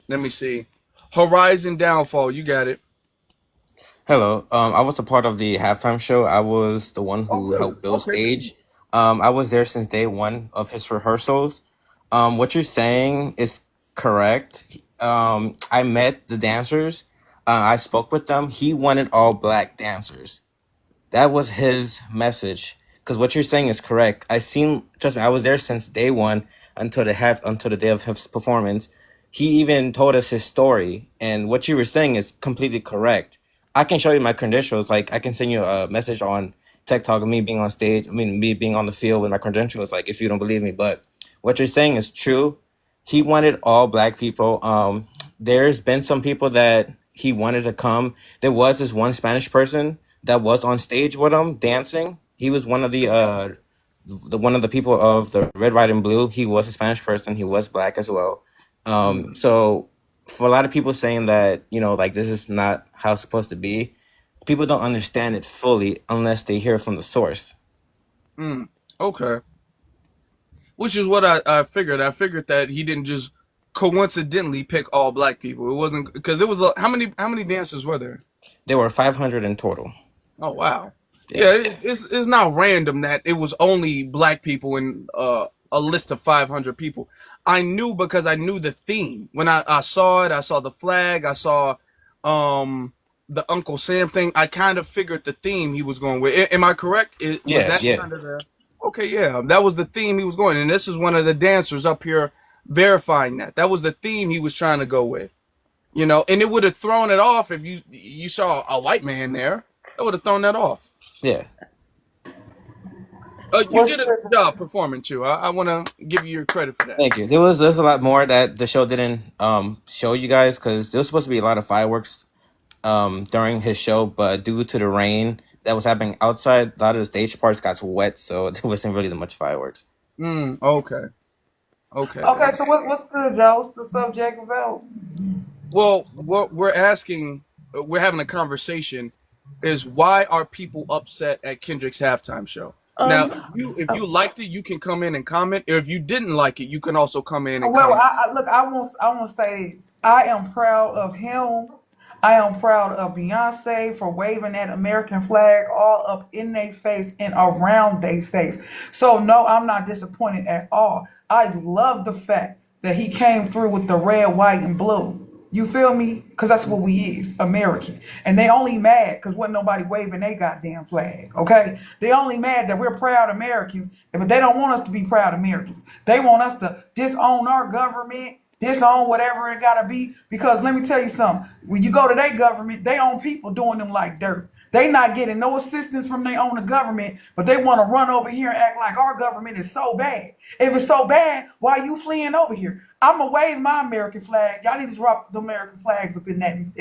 Let me see. Horizon Downfall. You got it. Hello. I was a part of the halftime show. I was the one Oh, who good. helped build Okay, cool. stage. I was there since day one of his rehearsals. What you're saying is correct. I met the dancers. I spoke with them. He wanted all black dancers. That was his message. Because what you're saying is correct. I seen, trust me, I was there since day one until the day of his performance. He even told us his story, and what you were saying is completely correct. I can show you my credentials. Like I can send you a message on TikTok of me being on stage. I mean, me being on the field with my credentials. Like if you don't believe me, but what you're saying is true. He wanted all black people. There's been some people that he wanted to come. There was this one Spanish person that was on stage with him dancing. He was one of the one of the people of the Red, White, and Blue. He was a Spanish person. He was black as well. Mm, So for a lot of people saying that like this is not how it's supposed to be, people don't understand it fully unless they hear it from the source. mm. Okay. Which is what I figured. I figured that he didn't just coincidentally pick all black people. It wasn't because it was how many dancers were there? There were 500 in total. Oh wow. Yeah, Yeah, it's not random that it was only black people in a list of 500 people. I knew because I knew the theme. When I saw it, I saw the flag, I saw um the Uncle Sam thing. I kind of figured the theme he was going with. Am I correct? Was yeah, that yeah. kind of the Okay, yeah. That was the theme he was going. And this is one of the dancers up here verifying that. That was the theme he was trying to go with. And it would have thrown it off if you saw a white man there. It would have thrown that off. Yeah. You What's did a good the job performing too. I want to give you your credit for that. Thank you. There's a lot more that the show didn't show you guys because there was supposed to be a lot of fireworks during his show, but due to the rain that was happening outside, a lot of the stage parts got wet, so there wasn't really that much fireworks. Okay. Okay Okay, then. so what's good, Joe? What's the subject about? Well, what we're asking, we're having a conversation, is why are people upset at Kendrick's halftime show? Now, Um, if you liked it, you can come in and comment. If you didn't like it, you can also come in and well, comment. look. I want to say this. I am proud of him. I am proud of Beyonce for waving that American flag all up in their face and around their face. So no, I'm not disappointed at all. I love the fact that he came through with the red, white, and blue. You feel me? Because that's what we is, American. And they only mad because wasn't nobody waving their goddamn flag, okay? They only mad that we're proud Americans, but they don't want us to be proud Americans. They want us to disown our government, disown whatever it gotta be. Because let me tell you something. When you go to their government, they own people doing them like dirt. They not getting no assistance from their own government, but they want to run over here and act like our government is so bad. If it's so bad, why are you fleeing over here? I'm gonna wave my American flag. Y'all need to drop the American flags up in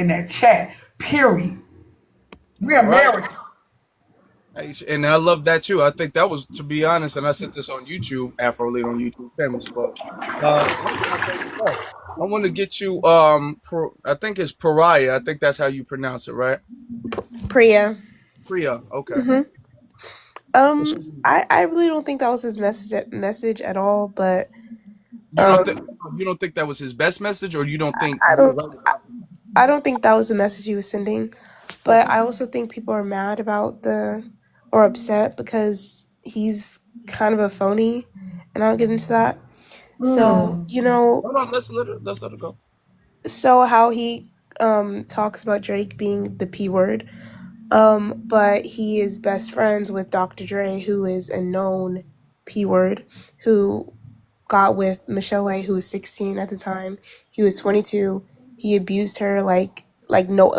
that chat. Period. We're All right. American. And I love that too. I think that was, to be honest, and I sent this on YouTube, Afro Elite on YouTube, famous, but one of my favorite stuff. I want to get you, I think it's Pariah. I think that's how you pronounce it, right? Priya. Priya. Okay. hmm I really don't think that was his message at all, but You don't think um, you don't think that was his best message, or you don't think I you're don't right I, about that? I don't think that was the message he was sending. But Okay. I also think people are mad about or upset because he's kind of a phony, and I'll get into that. So Mm. Hold on. Let's let it go. how he talks about Drake being the P word. But he is best friends with Dr. Dre, who is a known P word, who got with Michelle A, who was 16 at the time. He was 22. He abused her like no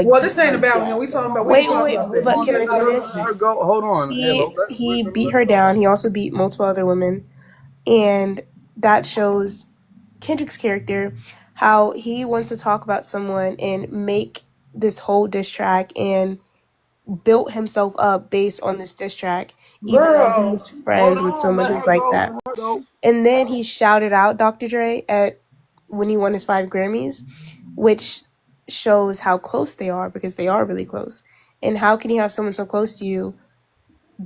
Well, this ain't like about yeah. him. We ain't Wait, wait, talking wait. about that. Hold But on. can I finish? Let her go. Hold on. He We're he gonna beat let her her go. down. He also beat multiple other women, and that shows Kendrick's character how he wants to talk about someone and make this whole diss track and built himself up based on this diss track, even though Girl. he's Hold friends with on. someone Let who's her like go. that. Let her go. And then he shouted out Dr. Dre at when he won his 5 Grammys, which shows how close they are because they are really close. And how can you have someone so close to you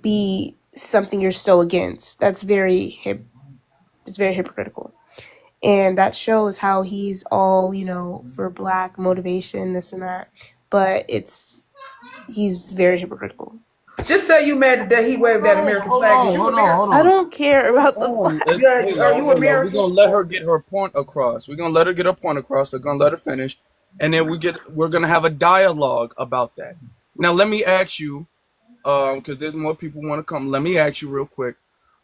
be something you're so against? It's very hypocritical. and that shows how he's all, for black motivation, this and that. But he's very hypocritical. Just say you mad that he waved that American flag. Is you American? I don't care about the flag. Are you American? We're gonna let her get her point across. We're gonna let her get her point across. They're gonna let her finish, and then we're gonna have a dialogue about that. Now, let me ask you, because there's more people want to come. Let me ask you real quick.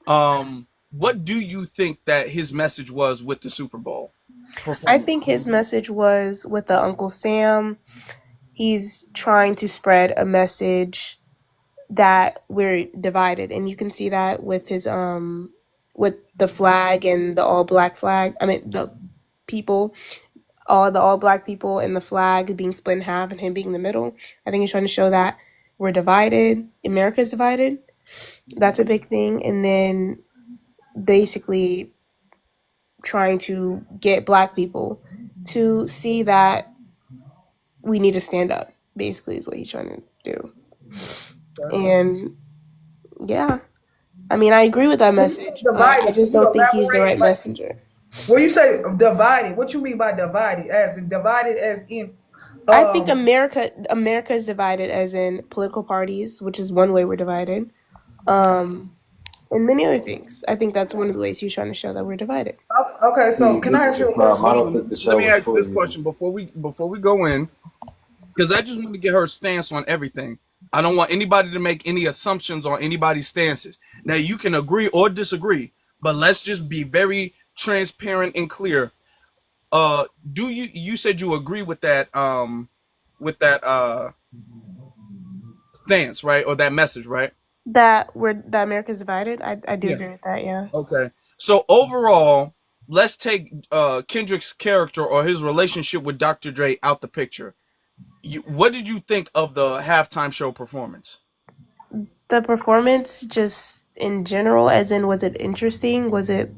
What do you think that his message was with the Super Bowl? I think his message was with the Uncle Sam. He's trying to spread a message that we're divided, and you can see that with his with the flag and the all black flag. I mean, the all black people and the flag being split in half and him being in the middle. I think he's trying to show that we're divided. America's divided. That's a big thing. And then basically trying to get black people to see that we need to stand up, basically, is what he's trying to do. And yeah, I mean, I agree with that message. I just don't think he's the right messenger. When you say divided, what you mean by divided? As in divided as in? I think America is divided as in political parties, which is one way we're divided. And many other things. I think that's one of the ways he's trying to show that we're divided. Okay, so can I ask you a question? Let me ask you this question before we go in, because I just want to get her stance on everything. I don't want anybody to make any assumptions on anybody's stances. Now, you can agree or disagree, but let's just be very transparent and clear. Do you said you agree with that stance, right? Or that message, right? That America's divided. I do agree with that, yeah. Okay. So overall, let's take Kendrick's character or his relationship with Dr. Dre out the picture. What did you think of the halftime show performance? The performance, just in general, as in, was it interesting? Was it?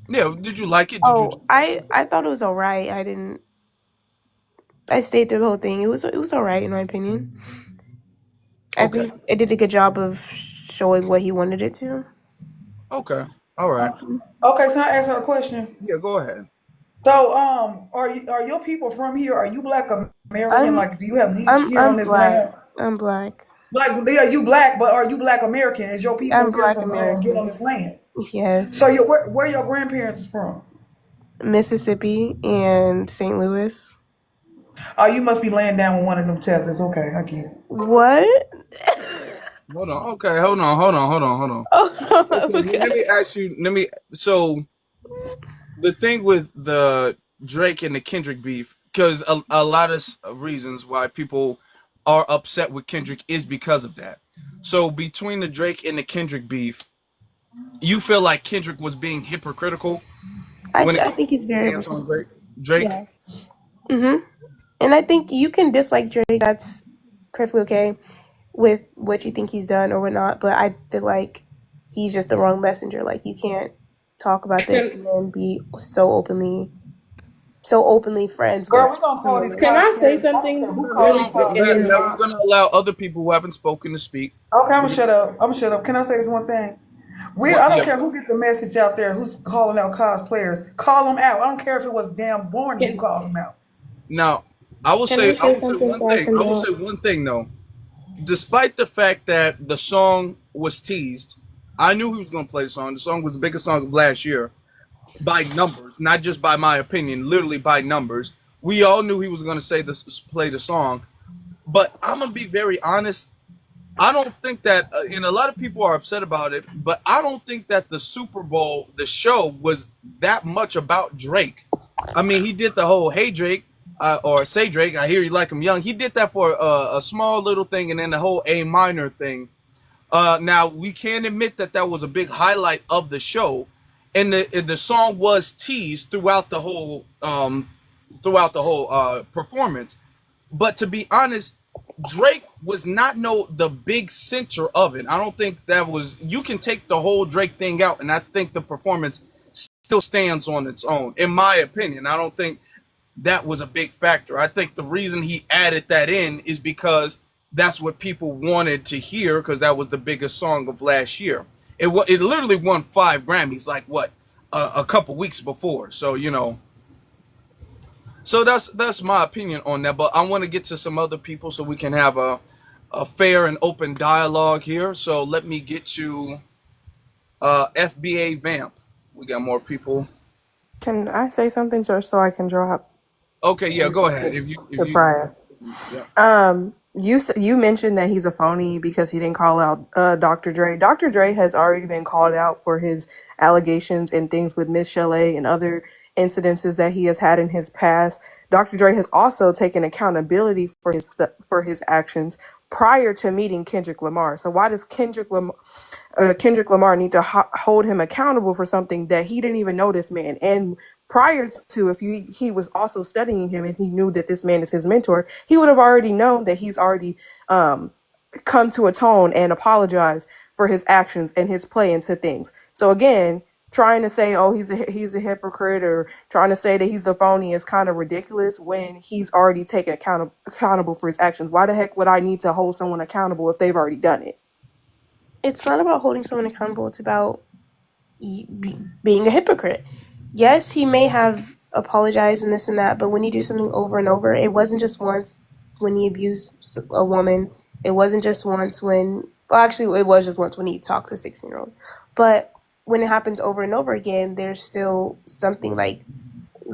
Yeah. Did you like it? I thought it was all right. I stayed through the whole thing. It was all right in my opinion. I think it did a good job of showing what he wanted it to. Okay. All right. Okay, so I ask her a question. Yeah, go ahead. So, are your people from here? Are you Black American? Do you have lineage here on this land? I'm Black. Like, are you Black? But are you Black American? Is your people I'm here Black from American. on this land? Yes. So, where your grandparents from? Mississippi and St. Louis. Oh, you must be laying down with one of them tethers. Okay, I get it. What? Hold on. Okay, hold on. Oh, okay, let me ask you. So, the thing with the Drake and the Kendrick beef, because a lot of reasons why people are upset with Kendrick is because of that. So, between the Drake and the Kendrick beef, you feel like Kendrick was being hypocritical? I think he's very hypocritical. Drake? Yes. Mm-hmm. And I think you can dislike Drake. That's perfectly okay with what you think he's done or whatnot. But I feel like he's just the wrong messenger. Like, you can't talk about this and then be so openly friends. Girl, we're gonna call these. Can I say something? We're gonna allow other people who haven't spoken to speak. Okay, I'm gonna shut up. Can I say this one thing? I don't care who gets the message out there, who's calling out cosplayers. Call them out. I don't care if it was damn boring you call them out. Now, I will say one thing though. Despite the fact that the song was teased, I knew he was going to play the song. The song was the biggest song of last year by numbers, not just by my opinion, literally by numbers. We all knew he was going to play the song. But I'm going to be very honest. I don't think that, and a lot of people are upset about it, but I don't think that the Super Bowl, the show, was that much about Drake. I mean, he did the whole "Hey Drake," or "Say Drake, I hear you like him young." He did that for a small little thing, and then the whole A minor thing. Now we can admit that was a big highlight of the show, and the song was teased throughout the whole performance. But to be honest, Drake was not the big center of it. I don't think that was. You can take the whole Drake thing out, and I think the performance still stands on its own. In my opinion, I don't think that was a big factor. I think the reason he added that in is because that's what people wanted to hear, because that was the biggest song of last year. It literally won 5 Grammys. Like what? a couple weeks before. So so that's my opinion on that. But I want to get to some other people so we can have a fair and open dialogue here. So let me get to FBA Vamp. We got more people. Can I say something just so I can drop Okay, yeah, go ahead. If to you Prior? yeah. You mentioned that he's a phony because he didn't call out Dr. Dre. Dr. Dre has already been called out for his allegations and things with Miss Chalet and other incidences that he has had in his past. Dr. Dre has also taken accountability for his actions prior to meeting Kendrick Lamar. So why does Kendrick Lamar need to hold him accountable for something that he didn't even know this man? And prior to, if he was also studying him and he knew that this man is his mentor, he would have already known that he's already come to atone and apologize for his actions and his play into things. So again, trying to say, oh, he's a hypocrite, or trying to say that he's a phony is kind of ridiculous when he's already taken accountable for his actions. Why the heck would I need to hold someone accountable if they've already done it? It's not about holding someone accountable. It's about being a hypocrite. Yes, he may have apologized and this and that, but when you do something over and over, it wasn't just once when he abused a woman. It wasn't just once actually, it was just once when he talked to a 16-year-old. But when it happens over and over again, there's still something like.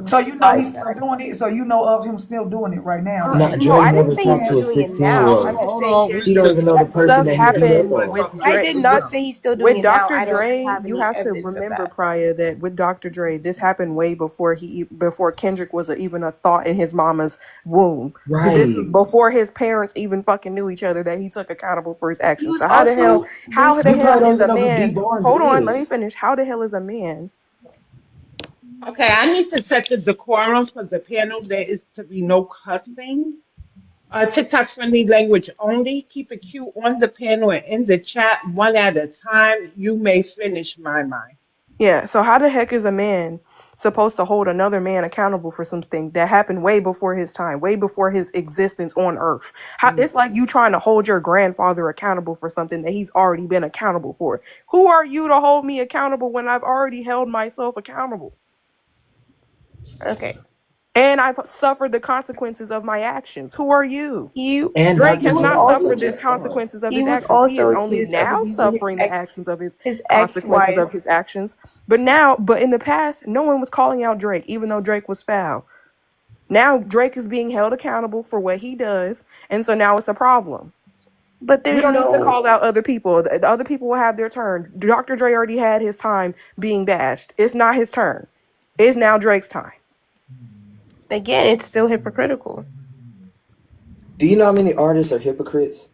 So you know he's still doing it. So you know of him still doing it right now. Not No, I Dre didn't never say he's talked still to a doing it now. 16-year-old. I'm just Hold saying on. there's He don't even know the That person stuff that he beat happened up on. with I Dre. did not say he's still doing With it now. Dr. I don't Dre, have you any have to evidence of remember, that. Prior, that with Dr. Dre, this happened way before before Kendrick was even a thought in his mama's womb. This was Right. before his parents even fucking knew each other, that he took accountable for his He actions. was So how the hell, also You probably don't is even a know who D man? Barnes Hold on, let me is. finish. How the hell is a man? Okay, I need to set the decorum for the panel. There is to be no cussing. TikTok friendly language only. Keep a queue on the panel and in the chat one at a time. You may finish my mind. Yeah, so how the heck is a man supposed to hold another man accountable for something that happened way before his time, way before his existence on earth? It's like you trying to hold your grandfather accountable for something that he's already been accountable for. Who are you to hold me accountable when I've already held myself accountable? okay. And I've suffered the consequences of my actions. Who are you? And Drake Dr. has Dre not also suffered the just saw it. consequences of He his was actions. He is also only accused of now abusing suffering the actions of his his consequences ex-wife. of his actions. But in the past, no one was calling out Drake, even though Drake was foul. Now Drake is being held accountable for what he does, and so now it's a problem. But We there's don't need to no. call out other people. The other people will have their turn. Dr. Dre already had his time being bashed. It's not his turn. It's now Drake's time. Again, it's still hypocritical. Do you know how many artists are hypocrites?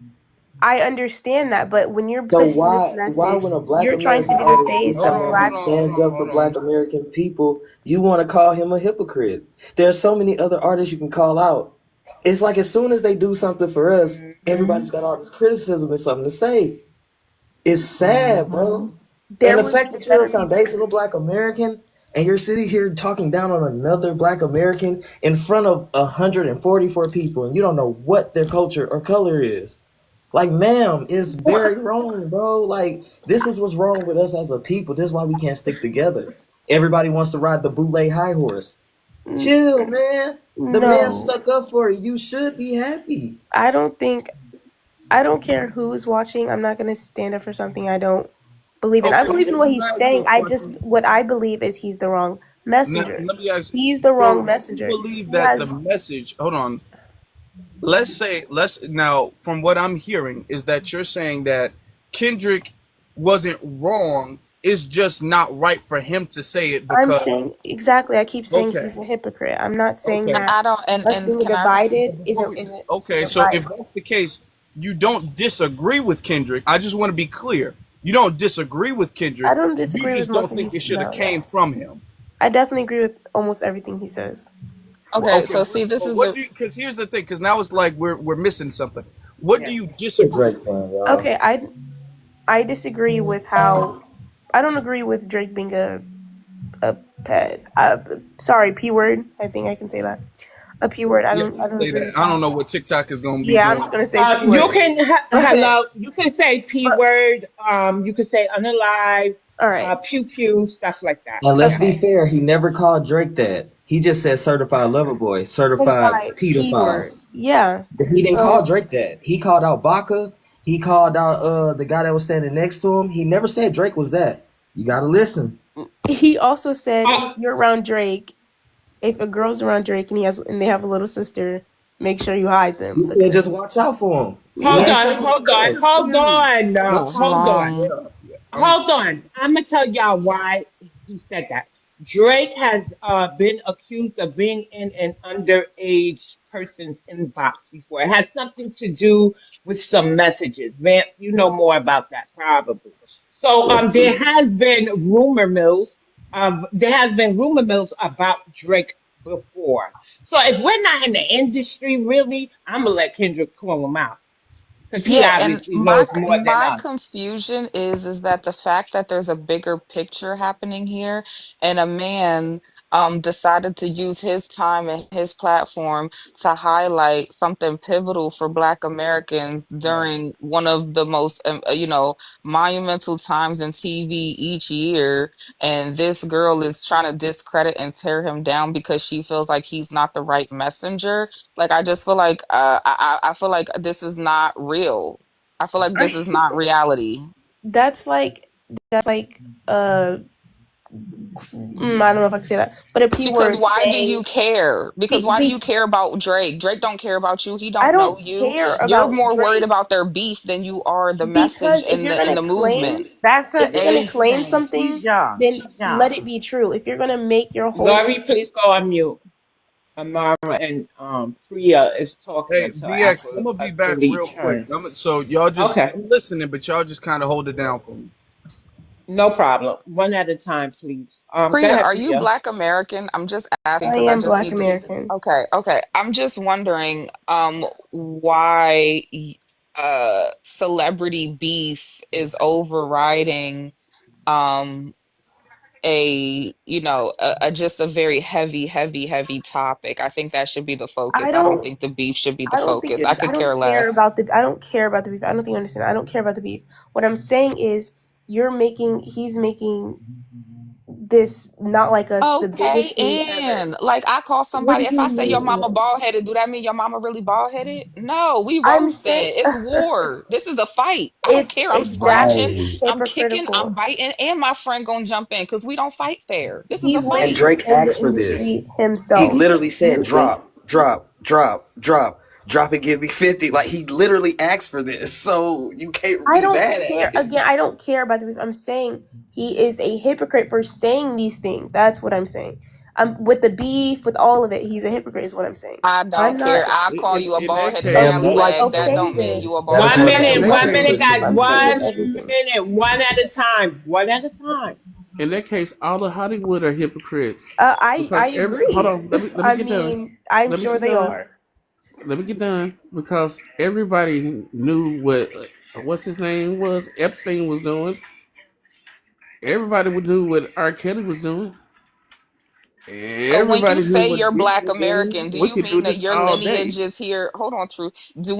I understand that, but when you're So pushing this why message, when a Black you're trying to American be the artist do face of something who Black. stands up for Hold Black on. American people, you want to call him a hypocrite? There are so many other artists you can call out. It's like as soon as they do something for us, everybody's got all this criticism and something to say. It's sad, bro. And There the would fact be that you're better a people. foundational Black American and you're sitting here talking down on another Black American in front of 144 people and you don't know what their culture or color is. Like, ma'am, it's very wrong, bro. Like, this is what's wrong with us as a people. This is why we can't stick together. Everybody wants to ride the bootleg high horse. Chill, man. The man No, stuck up for it. You should be happy. I don't think. I don't care who's watching. I'm not going to stand up for something I don't believe in. I Okay, believe in what let me he's ask you saying. a question. What I believe is he's the wrong messenger. Let me ask. He's the wrong So you messenger. believe He that the has. message? Hold on. Let's now. From what I'm hearing, is that you're saying that Kendrick wasn't wrong. It's just not right for him to say it I'm because. saying exactly. I keep saying Okay. he's a hypocrite. I'm not saying Okay. that I don't, us and being can I? divided Oh, isn't okay. So if divided. that's the case, you don't disagree with Kendrick. I just want to be clear. You don't disagree with I Kendrick. don't You disagree with just most don't of think his. it should have No, came from him. I definitely agree with almost everything he says. Okay, Okay, so see, this is what the do you? Because here's the thing. Because now it's like we're missing something. What do Yeah. you You're a disagree Drake with? fan, y'all. Okay, I disagree with how. I don't agree with Drake being a pet. Sorry, p word. I think I can say that. A p word. Yeah, I you don't say agree that. with I don't that. know what TikTok is going to be Yeah, I'm doing. just gonna say p You word. can But hello. You can say p but word. You can say unalive. All right. pew pew, stuff like that. And let's Yeah. be Okay. fair, he never called Drake that. He just said certified lover boy, certified Certified P word. pedophiles. Yeah. He didn't call So Drake that. He called out Baca. He called out the guy that was standing next to him. He never said Drake was that. You gotta listen. he also said if Uh, you're around Drake, if a girl's around Drake and they have a little sister, make sure you hide them He said because just watch out for him. He hold ain't yeah. on, say hold nothing on, else. hold on, What's hold on. wrong? Yeah. Hold on. I'm gonna tell y'all why he said that. Drake has been accused of being in an underage person's inbox before. It has something to do with some messages. Vance, you know more about that probably. So Let's there see. has been rumor mills. There has been rumor mills about Drake before. So if we're not in the industry, really, I'm gonna let Kendrick call him out because he Yeah, and obviously knows more than my us. confusion is that the fact that there's a bigger picture happening here, and a man decided to use his time and his platform to highlight something pivotal for Black Americans during one of the most monumental times in TV each year, and this girl is trying to discredit and tear him down because she feels like he's not the right messenger. Like I just feel like I feel like this is not real. I feel like this is not reality. that's like uh I don't know if I can say that, but a P Because word why do you saying care? Because be, why do be, you care about Drake? Drake don't care about you. He I don't know don't you. care You're about more worried Drake about their beef than you are the message because in the movement. That's an if you're gonna age claim thing. something, She's young. then She's let young. it be true. If you're gonna make your whole Laurie, please go on mute. Amara and Priya is talking Hey, until DX, I'm Afro gonna be back Elite real quick. turn. So y'all just Okay, I'm listening, but y'all just kind of hold it down for me. no problem. One at a time, please. Go Priya, ahead, are you Priya. Black American? I'm just asking I because I am just Black need to. American. Okay, okay. I'm just wondering, why celebrity beef is overriding um a just a very heavy topic. I think that should be the I focus. I don't don't think the beef should be the I don't think focus. you're I just could care less. I don't care about the beef. I don't think you understand. I don't care about the beef. What I'm saying is he's making this not like us the Okay, biggest thing ever. and like I call What do somebody, if you I say your mama mean? bald headed, do that mean your mama really bald headed? No, we I'm roasting. saying It's war. This is a fight. I don't it's care. I'm exactly scratching, it's Right. I'm kicking, I'm hypocritical. biting, and my friend gonna jump in because we don't fight fair. This is a He's And fight. literally Drake in the asked for this. industry He himself. literally Do said you think drop, drop, drop, drop, drop and give me 50. Like he literally asked for this. So you can't I be don't mad at care. it. Again, I don't care about the beef. I'm saying he is a hypocrite for saying these things. That's what I'm saying. With the beef, with all of it, he's a hypocrite. Is what I'm saying. I I'm don't not care. I call you a In bald that headed case, Ma'am, you like scallywag. That okay don't mean then. you a that bald is headed what One the in minute, that one situation scallywag. minute, case, is. guys. I'm saying with everything. One at a time. One at a time. in that case, all the Hollywood are hypocrites I because every hold agree. on, let me I get done. mean, I'm Let me sure get they done. are. Let me get done because everybody knew what what's his name was Epstein was doing. Everybody would knew what R. Kelly was doing. So when you Everybody knew say what you're Diddy Black was doing. American, do We you could do mean this that your all lineage day. is here? Hold on, True.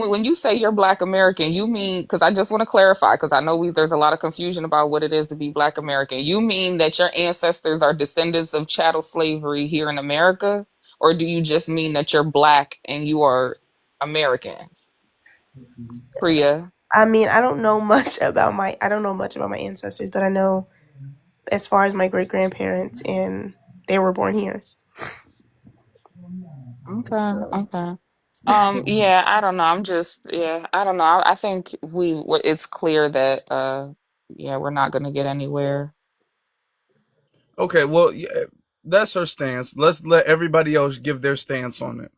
When you say you're Black American, you mean, because I just want to clarify, because I know there's a lot of confusion about what it is to be Black American. You mean that your ancestors are descendants of chattel slavery here in America, or do you just mean that you're Black and you are American? Priya. I mean, I don't know much about my ancestors, but I know as far as my great grandparents, and they were born here. Okay, okay. Yeah, I don't know. Yeah, I don't know. I think it's clear that yeah, we're not gonna get anywhere. Okay, well, yeah, that's her stance. Let's let everybody else give their stance on it.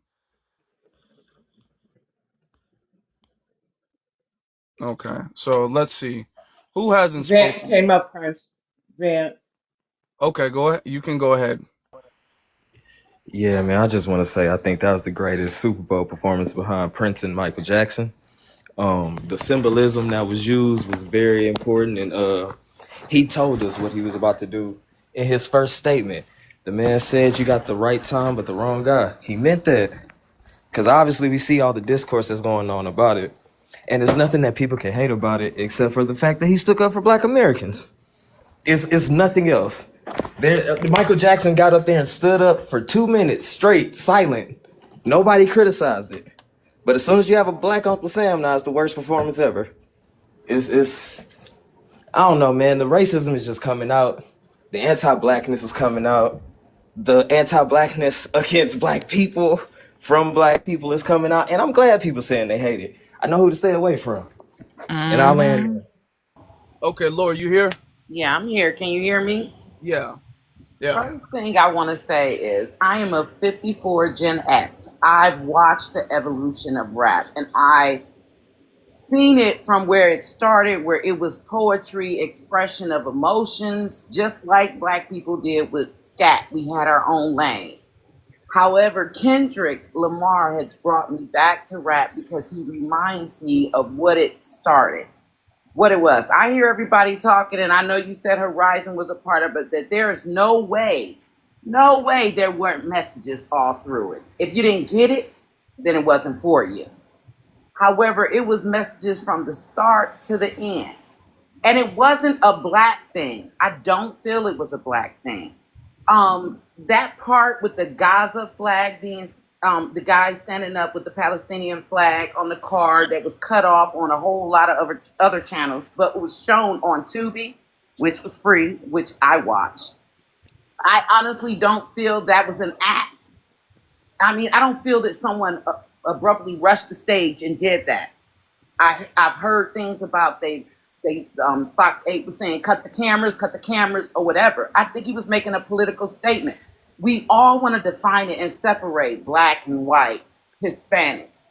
Okay, so let's see. Who hasn't Vance spoken? came up first. Vance. Okay, go ahead. You can go ahead. Yeah, man, I just want to say I think that was the greatest Super Bowl performance behind Prince and Michael Jackson. The symbolism that was used was very important, and he told us what he was about to do in his first statement. The man said you got the right time but the wrong guy. He meant that because obviously we see all the discourse that's going on about it, and there's nothing that people can hate about it except for the fact that he stuck up for Black Americans. It's nothing else. Michael Jackson got up there and stood up for 2 minutes straight, silent. Nobody criticized it. But as soon as you have a black Uncle Sam, now it's the worst performance ever. It's I don't know, man. The racism is just coming out. The anti-blackness is coming out. The anti-blackness against black people from black people is coming out. And I'm glad people saying they hate it. I know who to stay away from. And I'll Hmm. land. Okay, Laura, you here? Yeah, I'm here. Can you hear me? Yeah, yeah. First thing I want to say is I am a 54 Gen X. I've watched the evolution of rap and I seen it from where it started, where it was poetry, expression of emotions, just like black people did with scat. We had our own lane. However, Kendrick Lamar has brought me back to rap because he reminds me of what it started, what it was. I hear everybody talking, and I know you said Horizon was a part of it, that there is no way, no way there weren't messages all through it. If you didn't get it, then it wasn't for you. However, it was messages from the start to the end. And it wasn't a black thing. I don't feel it was a black thing. That part with the Gaza flag being the guy standing up with the Palestinian flag on the car that was cut off on a whole lot of other channels, but was shown on Tubi, which was free, which I watched. I honestly don't feel that was an act. I mean, I don't feel that someone abruptly rushed the stage and did that. I've heard things about they Fox 8 was saying cut the cameras or whatever. I think he was making a political statement. We all want to define it and separate black and white, Hispanics,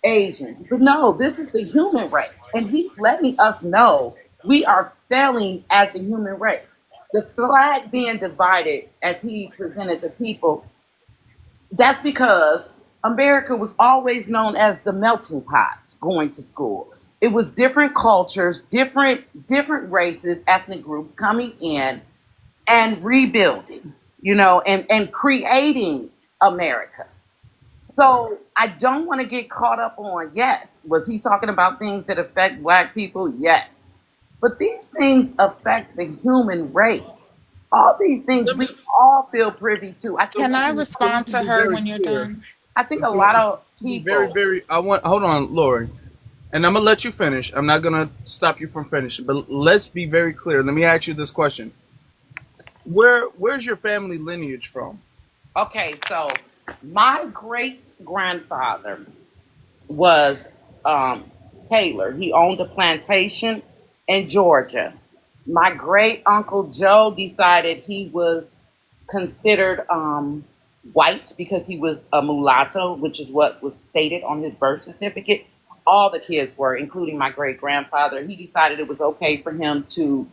Asians. But no, this is the human race. And he's letting us know we are failing as the human race. The flag being divided as he presented the people, that's because America was always known as the melting pot going to school. It was different cultures, different races, ethnic groups coming in and rebuilding, and creating America. So I don't want to get caught up on, yes, was he talking about things that affect black people? Yes. But these things affect the human race. All these things Let we me. all feel privy to. So Can we I can so we respond can to be her very when you're clear. done? I think a So lot of be very, people. very. I want. Hold on, Lori, and I'm gonna let you finish. I'm not gonna stop you from finishing, but let's be very clear. Let me ask you this question: Where's your family lineage from? Okay, so my great grandfather was Taylor. He owned a plantation in Georgia. My great uncle Joe decided he was considered white because he was a mulatto, which is what was stated on his birth certificate. All the kids were, including my great grandfather. He decided it was okay for him to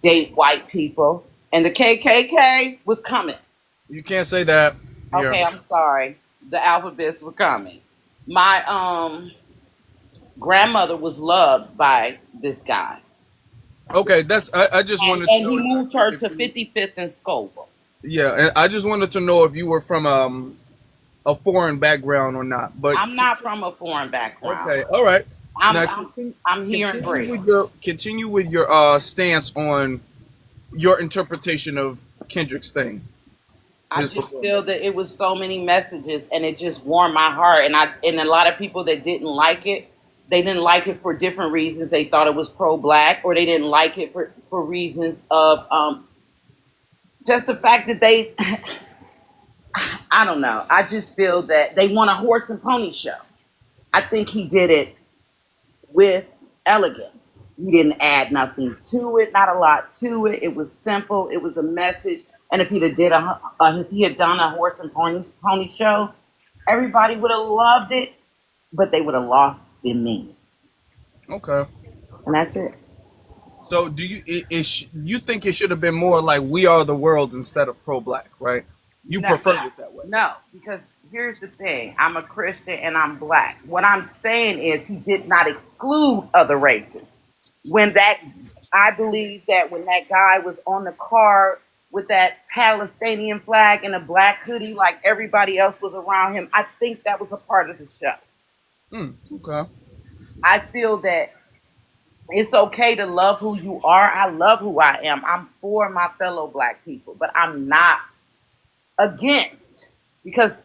date white people, and the KKK was coming. You can't say that here. Okay, I'm sorry. The alphabets were coming. My grandmother was loved by this guy, Okay, that's. I just and wanted to and know he moved her if to you. 55th and Scoville. Yeah, and I just wanted to know if you were from a foreign background or not. But I'm not from a foreign background. okay, all right. I'm Now I'm I'm here and bred. continue with your stance on your interpretation of Kendrick's thing, I his just performance. feel that it was so many messages, and it just warmed my heart. And a lot of people that didn't like it, they didn't like it for different reasons. They thought it was pro-black, or they didn't like it for reasons of just the fact that they. I don't know. I just feel that they want a horse and pony show. I think he did it with elegance. He didn't add nothing to it, not a lot to it. It was simple. It was a message. And if if he had done a horse and pony show, everybody would have loved it, but they would have lost the meaning. Okay. And that's it. So do you you think it should have been more like "We Are the World" instead of pro-black, right? You No, preferred it that way. no, because here's the thing. I'm a Christian and I'm black. What I'm saying is he did not exclude other races. When that, I believe that when that guy was on the car with that Palestinian flag and a black hoodie, like everybody else was around him, I think that was a part of the show. Okay. I feel that It's okay to love who you are. I love who I am. I'm for my fellow black people, but I'm not against, because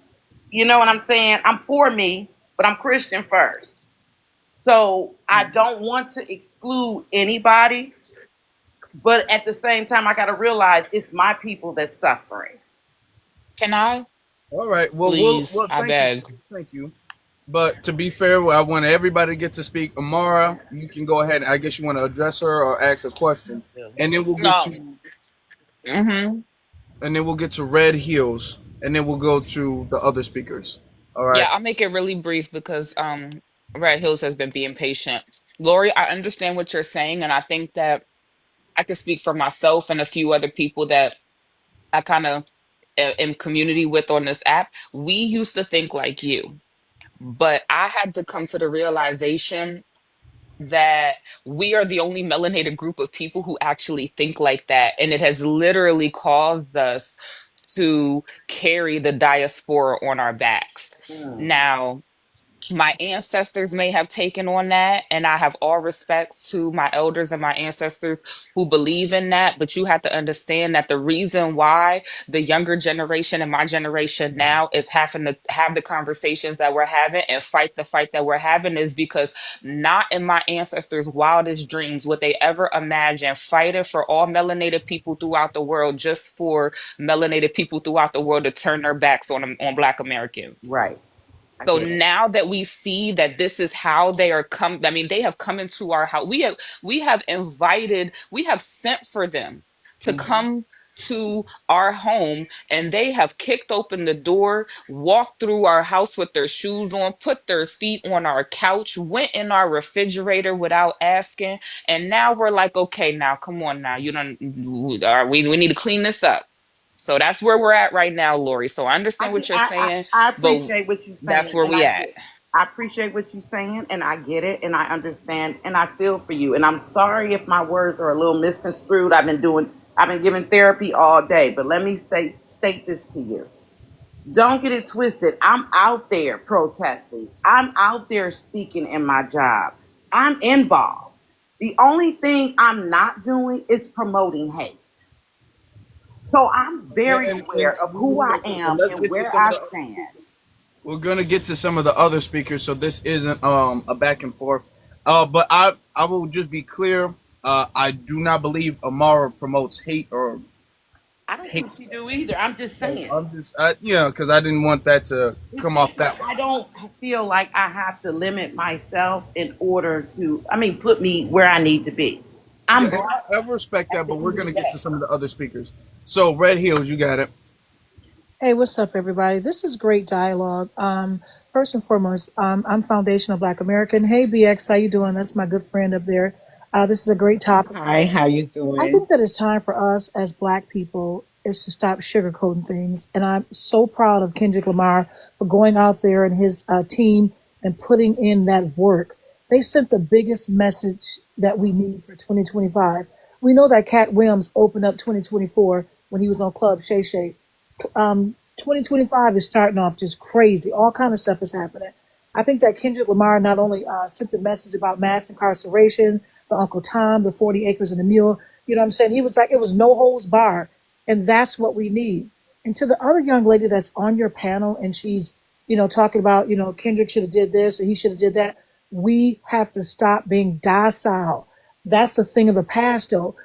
you know what I'm saying? I'm for me, but I'm Christian first. So I don't want to exclude anybody, but at the same time, I got to realize it's my people that's suffering. Can I All right. Well, please? I thank you, beg. thank you. But to be fair, I want everybody to get to speak. Amara, you can go ahead. I guess you want to address her or ask a question, and then we'll get No. to, Mm-hmm. and then we'll get to Red Heels, and then we'll go to the other speakers. All right. Yeah, I'll make it really brief because Red Hills has been being patient. Lori, I understand what you're saying, and I think that I can speak for myself and a few other people that I kind of in community with on this app. We used to think like you, but I had to come to the realization that we are the only melanated group of people who actually think like that. And it has literally caused us to carry the diaspora on our backs. Mm, Now, my ancestors may have taken on that, and I have all respect to my elders and my ancestors who believe in that. But you have to understand that the reason why the younger generation and my generation now is having to have the conversations that we're having and fight the fight that we're having is because not in my ancestors' wildest dreams would they ever imagine fighting for all melanated people throughout the world just for melanated people throughout the world to turn their backs on Black Americans. right. I So get it. now that we see that this is how they are come, I mean, they have come into our house. We have sent for them to Hmm. come to our home, and they have kicked open the door, walked through our house with their shoes on, put their feet on our couch, went in our refrigerator without asking. And now we're like, okay, now come on now. You don't we need to clean this up. So that's where we're at right now, Lori. So I I understand what get. you're saying, I but appreciate what you're that's saying, where and we I at. get. I appreciate what you're saying, and I get it, and I understand, and I feel for you. And I'm sorry if my words are a little misconstrued. I've been giving therapy all day, but let me state this to you. Don't get it twisted. I'm out there protesting. I'm out there speaking in my job. I'm involved. The only thing I'm not doing is promoting hate. So I'm very And aware of who I am let's and get to where some of I the. stand. We're gonna get to some of the other speakers, so this isn't a back and forth. But I will just be clear. I do not believe Amara promotes hate or I don't hate. think you do either. I'm just So saying. I'm just, because I didn't want that to come off But that way. I don't feel like I have to limit myself in order to, put me where I need to be. Yeah, I'm and black I respect at that, the but we're end of gonna the get day. to some of the other speakers. So Red Heels, you got it. Hey, what's up, everybody? This is great dialogue. First and foremost, I'm Foundational Black American. Hey, BX, how you doing? That's my good friend up there. This is a great topic. Hi, how you I doing? think that it's time for us as Black people is to stop sugarcoating things, and I'm so proud of Kendrick Lamar for going out there and his team and putting in that work. They sent the biggest message that we need for 2025. We know that Cat Williams opened up 2024 when he was on Club Shay Shay. 2025 is starting off just crazy. All kind of stuff is happening. I think that Kendrick Lamar not only sent the message about mass incarceration for Uncle Tom, the 40 acres and the mule. You know what I'm saying? He was like, it was no holds bar. And that's what we need. And to the other young lady that's on your panel and she's, talking about, Kendrick should have did this or he should have did that. We have to stop being docile. That's a thing of the past, though.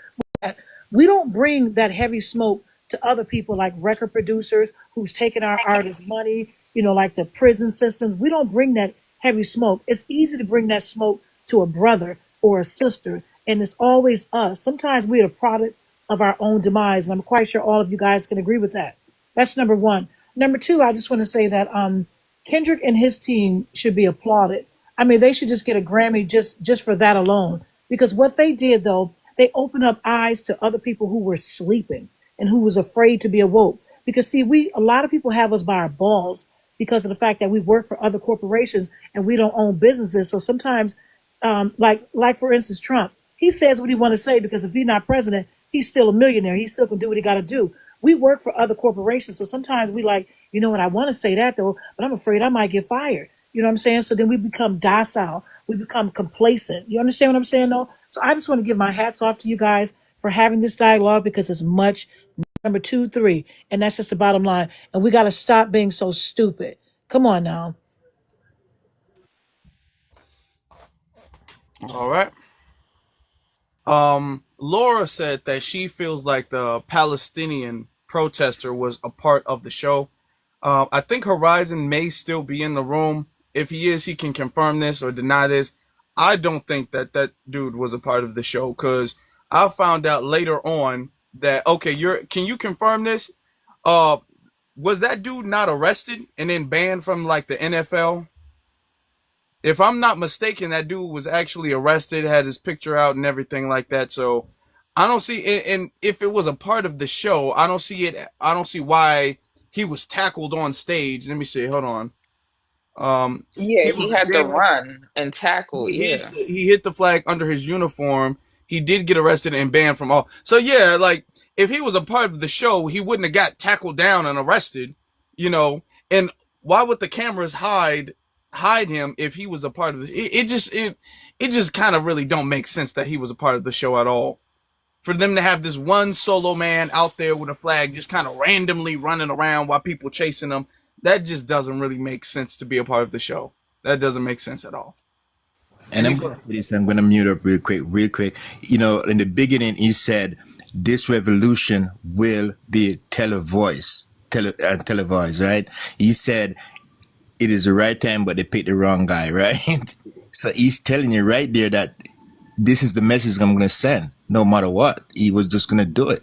We don't bring that heavy smoke to other people like record producers who's taking our artists' money, like the prison systems. We don't bring that heavy smoke. It's easy to bring that smoke to a brother or a sister, and it's always us. Sometimes we're the product of our own demise, and I'm quite sure all of you guys can agree with that. That's number one. Number two, I just want to say that Kendrick and his team should be applauded. I mean, they should just get a Grammy just for that alone. Because what they did, though, they opened up eyes to other people who were sleeping and who was afraid to be awoke. Because see, a lot of people have us by our balls because of the fact that we work for other corporations and we don't own businesses. So sometimes, like for instance, Trump, he says what he want to say because if he's not president, he's still a millionaire. He still can do what he got to do. We work for other corporations, so sometimes we like, you know what, I want to say that though, but I'm afraid I might get fired. You know what I'm saying? So then we become docile. We become complacent. You understand what I'm saying, though? So I just want to give my hats off to you guys for having this dialogue because it's much number two, three. And that's just the bottom line. And we got to stop being so stupid. Come on now. All right. Laura said that she feels like the Palestinian protester was a part of the show. I think Horizon may still be in the room. If he is, he can confirm this or deny this. I don't think that that dude was a part of the show because I found out later on that okay, can you confirm this? Uh, was that dude not arrested and then banned from like the NFL? If I'm not mistaken, that dude was actually arrested, had his picture out and everything like that. So I don't see it. And if it was a part of the show, I don't see it. I don't see why he was tackled on stage. Let me see. Hold on. Yeah, He he was had to banned. run and tackle. Yeah. He hit the flag under his uniform. He did get arrested and banned from all. So yeah, like if he was a part of the show, he wouldn't have got tackled down and arrested, you know. And why would the cameras hide him if he was a part of it just kind of really don't make sense that he was a part of the show at all. For them to have this one solo man out there with a flag just kind of randomly running around while people chasing him, that just doesn't really make sense to be a part of the show. That doesn't make sense at all. And I'm Any going to say this. I'm going to mute up real quick, real quick. You know, in the beginning, he said, "This revolution will be televised, right?" He said, "It is the right time, but they picked the wrong guy," right? So he's telling you right there that this is the message I'm going to send, no matter what. He was just going to do it,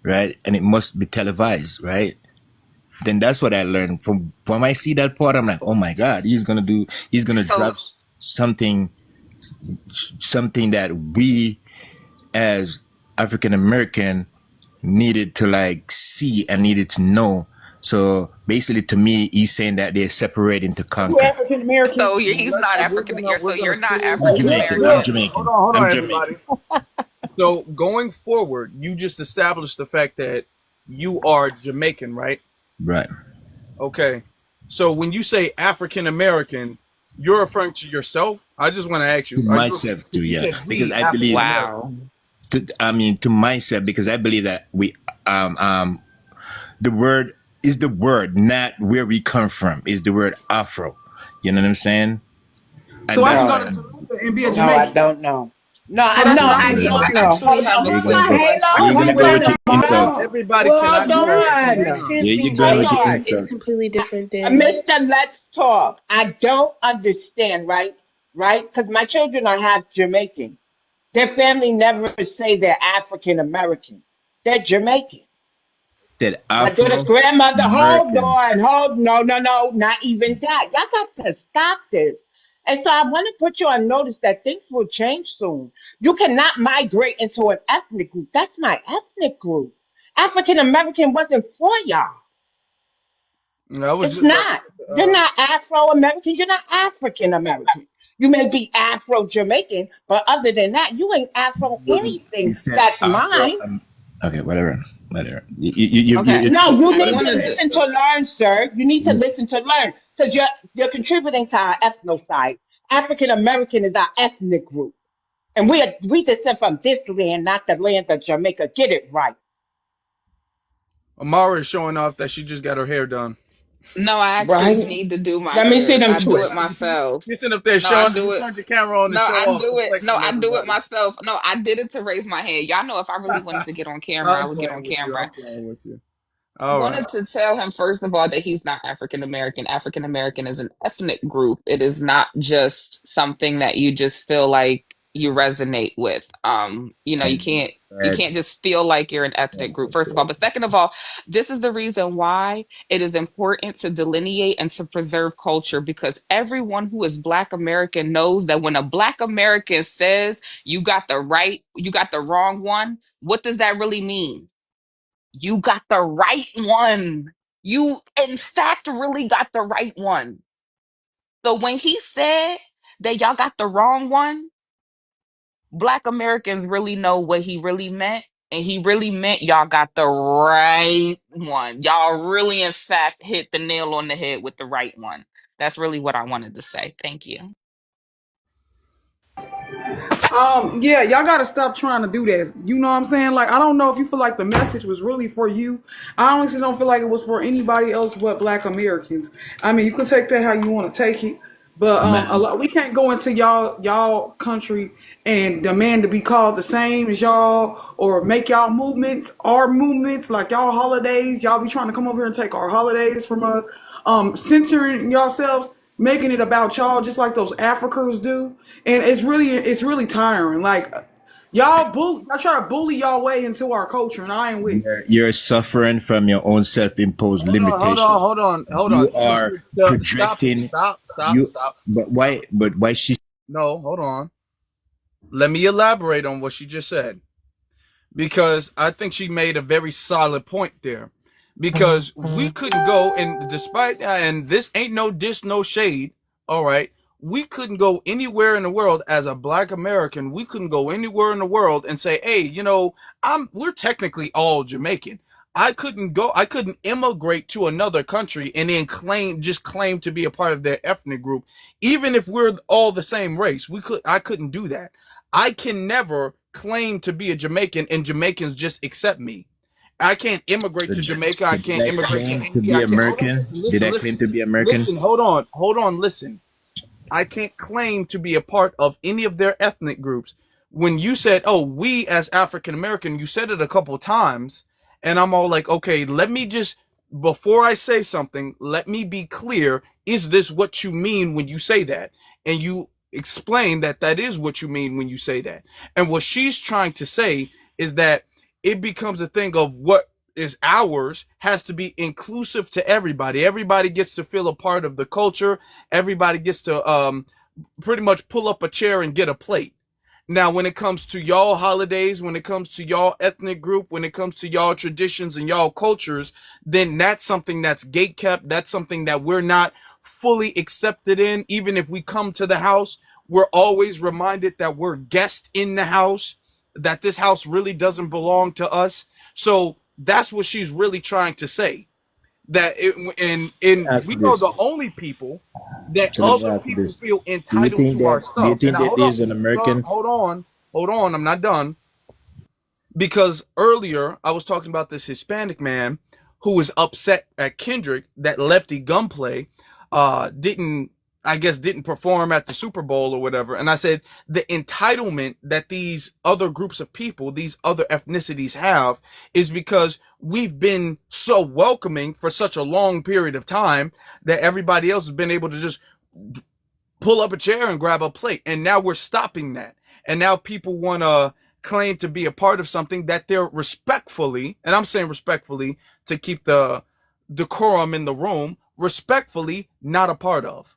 right? And it must be televised, right? Then that's what I learned from when I see that part. I'm like, oh my God, he's gonna So drop something, something that we as African American needed to like see and needed to know. So basically, to me, he's saying that they're separating to You conquer. African American? Well, he's not African. we're So gonna you're not clear I'm the African Jamaican. air. I'm American. Jamaican. Hold I'm on, Jamaican. everybody. So going forward, you just established the fact that you are Jamaican, right? Right. Okay. So when you say African American, you're referring to yourself. I just want to ask To you: are you? myself too, You yeah, said because we I African believe. American. Wow. To myself, because I believe that um um the word is the word, not where we come from. Is the word Afro. You know what I'm saying? So And I that's can what go No, to I'm. Jamaica and be a no, I Jamaican. don't know. No, So that's no, what I I can Here you do go. You don't here. know. actually Hold have on, a Here you hold go. good on, question. Here you hold go on, with your hold insults. on. Everybody Hold cannot do that. on. Mexican Here you thing going Hold with being your on. black is insults. completely different than Mister, let's talk. I don't understand, right? Right? Because my children are half Jamaican. Their family never say they're African American. They're Jamaican. Said My daughter's Afro grandmother, hold American. on, no, no, no, not even that. Y'all got to stop this. And so I want to put you on notice that things will change soon. You cannot migrate into an ethnic group. That's my ethnic group. African American wasn't for y'all. I was It's just about to not. say, You're not Afro American. You're not African American. You may be Afro Jamaican, but other than that, you ain't Afro Wasn't he anything said that's Afro? mine. Okay, whatever, whatever. Okay. You're No, twisting you what I I'm need to wanted saying. to. listen to learn, sir. You need to You- listen to learn because you're contributing to our ethnocide. African American is our ethnic group, and we descend from this land, not the land of Jamaica. Get it right, Amara is showing off that she just got her hair done. No, I actually right? need to do my Let me see hair. them I do it twists. You see, myself. you sitting up there No, I showing. You do it. turned your camera on to No, show I off do it. No, perfection, I do it everybody. myself. No, I did it to raise my hand. Y'all know if I really wanted to get on camera, I I'm would get on playing with you. camera. I'm playing with you. All right. Wanted to tell him first of all that he's not African American. African American is an ethnic group. It is not just something that you just feel like you resonate with. You can't just feel like you're an ethnic group, first of all. But second of all, this is the reason why it is important to delineate and to preserve culture because everyone who is Black American knows that when a Black American says you got the wrong one, what does that really mean? You got the right one. You, in fact, really got the right one. So when he said that y'all got the wrong one, Black Americans really know what he really meant. And he really meant y'all got the right one. Y'all really, in fact, hit the nail on the head with the right one. That's really what I wanted to say. Thank you. Yeah, y'all gotta stop trying to do that. You know what I'm saying? Like, I don't know if you feel like the message was really for you. I honestly don't feel like it was for anybody else but Black Americans. I mean, you can take that how you want to take it, but Man, we can't go into y'all country and demand to be called the same as y'all, or make y'all movements our movements, like y'all holidays. Y'all be trying to come over here and take our holidays from us, censoring yourselves, making it about y'all, just like those Africans do, and it's really tiring. Like, y'all try to bully y'all way into our culture, and I ain't with it. you're suffering from your own self-imposed Hold on, hold limitation. on, hold on, hold on. You are Stop it. projecting. Stop, stop, You, stop. but why? But why she? No, hold on. Let me elaborate on what she just said, because I think she made a very solid point there. Because we couldn't go, and despite, and this ain't no diss, no shade, all right, we couldn't go anywhere in the world as a Black American. We couldn't go anywhere in the world and say, hey, we're technically all Jamaican. I couldn't immigrate to another country and then claim to be a part of their ethnic group, even if we're all the same race. I couldn't do that. I can never claim to be a Jamaican and Jamaicans just accept me. I can't immigrate So, to Jamaica. so I did can't I immigrate to claim to Haiti. be I can't. Hold on, American? listen, Did listen, I claim listen, to be American? listen. Hold on, listen. I can't claim to be a part of any of their ethnic groups. When you said, "Oh, we as African American," you said it a couple times, and I'm all like, "Okay, let me just before I say something, let me be clear. Is this what you mean when you say that?" And you explain that that is what you mean when you say that. And what she's trying to say is that it becomes a thing of what is ours has to be inclusive to everybody. Everybody gets to feel a part of the culture. Everybody gets to pretty much pull up a chair and get a plate. Now, when it comes to y'all holidays, when it comes to y'all ethnic group, when it comes to y'all traditions and y'all cultures, then that's something that's gate kept. That's something that we're not fully accepted in. Even if we come to the house, we're always reminded that we're guests in the house, that this house really doesn't belong to us. So that's what she's really trying to say. That it, and Ask we you are this. the only people that So let me other ask you people this. feel Do you entitled think to our that? Do you stuff. And think that hold on, there's an son, American? hold on, I'm not done. Because earlier I was talking about this Hispanic man who was upset at Kendrick that Lefty Gunplay didn't, I guess, didn't perform at the Super Bowl or whatever. And I said the entitlement that these other groups of people, these other ethnicities have, is because we've been so welcoming for such a long period of time that everybody else has been able to just pull up a chair and grab a plate. And now we're stopping that. And now people want to claim to be a part of something that they're respectfully, and I'm saying respectfully to keep the decorum in the room, respectfully not a part of.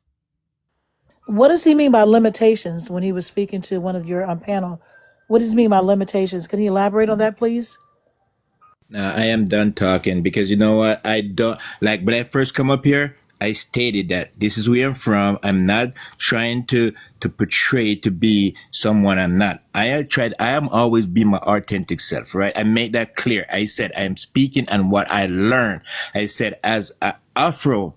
What does he mean by limitations when he was speaking to one of your panel? What does he mean by limitations? Can he elaborate on that, please? I am done talking because you know what? I don't like when I first come up here. I stated that this is where I'm from. I'm not trying to portray to be someone I'm not. I am always be my authentic self, right? I made that clear. I said I am speaking and what I learned. I said as a Afro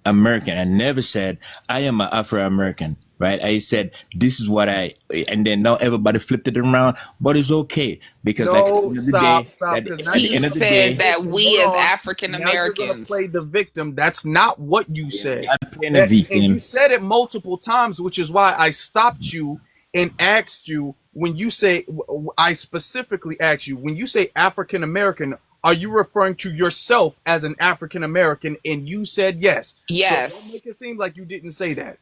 American. I never said I am an Afro American, right? I said this is what and then now everybody flipped it around, but it's okay because, like, at the No, end of the stop, day, stop, because now at the you're He end gonna of the play the said day, that victim. we Hold as on. African Now you're gonna Americans. play the victim. That's not what you said. I'm playing a That, and you victim. said it multiple times, which is why I stopped you and asked you when you say. I specifically asked you when you say African American. Are you referring to yourself as an African American? And you said yes. So don't Yes. make it seem like you didn't say that.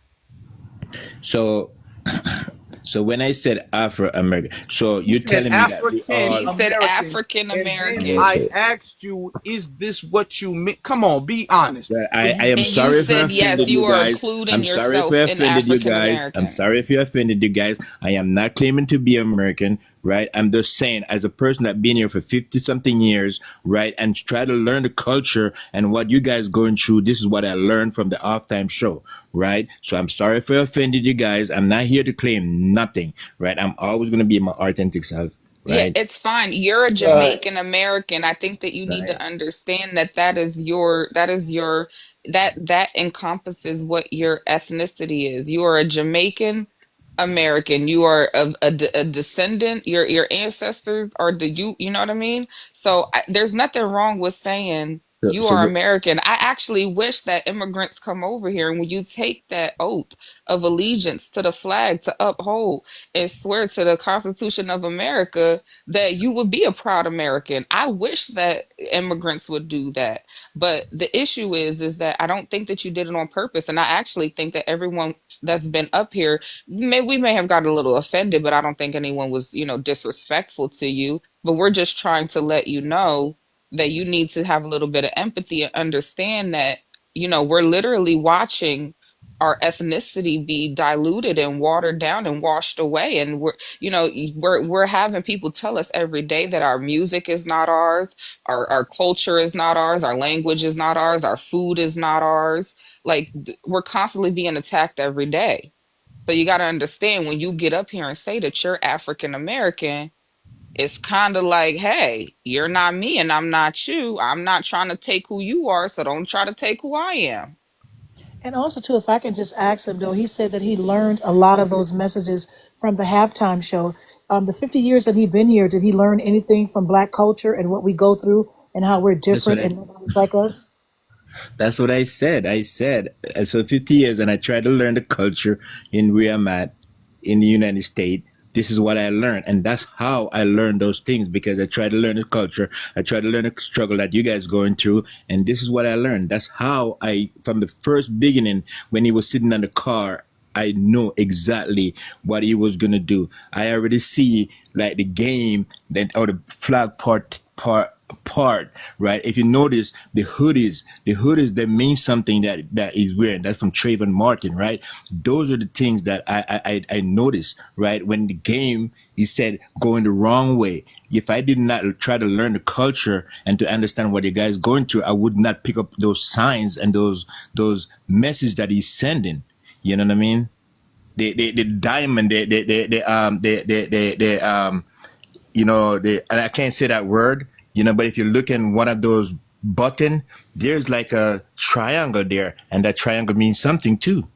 So, so when I said Afro American, so You you're said telling me that we African all He said American, African and then I American. okay? asked you, "Is this what you mean?" Come on, be honest. Well, So I you am And you sorry if I said, offended yes, you you are guys. I'm including sorry if I yourself in offended you African guys. I'm American. sorry if you offended you guys. I am not claiming to be American, right? I'm just saying, as a person that been here for 50 something years, right, and try to learn the culture and what you guys going through. This is what I learned from the halftime show, right? So I'm sorry if I offended you guys. I'm not here to claim nothing, right? I'm always gonna be my authentic self. Yeah, right? it's fine. You're a Right. Jamaican American. I think that you need to Right. understand that that encompasses what your ethnicity is. You are a Jamaican American. You are a descendant. Your ancestors are you know what I mean? So there's nothing wrong with saying So, you so are what, American. I actually wish that immigrants come over here and when you take that oath of allegiance to the flag to uphold and swear to the Constitution of America that you would be a proud American. I wish that immigrants would do that. But the issue is that I don't think that you did it on purpose. And I actually think that everyone that's been up here, we may have gotten a little offended, but I don't think anyone was, disrespectful to you. But we're just trying to let you know that you need to have a little bit of empathy and understand that, we're literally watching our ethnicity be diluted and watered down and washed away. And we're having people tell us every day that our music is not ours, our culture is not ours, our language is not ours, our food is not ours. Like we're constantly being attacked every day. So you got to understand when you get up here and say that you're African American, it's kind of like, hey, you're not me and I'm not you. I'm not trying to take who you are, so don't try to take who I am. And also, too, if I can just ask him, though, he said that he learned a lot of those messages from the halftime show. The 50 years that he been here, did he learn anything from Black culture and what we go through and how we're that's what different I, and nobody's like us? that's what I said. I said, I spent 50 years and I tried to learn the culture in where I'm at in the United States. This is what I learned. And that's how I learned those things because I tried to learn the culture. I tried to learn the struggle that you guys going through. And this is what I learned. That's how from the first beginning, when he was sitting in the car, I know exactly what he was gonna do. I already see like the game that or the flag part, right? If you notice the hoodies that mean something that he's wearing. That's from Trayvon Martin, right? Those are the things that I noticed, right? When the game he said going the wrong way. If I did not try to learn the culture and to understand what the guy's going through, I would not pick up those signs and those messages that he's sending. You know what I mean? The diamond, and I can't say that word, but if you look in one of those button, there's like a triangle there, and that triangle means something too,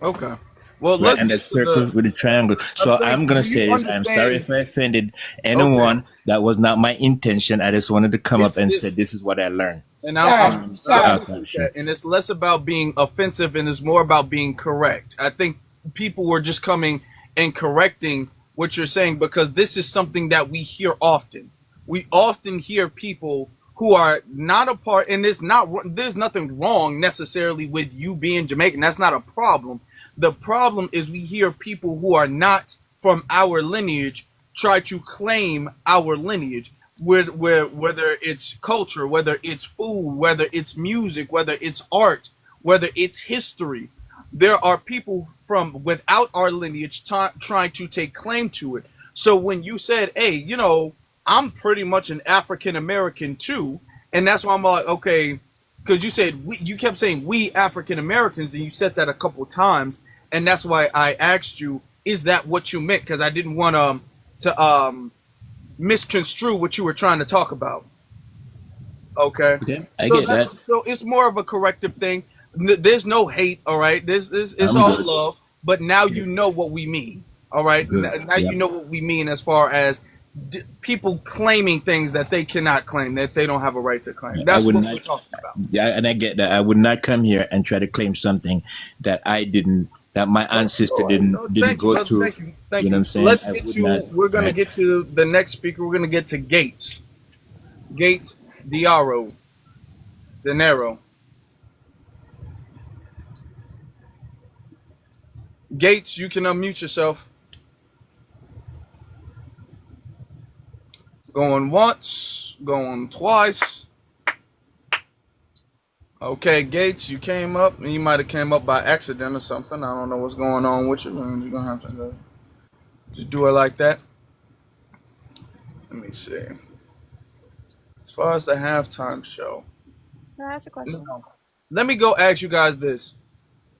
Okay. Well, right? let's And that get to circle the. with the triangle. I So I'm think. gonna Do you say this. I'm sorry understand? if I offended Okay. anyone. That was not my intention. I just wanted to come up and say It's this is what I learned and Sorry, from I the sorry. halftime appreciate show. that. And it's less about being offensive and it's more about being correct. I think people were just coming and correcting what you're saying because this is something that we hear often. We often hear people who are not a part, and there's nothing wrong necessarily with you being Jamaican. That's not a problem. The problem is we hear people who are not from our lineage try to claim our lineage whether it's culture, whether it's food, whether it's music, whether it's art, whether it's history. There are people from without our lineage trying to take claim to it. So when you said, hey, I'm pretty much an African American too, and that's why I'm like, okay, because you kept saying we African Americans, and you said that a couple times, and that's why I asked you, is that what you meant? Because I didn't want to misconstrue what you were trying to talk about. Okay, Okay, I so get that. it's more of a corrective thing. There's no hate. All right, this it's I'm all good. love. But now Yeah, you know what we mean. All right, good. now you Yep. know what we mean as far as people claiming things that they cannot claim, that they don't have a right to claim. I That's would what not. we're talking about. Yeah, and I get that. I would not come here and try to claim something that I didn't, that my Oh, ancestor oh, didn't no, didn't thank you, go brother. through. Thank you, You thank know what you. I'm So saying? let's I get would to. not. We're gonna Right. get to the next speaker. We're gonna get to Gates. Gates Diaro. Dinero. Gates, you can unmute yourself. Going once, going twice. Okay, Gates, you came up. You might have came up by accident or something. I don't know what's going on with you. You're gonna have to just do it like that. Let me see. As far as the halftime show, Can I ask a question? now, let me go ask you guys this.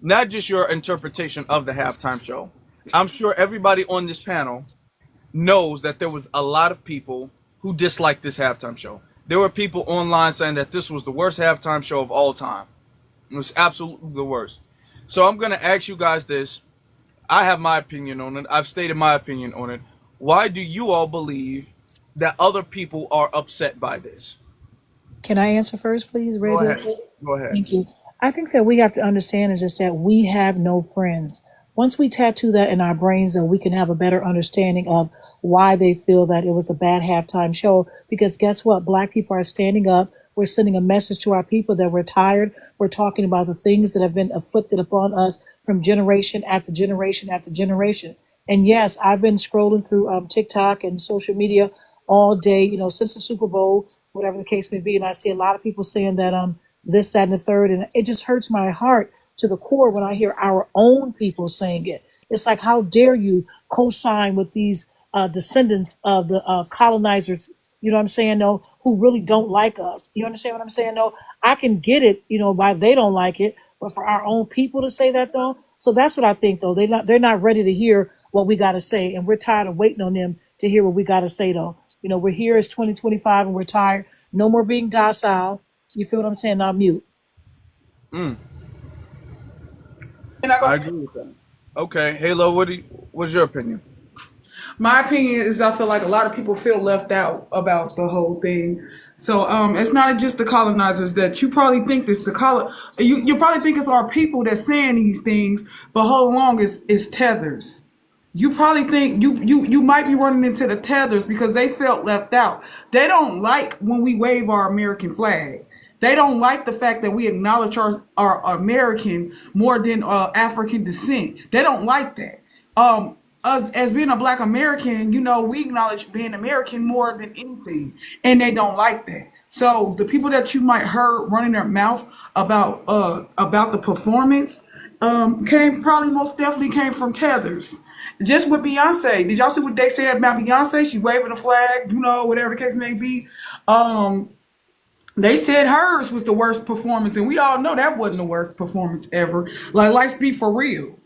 Not just your interpretation of the halftime show. I'm sure everybody on this panel knows that there was a lot of people who disliked this halftime show. There were people online saying that this was the worst halftime show of all time. It was absolutely the worst. So I'm going to ask you guys this. I have my opinion on it. I've stated my opinion on it. Why do you all believe that other people are upset by this? Can I answer first, please, Go Red Hill? ahead. Go ahead. Thank you. I think that we have to understand is just that we have no friends. Once we tattoo that in our brains, then we can have a better understanding of why they feel that it was a bad halftime show. Because guess what? Black people are standing up. We're sending a message to our people that we're tired. We're talking about the things that have been afflicted upon us from generation after generation after generation. And yes, I've been scrolling through TikTok and social media all day, since the Super Bowl, whatever the case may be. And I see a lot of people saying that this, that, and the third. And it just hurts my heart to the core when I hear our own people saying it. It's like, how dare you co-sign with these descendants of the colonizers, you know what I'm saying, no, who really don't like us. You understand what I'm saying? No, I can get it, why they don't like it, but for our own people to say that though. So that's what I think though. They're not ready to hear what we got to say. And we're tired of waiting on them to hear what we got to say though. We're here, it's 2025 and we're tired. No more being docile. You feel what I'm saying? Now mute. Mm, And I I go. agree with that. Okay, Halo, what's your opinion? My opinion is I feel like a lot of people feel left out about the whole thing. So it's not just the colonizers that you probably think it's you probably think it's our people that's saying these things, but hold along is tethers. You probably think you might be running into the tethers because they felt left out. They don't like when we wave our American flag. They don't like the fact that we acknowledge our American more than African descent. They don't like that. As being a Black American, we acknowledge being American more than anything, and they don't like that. So the people that you might heard running their mouth about the performance came probably most definitely came from tethers. Just with Beyonce, did y'all see what they said about Beyonce? She waving a flag, whatever the case may be. They said hers was the worst performance, and we all know that wasn't the worst performance ever. Like, let's be for real.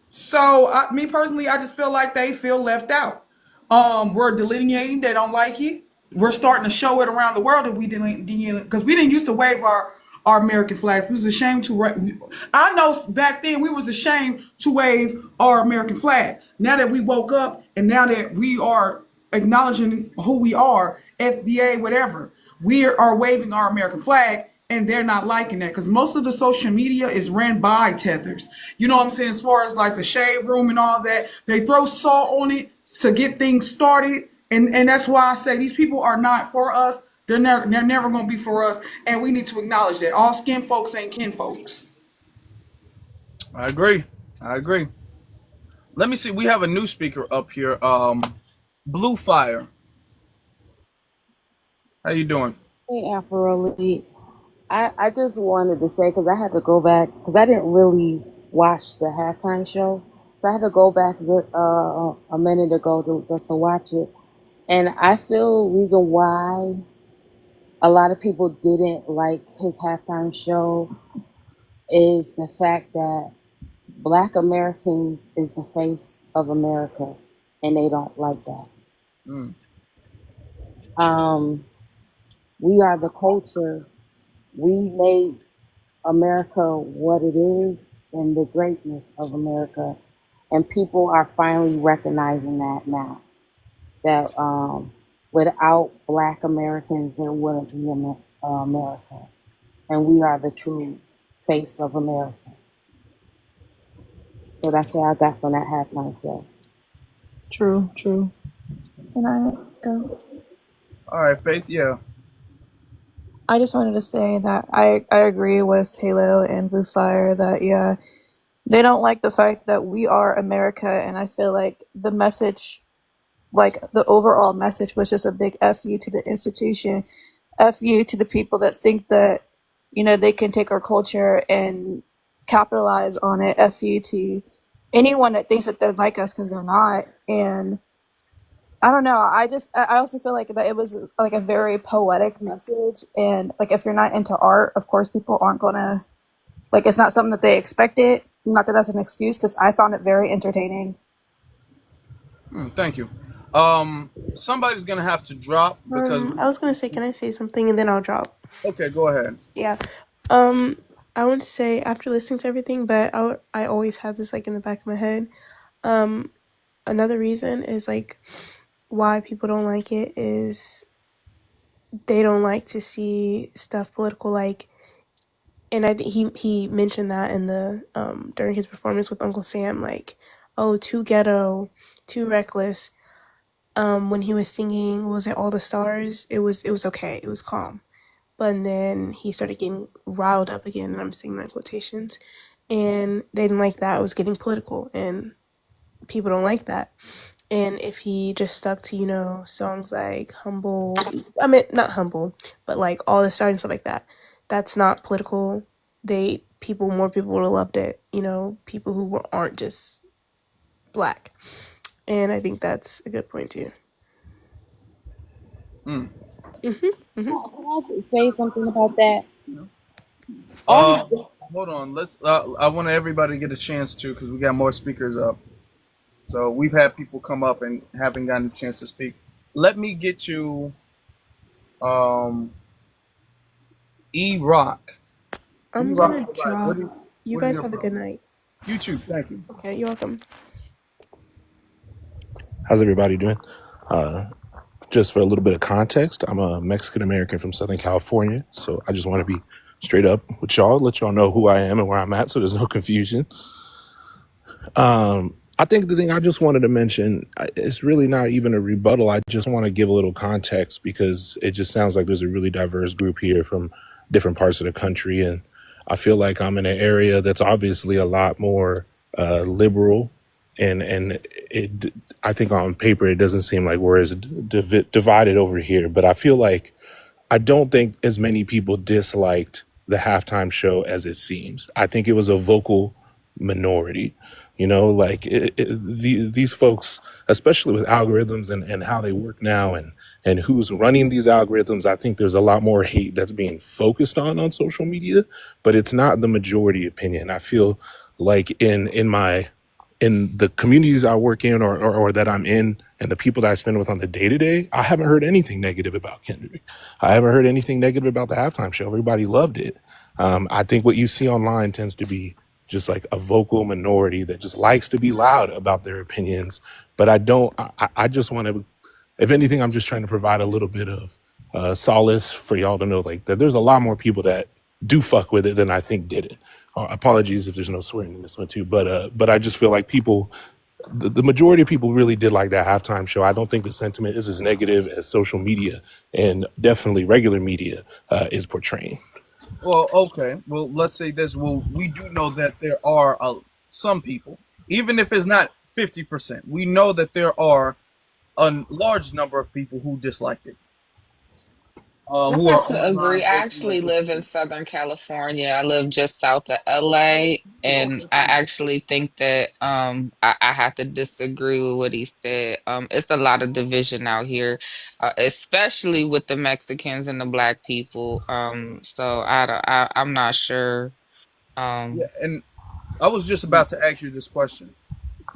So, me personally, I just feel like they feel left out. We're delineating; they don't like it. We're starting to show it around the world that we didn't, because we didn't used to wave our American flags. We was ashamed to. I know back then we was ashamed to wave our American flag. Now that we woke up, and now that we are acknowledging who we are, FBA, whatever, we are waving our American flag, and they're not liking that because most of the social media is ran by tethers. You know what I'm saying? As far as like the shade room and all that, they throw salt on it to get things started, and that's why I say these people are not for us. They're never going to be for us, and we need to acknowledge that all skin folks ain't kin folks. I agree. I agree. Let me see. We have a new speaker up here. Blue Fire. How you doing? Hey, Afro Elite. I just wanted to say, because I had to go back, because I didn't really watch the halftime show. So I had to go back a minute ago just to watch it. And I feel reason why a lot of people didn't like his halftime show is the fact that Black Americans is the face of America, and they don't like that. Mm. Um, we are the culture. We made America what it is and the greatness of America. And people are finally recognizing that now. That without Black Americans, there wouldn't be America. And we are the true face of America. So that's what I got from that halftime show. True, true. Can I go? All right, Faith. Yeah. I just wanted to say that I agree with Halo and Blue Fire that, yeah, they don't like the fact that we are America. And I feel like the message, like the overall message, was just a big F you to the institution, F you to the people that think that, they can take our culture and capitalize on it, F you to anyone that thinks that they're like us because they're not. And I don't know. I also feel like that it was like a very poetic message. And like, if you're not into art, of course, people aren't going to, like, it's not something that they expected. Not that that's an excuse, because I found it very entertaining. Thank you. Somebody's gonna have to drop because I was gonna say, can I say something and then I'll drop? okay, go ahead. Yeah. Um, I want to say after listening to everything, but I always have this like in the back of my head. Um, Another reason is like why people don't like it is they don't like to see stuff political, like, and I think he mentioned that in the during his performance with Uncle Sam, like, oh, too ghetto, too reckless. When he was singing, was it All the Stars? It was okay, it was calm, but then he started getting riled up again, and I'm saying that in quotations, and they didn't like that. It was getting political, and people don't like that. And if he just stuck to, songs like Humble, I mean, not Humble, but like All the Stars and stuff like that, that's not political. More people would have loved it, people who aren't just black. And I think that's a good point too. Mm. Can I say something about that? Uh, All Hold on. Let's. I want everybody to get a chance to because we got more speakers up. So we've had people come up and haven't gotten a chance to speak. Let me get to um E Rock. E I'm Rock. gonna What drop. are You what are guys your have a good thoughts? night. You too. Thank you. Okay, you're welcome. How's everybody doing? Just for a little bit of context, I'm a Mexican American from Southern California, so I just want to be straight up with y'all, let y'all know who I am and where I'm at, so there's no confusion. I think the thing I just wanted to mention, it's really not even a rebuttal. I just want to give a little context because it just sounds like there's a really diverse group here from different parts of the country, and I feel like I'm in an area that's obviously a lot more liberal, and it. I think on paper it doesn't seem like we're as divided over here, but I feel like I don't think as many people disliked the halftime show as it seems. I think it was a vocal minority. Like these folks, especially with algorithms and how they work now and who's running these algorithms, I think there's a lot more hate that's being focused on social media, but it's not the majority opinion. I feel like in the communities I work in or that I'm in and the people that I spend with on the day to day, I haven't heard anything negative about Kendrick. I haven't heard anything negative about the halftime show. Everybody loved it. I think what you see online tends to be just like a vocal minority that just likes to be loud about their opinions. But I just want to, if anything, I'm just trying to provide a little bit of solace for y'all to know like that there's a lot more people that do fuck with it than I think did it. Apologies if there's no swearing in this one too, but I just feel like the majority of people really did like that halftime show. I don't think the sentiment is as negative as social media and definitely regular media is portraying. Well, okay. Well, let's say this. Well, we do know that there are some people, even if it's not 50%. We know that there are a large number of people who disliked it. I Who are have to online agree. I voting actually like this. live in Southern California. I live just south of LA, and I actually think that I have to disagree with what he said. It's a lot of division out here, especially with the Mexicans and the Black people. So I'm not sure. Yeah, Um, and I was just about to ask you this question.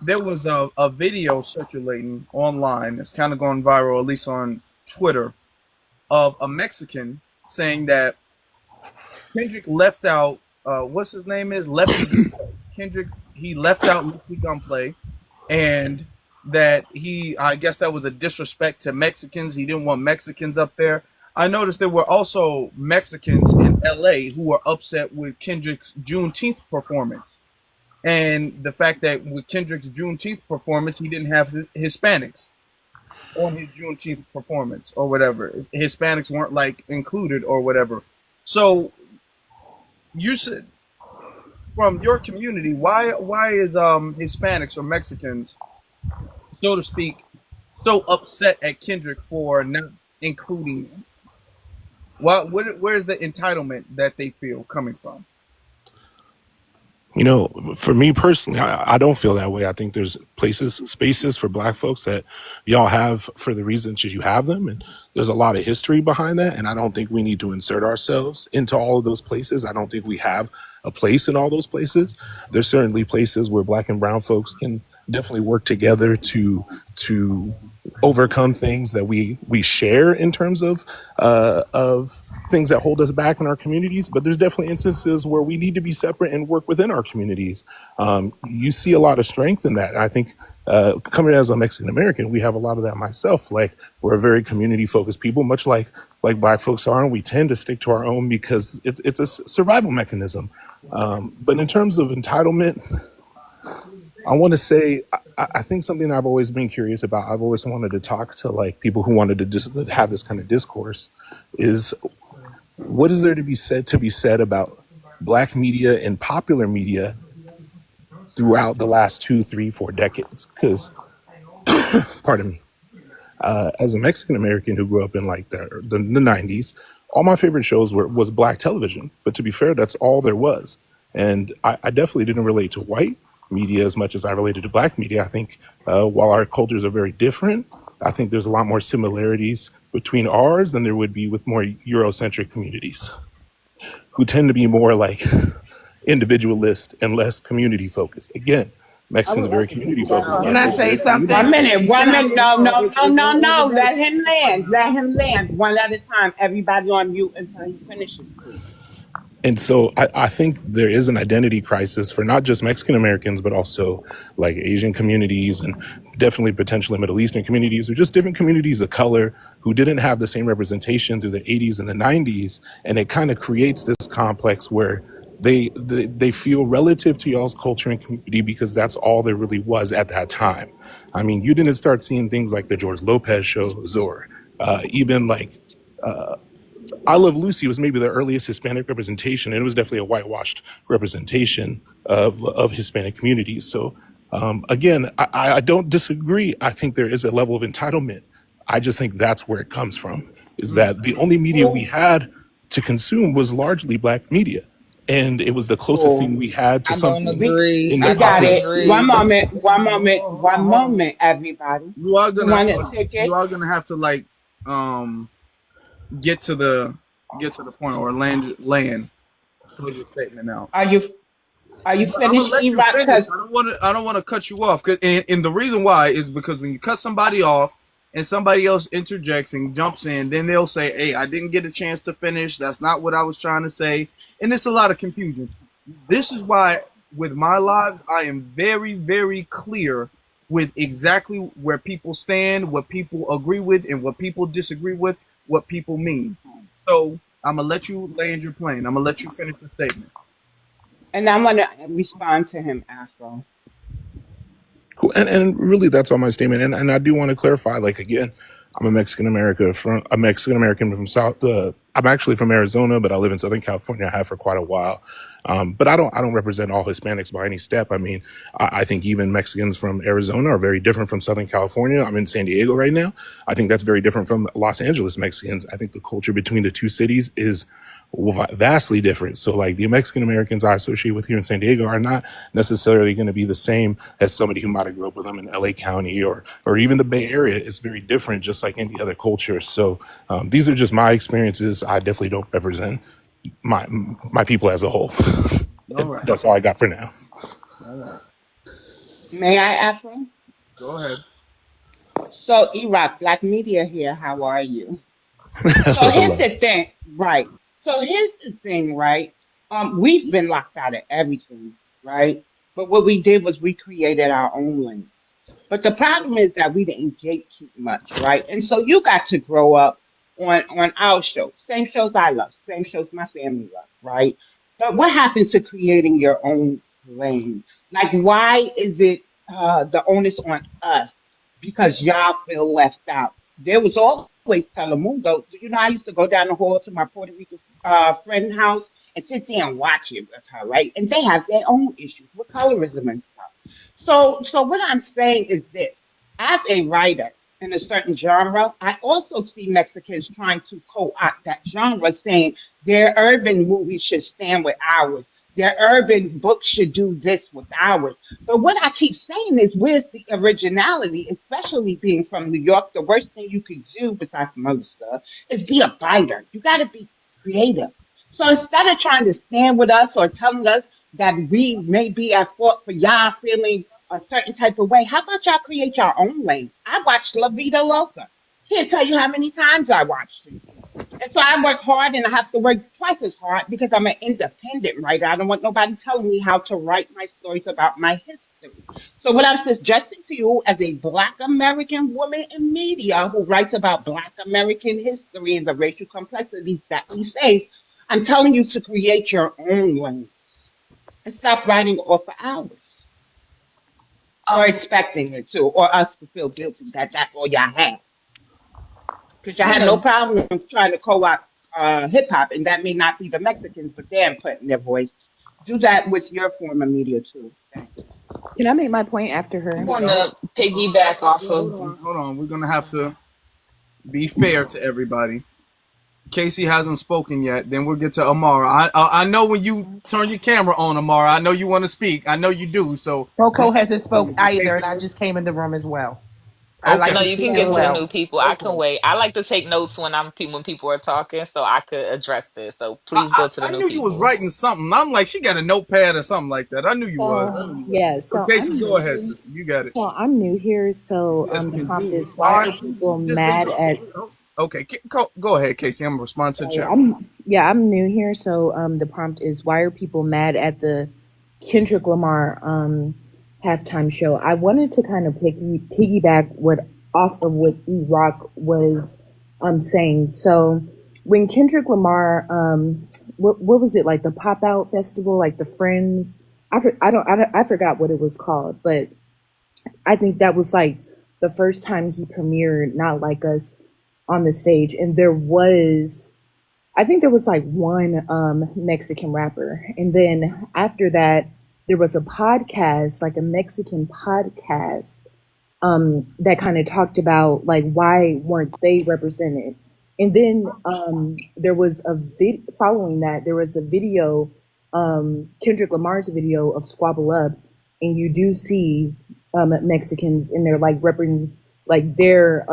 There was a video circulating online. It's kind of going viral, at least on Twitter, of a Mexican saying that Kendrick left out. What's his name is Lefty Gunplay. Kendrick he left out Lefty Gunplay, and that I guess that was a disrespect to Mexicans. He didn't want Mexicans up there. I noticed there were also Mexicans in LA who were upset with Kendrick's Juneteenth performance. And the fact that with Kendrick's Juneteenth performance, he didn't have Hispanics on his Juneteenth performance or whatever. Hispanics weren't like included or whatever. So you said from your community, why is Hispanics or Mexicans, so to speak, so upset at Kendrick for not including them? Where's the entitlement that they feel coming from? For me personally, I don't feel that way. I think there's spaces for Black folks that y'all have for the reasons that you have them. And there's a lot of history behind that. And I don't think we need to insert ourselves into all of those places. I don't think we have a place in all those places. There's certainly places where Black and brown folks can definitely work together to overcome things that we share in terms of things that hold us back in our communities. But there's definitely instances where we need to be separate and work within our communities. You see a lot of strength in that. I think coming as a Mexican American, we have a lot of that myself. Like, we're a very community focused people, much like Black folks are, and we tend to stick to our own because it's a survival mechanism. But in terms of entitlement, I want to say I think something I've always been curious about. I've always wanted to talk to like people who wanted to just have this kind of discourse. Is what is there to be said about Black media and popular media throughout the last 2, 3, 4 decades? Because, pardon me, as a Mexican American who grew up in like the 90s, all my favorite shows was Black television. But to be fair, that's all there was. And I definitely didn't relate to white media as much as I related to Black media. I think while our cultures are very different, I think there's a lot more similarities between ours than there would be with more Eurocentric communities who tend to be more like individualist and less community focused. Again, Mexicans are very community focused. Uh, Can Black I folks are say very community one something? minute, focused. one Can I? minute. No, No, no, no, no, it's really no. that. Let him land. Let him land. One at a time. Everybody on mute until he finishes, please. And so I think there is an identity crisis for not just Mexican Americans, but also like Asian communities and definitely potentially Middle Eastern communities or just different communities of color who didn't have the same representation through the 80s and the 90s. And it kind of creates this complex where they feel relative to y'all's culture and community because that's all there really was at that time. I mean, you didn't start seeing things like the George Lopez shows or even like I Love Lucy was maybe the earliest Hispanic representation, and it was definitely a whitewashed representation of Hispanic communities. So again, I don't disagree. I think there is a level of entitlement. I just think that's where it comes from, is Mm. that the only media we Cool, had to consume was largely Black media. And it was the closest thing cool. we had to I don't something agree. in the I We don't got popular it. sphere. agree. One moment, one moment, Hold one on, hold on. moment, everybody. You are You gonna want a ticket? have to like um get to the point or land close your statement out. Are you I'm gonna finished, let you E-Rock? finish. Because I don't want to cut you off. And the reason why is because when you cut somebody off and somebody else interjects and jumps in, then they'll say, "Hey, I didn't get a chance to finish. That's not what I was trying to say," and it's a lot of confusion. This is why, with my lives, I am very, very clear with exactly where people stand, what people agree with, and what people disagree with, what people mean. So I'm gonna let you land your plane. I'm gonna let you finish the statement. and I'm gonna respond to him, Afro. Cool. And really that's all my statement. And I do want to clarify, like again, I'm a Mexican American from South I'm actually from Arizona, but I live in Southern California. I have for quite a while. But I don't represent all Hispanics by any step. I mean, I think even Mexicans from Arizona are very different from Southern California. I'm in San Diego right now. I think that's very different from Los Angeles Mexicans. I think the culture between the two cities is vastly different. So like the Mexican Americans I associate with here in San Diego are not necessarily going to be the same as somebody who might have grew up with them in LA County or even the Bay Area. It's very different, just like any other culture. So these are just my experiences. I definitely don't represent my people as a whole. All right. That's all I got for now. All right. May I, Afro? Go ahead. So, E-Rock, Black Media here. How are you? So Hello, here's hello. the thing, right? So here's the thing, right? We've been locked out of everything, right? But what we did was we created our own lanes. But the problem is that we didn't gatekeep much, right? And so you got to grow up on our shows, same shows I love, same shows my family love, right? But what happens to creating your own lane? Like, why is it the onus on us because y'all feel left out? There was always Telemundo. You know, I used to go down the hall to my Puerto Rican friend's house and sit there and watch it with her, right? And they have their own issues with colorism and stuff. So what I'm saying is this: as a writer in a certain genre, I also see Mexicans trying to co-opt that genre, saying their urban movies should stand with ours. Their urban books should do this with ours. But what I keep saying is, where's the originality, especially being from New York? The worst thing you could do, besides some other stuff, is be a biter. You got to be creative. So instead of trying to stand with us or telling us that we may be at fault for y'all feeling a certain type of way. How about y'all create your own lanes? I watched La Vida Loca. Can't tell you how many times I watched it. That's why I work hard and I have to work twice as hard because I'm an independent writer. I don't want nobody telling me how to write my stories about my history. So, what I'm suggesting to you as a Black American woman in media who writes about Black American history and the racial complexities that we face, I'm telling you to create your own lanes and stop writing off of ours or Um, expecting it to, or us to feel guilty that that's all y'all have. Because I had yeah, no problem trying to co-opt hip hop, and that may not be the Mexicans, but they're putting their voice. Do that with your form of media too. Thanks. Can I make my point after I her? want to piggyback off of. Hold on. We're gonna have to be fair to everybody. Casey hasn't spoken yet. Then we'll get to Amara. I know when you turn your camera on, Amara. I know you want to speak. I know you do. So Rocco hasn't spoke Casey, either, and I just came in the room as well. I'd like okay, No, to you speak can as get to the well. new people. I can okay. wait. I like to take notes when when people are talking, so I could address this. So please go to the I new knew you was people. writing something. I'm like, she got a notepad or something like that. I knew you was. Yeah, So so Casey, I'm go ahead, sister. You got it. so I'm new here. So Yes, the can prompt do. is why are people Just been mad at? talking. Okay, go ahead, Casey. I'm gonna respond to the Sorry, chat. I'm new here. So the prompt is why are people mad at the Kendrick Lamar halftime show? I wanted to kind of piggyback what off of what E Rock was saying. So when Kendrick Lamar what was it, like the pop out festival, like the Friends, I forgot what it was called, but I think that was like the first time he premiered Not Like Us on the stage, and I think there was like one Mexican rapper, and then after that there was a podcast, like a Mexican podcast, that kind of talked about like why weren't they represented, and then there was a following that there was a video, Kendrick Lamar's video of Squabble Up, and you do see Mexicans in there like repping like their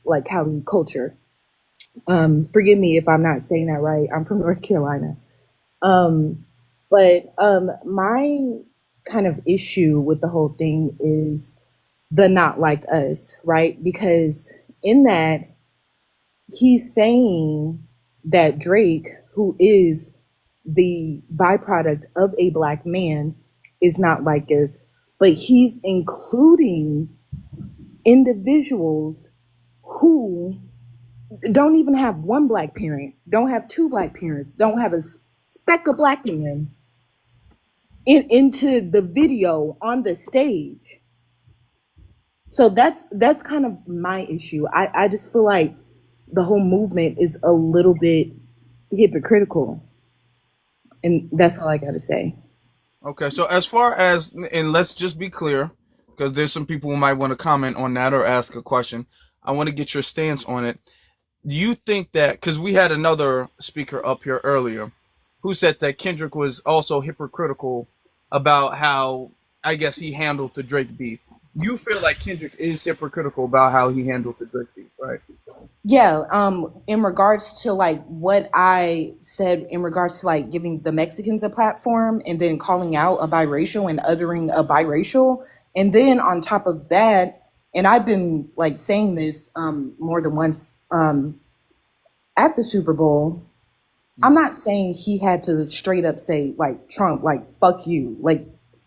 like Cali culture. Forgive me if I'm not saying that right. I'm from North Carolina. But my kind of issue with the whole thing is the Not Like Us, right? Because in that, he's saying that Drake, who is the byproduct of a black man, is not like us, but he's including individuals who don't even have one black parent, don't have two black parents, don't have a speck of black in them into the video on the stage. So that's kind of my issue. I just feel like the whole movement is a little bit hypocritical, and that's all I got to say. Okay, so as far as, and let's just be clear, because there's some people who might want to comment on that or ask a question. I want to get your stance on it. Do you think that, because we had another speaker up here earlier who said that Kendrick was also hypocritical about how, I guess, he handled the Drake beef. You feel like Kendrick is hypocritical about how he handled the Drake beef, right? Yeah, in regards to like what I said in regards to like giving the Mexicans a platform and then calling out a biracial and uttering a biracial. And then on top of that, and I've been like saying this more than once at the Super Bowl, I'm not saying he had to straight up say like Trump, like fuck you. Like,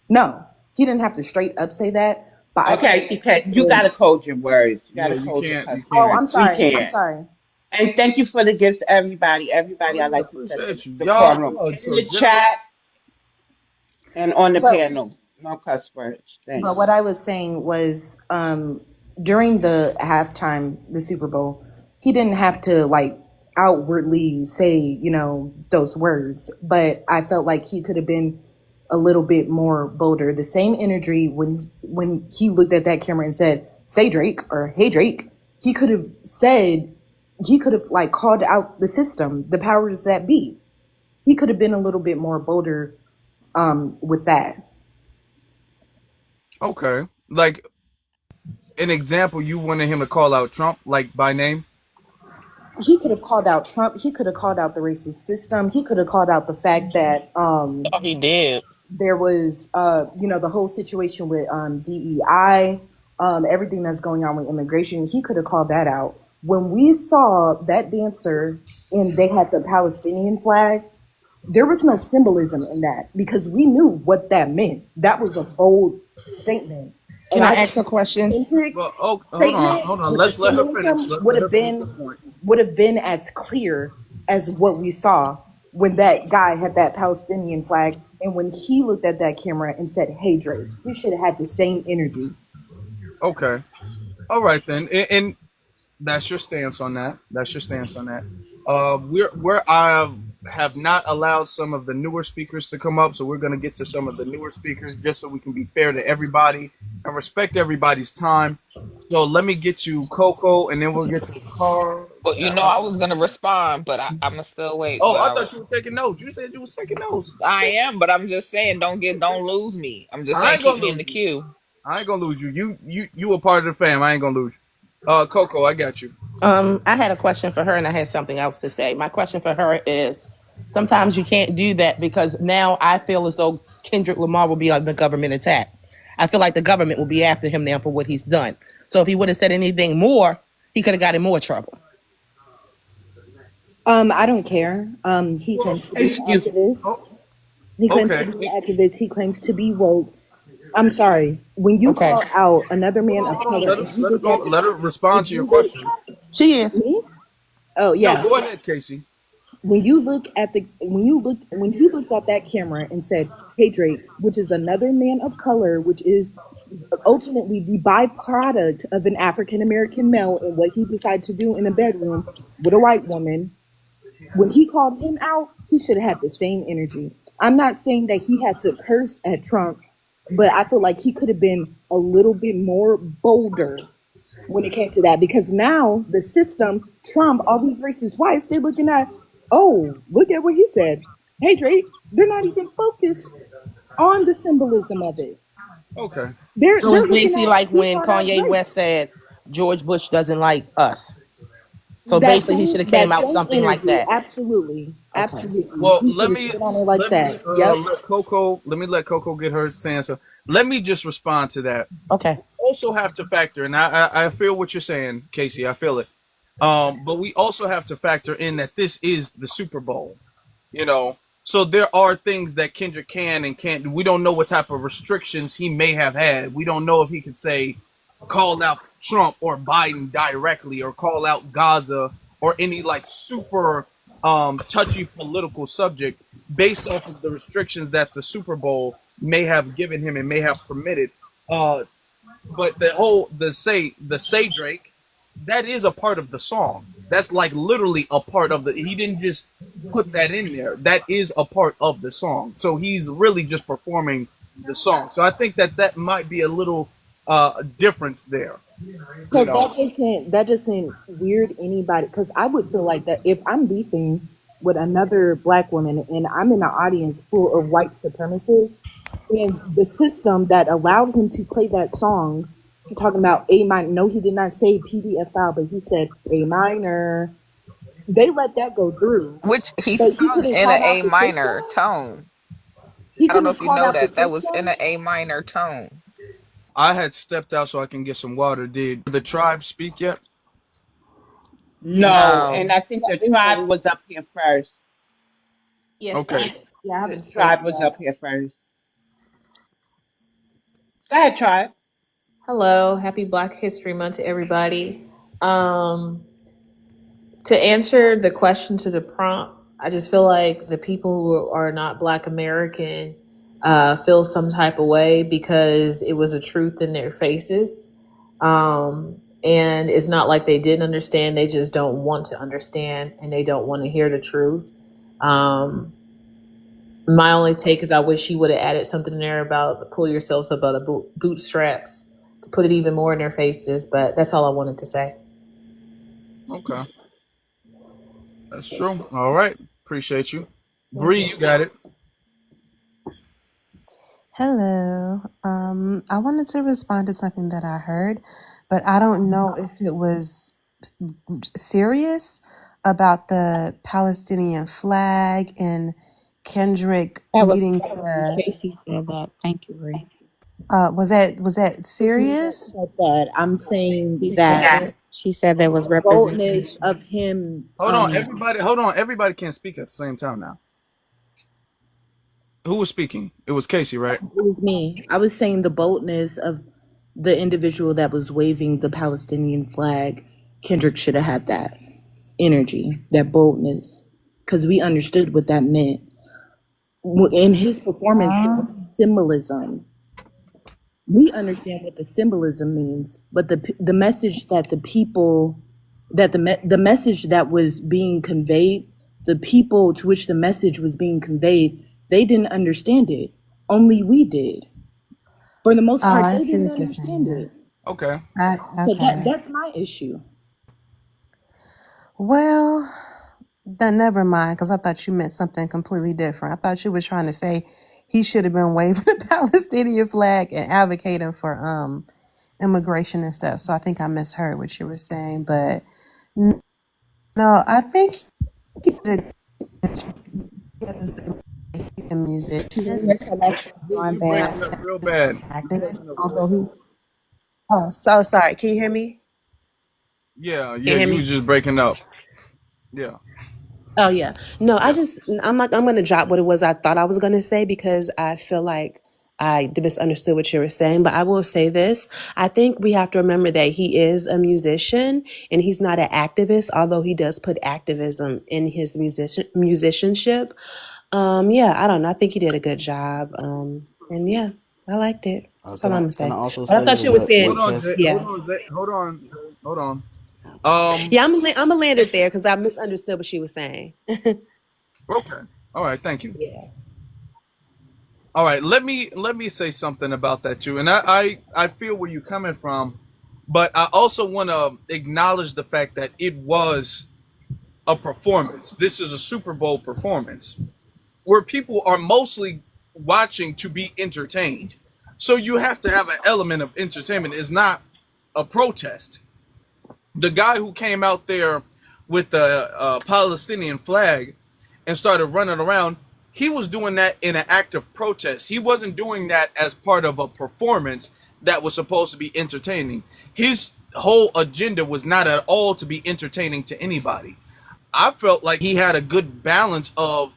no, he didn't have to straight up say that. But I Okay, think you can. You gotta code your words. You Yeah, gotta you code your can't. You cuss oh, can't. I'm words. We sorry. I'm can't. sorry. And thank you for the gifts, everybody. Everybody, I I like to set the appreciate you. decorum Y'all are in so the generous. chat and on the But panel. No cuss words. But Thanks. what I was saying was during the halftime, the Super Bowl, he didn't have to like outwardly say, those words. But I felt like he could have been a little bit more bolder. The same energy when he looked at that camera and said, "Say Drake" or "Hey Drake," he could have said, he could have like called out the system, the powers that be. He could have been a little bit more bolder with that. Okay. Like, an example, you wanted him to call out Trump, like by name? He could have called out Trump. He could have called out the racist system. He could have called out the fact that Oh, he did. there was, the whole situation with DEI, everything that's going on with immigration. He could have called that out. When we saw that dancer and they had the Palestinian flag, there was no symbolism in that because we knew what that meant. That was a bold statement. Can And I I ask a think question? Well, Kendrick's oh, statement hold on. with the Let's let her finish. symbolism Let her finish the point. would have been as clear as what we saw when that guy had that Palestinian flag and when he looked at that camera and said, "Hey Drake," he should have had the same energy. Okay. All right then. And that's your stance on that. That's your stance on that. We're I have not allowed some of the newer speakers to come up, so we're gonna get to some of the newer speakers just so we can be fair to everybody and respect everybody's time. So let me get you Coco, and then we'll get to Carl. Well, I was gonna respond, but I'ma still wait. Oh, But I thought you were taking notes. You said you were taking notes. I Shit. am, but I'm just saying, don't lose me. I'm just I saying, ain't keep gonna me in lose the you. queue. I ain't gonna lose you. You a part of the fam. I ain't gonna lose you. Coco, I got you. I had a question for her and I had something else to say. My question for her is sometimes you can't do that because now I feel as though Kendrick Lamar will be on the government attack. I feel like the government will be after him now for what he's done. So if he would have said anything more, he could have got in more trouble. I don't care. He Well, claims to be an Excuse me. activist. oh, He claims to okay. be an activist. He claims to be woke. I'm sorry. When you Okay. call out another man of Hold on. color Let her and you let her look go. at Let her if respond to your you look questions. She is. me, oh No, yeah. go ahead, Casey. When he looked at that camera and said, "Hey Drake," which is another man of color, which is ultimately the byproduct of an African American male and what he decided to do in a bedroom with a white woman, when he called him out, he should have had the same energy. I'm not saying that he had to curse at Trump, but I feel like he could have been a little bit more bolder when it came to that because now the system, Trump, all these racist whites, they're looking at, oh, look at what he said. Hey, Drake, they're not even focused on the symbolism of it. Okay. So They're it's looking basically at like he when called out Kanye Drake. West said George Bush doesn't like us. So That basically he same should have that came out same something like energy, that. absolutely, Okay. absolutely. Well, He should have stood on it like that. Yep. let Coco let Coco get her answer. Let me just respond to that. Okay. Also have to factor, and I feel what you're saying, Casey. I feel it. But we also have to factor in that this is the Super Bowl. So there are things that Kendrick can and can't do. We don't know what type of restrictions he may have had. We don't know if he could say call out Trump or Biden directly or call out Gaza or any like super touchy political subject based off of the restrictions that the Super Bowl may have given him and may have permitted. Uh, but the say Drake, that is a part of the song. That's like literally a part of the. He didn't just put that in there. That is a part of the song. So he's really just performing the song. So I think that might be a little difference there. You So know. that doesn't weird anybody because I would feel like that if I'm beefing with another black woman and I'm in an audience full of white supremacists and the system that allowed him to play that song talking about A minor, no, he did not say PDFL, but he said A minor. They let that go through, Which he but he sung couldn't in an call out A the system. minor tone. He I don't couldn't know have if you called know out the that. That was in system. an A minor tone. I had stepped out so I can get some water. Did the tribe speak yet? No, and No. I think the tribe was up here first. Yes, Okay. I The haven't spoken tribe was yet. up here first. Go ahead, tribe. Hello, happy Black History Month to everybody. Um, to answer the question to the prompt, I just feel like the people who are not Black American feel some type of way because it was a truth in their faces. And it's not like they didn't understand, they just don't want to understand and they don't want to hear the truth. Um, my only take is I wish he would have added something in there about pull yourselves up by the bootstraps to put it even more in their faces, but that's all I wanted to say. Okay. That's true. All right. Appreciate you. Thank Bree, you. you got it. Hello. I wanted to respond to something that I heard, but I don't know if it was serious about the Palestinian flag and Kendrick That was needing Casey. to Casey said that. Thank you, Ray. was that That serious? said that. I'm saying She said that it. she said there was Hold boldness representation. of him. on, everybody. Hold on, everybody can't speak at the same time now. Who was speaking? It was Casey, right? It was me. I was saying the boldness of the individual that was waving the Palestinian flag. Kendrick should have had that energy, that boldness, because we understood what that meant. In his performance, there was symbolism. We understand what the symbolism means, but the message that the people that the message that was being conveyed, the people to which the message was being conveyed, they didn't understand it. Only we did. For the most Oh, part, I they see didn't what you're understand saying it. Okay. now. So Okay. that's my issue. Well, then never mind, because I thought you meant something completely different. I thought you were trying to say he should have been waving the Palestinian flag and advocating for immigration and stuff. So I think I misheard what you were saying. But no, I think he did a musician, Your connection going You bad. breaking up real bad. You activist, breaking up real although bad. he. Oh, so sorry. Can you hear me? Yeah, Can yeah, you hear you me? was just breaking up. Yeah, Oh yeah. No, yeah. I'm gonna drop what it was I thought I was gonna say because I feel like I misunderstood what you were saying. But I will say this. I think we have to remember that he is a musician and he's not an activist, although he does put activism in his musicianship. Yeah, I don't know. I think he did a good job. And yeah, I liked it. That's all I'm gonna Can I say. also But I say thought you were saying, Hold what on, Kes? Zay. yeah. Hold on, Zay. Hold on, Zay. Hold on. Um, Yeah, I'm gonna land it it's there because I misunderstood what she was saying. okay. All right, thank you. Yeah. All right, let me say something about that too. And I feel where you're coming from, but I also want to acknowledge the fact that it was a performance. This is a Super Bowl performance where people are mostly watching to be entertained. So you have to have an element of entertainment. It's not a protest. The guy who came out there with the Palestinian flag and started running around, he was doing that in an act of protest. He wasn't doing that as part of a performance that was supposed to be entertaining. His whole agenda was not at all to be entertaining to anybody. I felt like he had a good balance of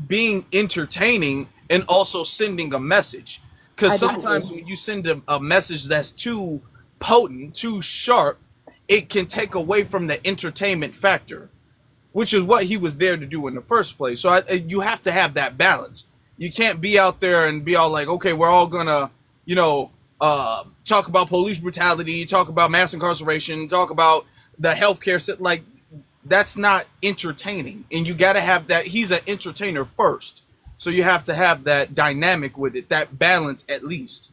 being entertaining and also sending a message. Because I disagree. sometimes when you send a message that's too potent, too sharp, it can take away from the entertainment factor, which is what he was there to do in the first place. So you have to have that balance. You can't be out there and be all like, okay, we're all gonna, you know, talk about police brutality, talk about mass incarceration, talk about the healthcare system. Like that's not entertaining, and you got to have that. He's an entertainer first, so you have to have that dynamic with it, that balance at least.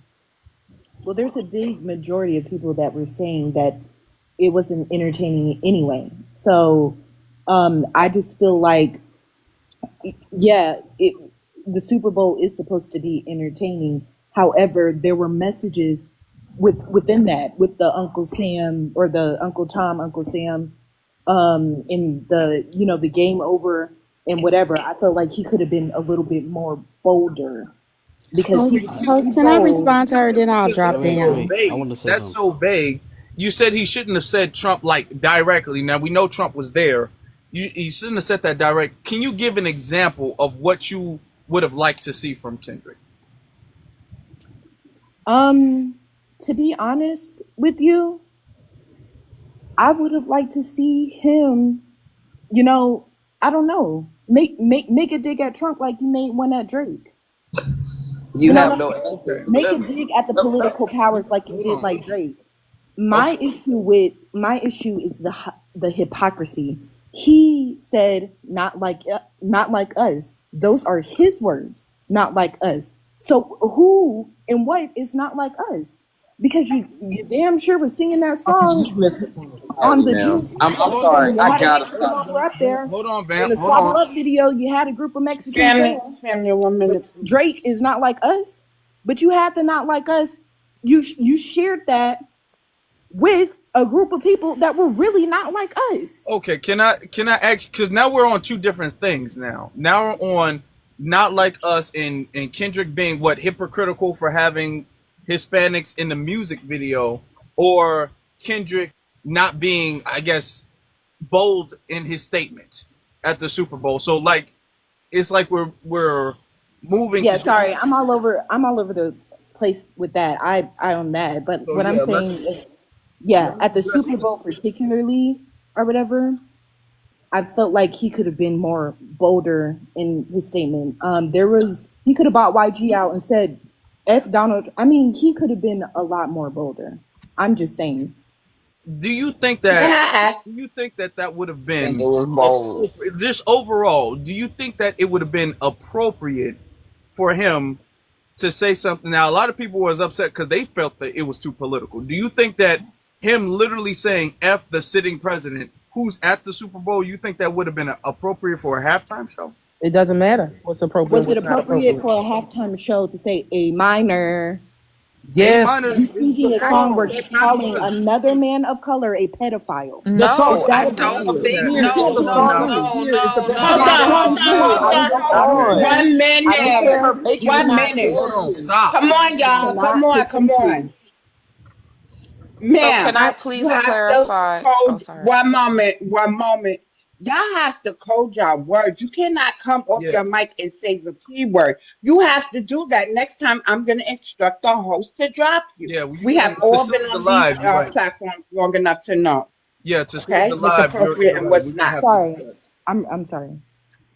Well, there's a big majority of people that were saying that it wasn't entertaining anyway. So I just feel like, yeah, the Super Bowl is supposed to be entertaining. However, there were messages within that, with the Uncle Sam or the Uncle Tom, Uncle Sam, in the the game over and whatever. I felt like he could have been a little bit more bolder because Okay, he Can I bold. respond to her? Then I'll because drop that's Wait, so down. wait. I vague. want to say That's something. so vague. You said he shouldn't have said Trump like directly. Now we know Trump was there. You shouldn't have said that direct. Can you give an example of what you would have liked to see from Kendrick? Um, to be honest with you, I would have liked to see him, you know, I don't know, make a dig at Trump like you made one at Drake. You You know have what I no mean? answers for Make a nothing. dig at the political powers like you Hold did on. like Drake. Okay. My issue is the hypocrisy. He said not like us. Those are his words, not like us. So who and what is not like us? Because you damn sure was singing that song You missing on reality, the ma'am. Juneteenth I'm Hold episode. sorry. You I had a gotta Mexican stop. over up there. Hold on, In Vamp. the Hold Squabble on. Up video, you had a group of Mexicans Samuel, there. Samuel, 1 minute, please. Drake is not like us, but you had the not like us. You shared that with a group of people that were really not like us. Okay. Can I ask? Because now we're on two different things. Now we're on not like us, and Kendrick being what hypocritical for having Hispanics in the music video, or Kendrick not being, I guess, bold in his statement at the Super Bowl. So like it's like we're moving Yeah, to sorry, different. I'm all over the place with that. I own that, but So what I'm yeah, saying let's is, yeah, at the address Super Bowl particularly or whatever, I felt like he could have been more bolder in his statement. He could have bought YG out and said, "F Donald." I mean, he could have been a lot more bolder. I'm just saying. do you think May I that ask? that would have I think it been was bold. appropriate, just overall, do you think that it would have been appropriate for him to say something? Now a lot of people was upset because they felt that it was too political. Do you think that him literally saying F the sitting president who's at the Super Bowl, you think that would have been appropriate for a halftime show? It doesn't matter what's appropriate and Was it what's not appropriate appropriate. for a halftime show to say a minor? A Yes, minor He's singing the a song where song he's kind of calling was. another man of color a pedophile. the song. Is No, I that don't appropriate? think. Here, No, the no, song No. right no, here is the no, best no, Hold part on, of no, hold the on, video. hold no. I on. don't I don't care. care. Look $1 minute. at her making You the 1 minute. Hold on, face. stop. Come on, y'all. Come cannot on, pick come and on. choose. So can Ma'am, I you please have to clarify? Oh, code sorry. 1 moment, 1 moment. Y'all have to code your words. You cannot come off Yeah. your mic and say the P word. You have to do that. Next time, I'm going to instruct the host to drop you. Yeah, We have to all been save the on these live, you're right. platforms long enough to know, Yeah, to save the okay, what's live, appropriate you're and right. what's We're gonna not. have to do Sorry. that. I'm sorry.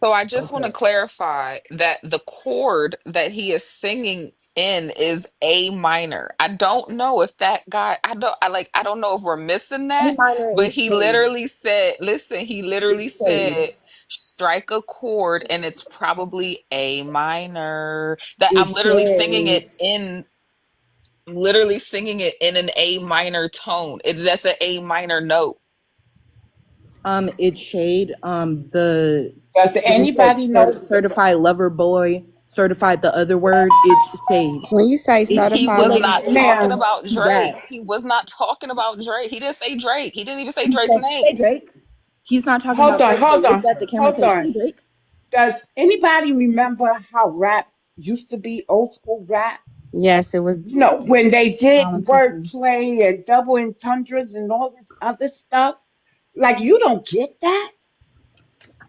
So I just want to Okay. clarify that the chord that he is singing in is A minor. I don't know if that guy, I don't know if we're missing A that, minor but is he shade. literally said, listen, he literally It's shade. said, strike a chord and it's probably A minor. That I'm It's shade. literally singing it in an A minor tone. That's an A minor note. It's shade. The Does when it said anybody know? certified lover boy, certified the other word, it's shade. When you say He He's was certified relating not it talking Ma'am, about to Drake. that. He was not talking about Drake. He didn't say Drake. He didn't even say He Drake's said, "Say name. Drake." He's not talking hold about on, Drake. He hold looked on, at the camera and hold said, on. "Say Drake." Does anybody remember how rap used to be, old school rap? yes, it was You know, when they did Politician. wordplay and double entendres and all this other stuff. Like, you don't get that?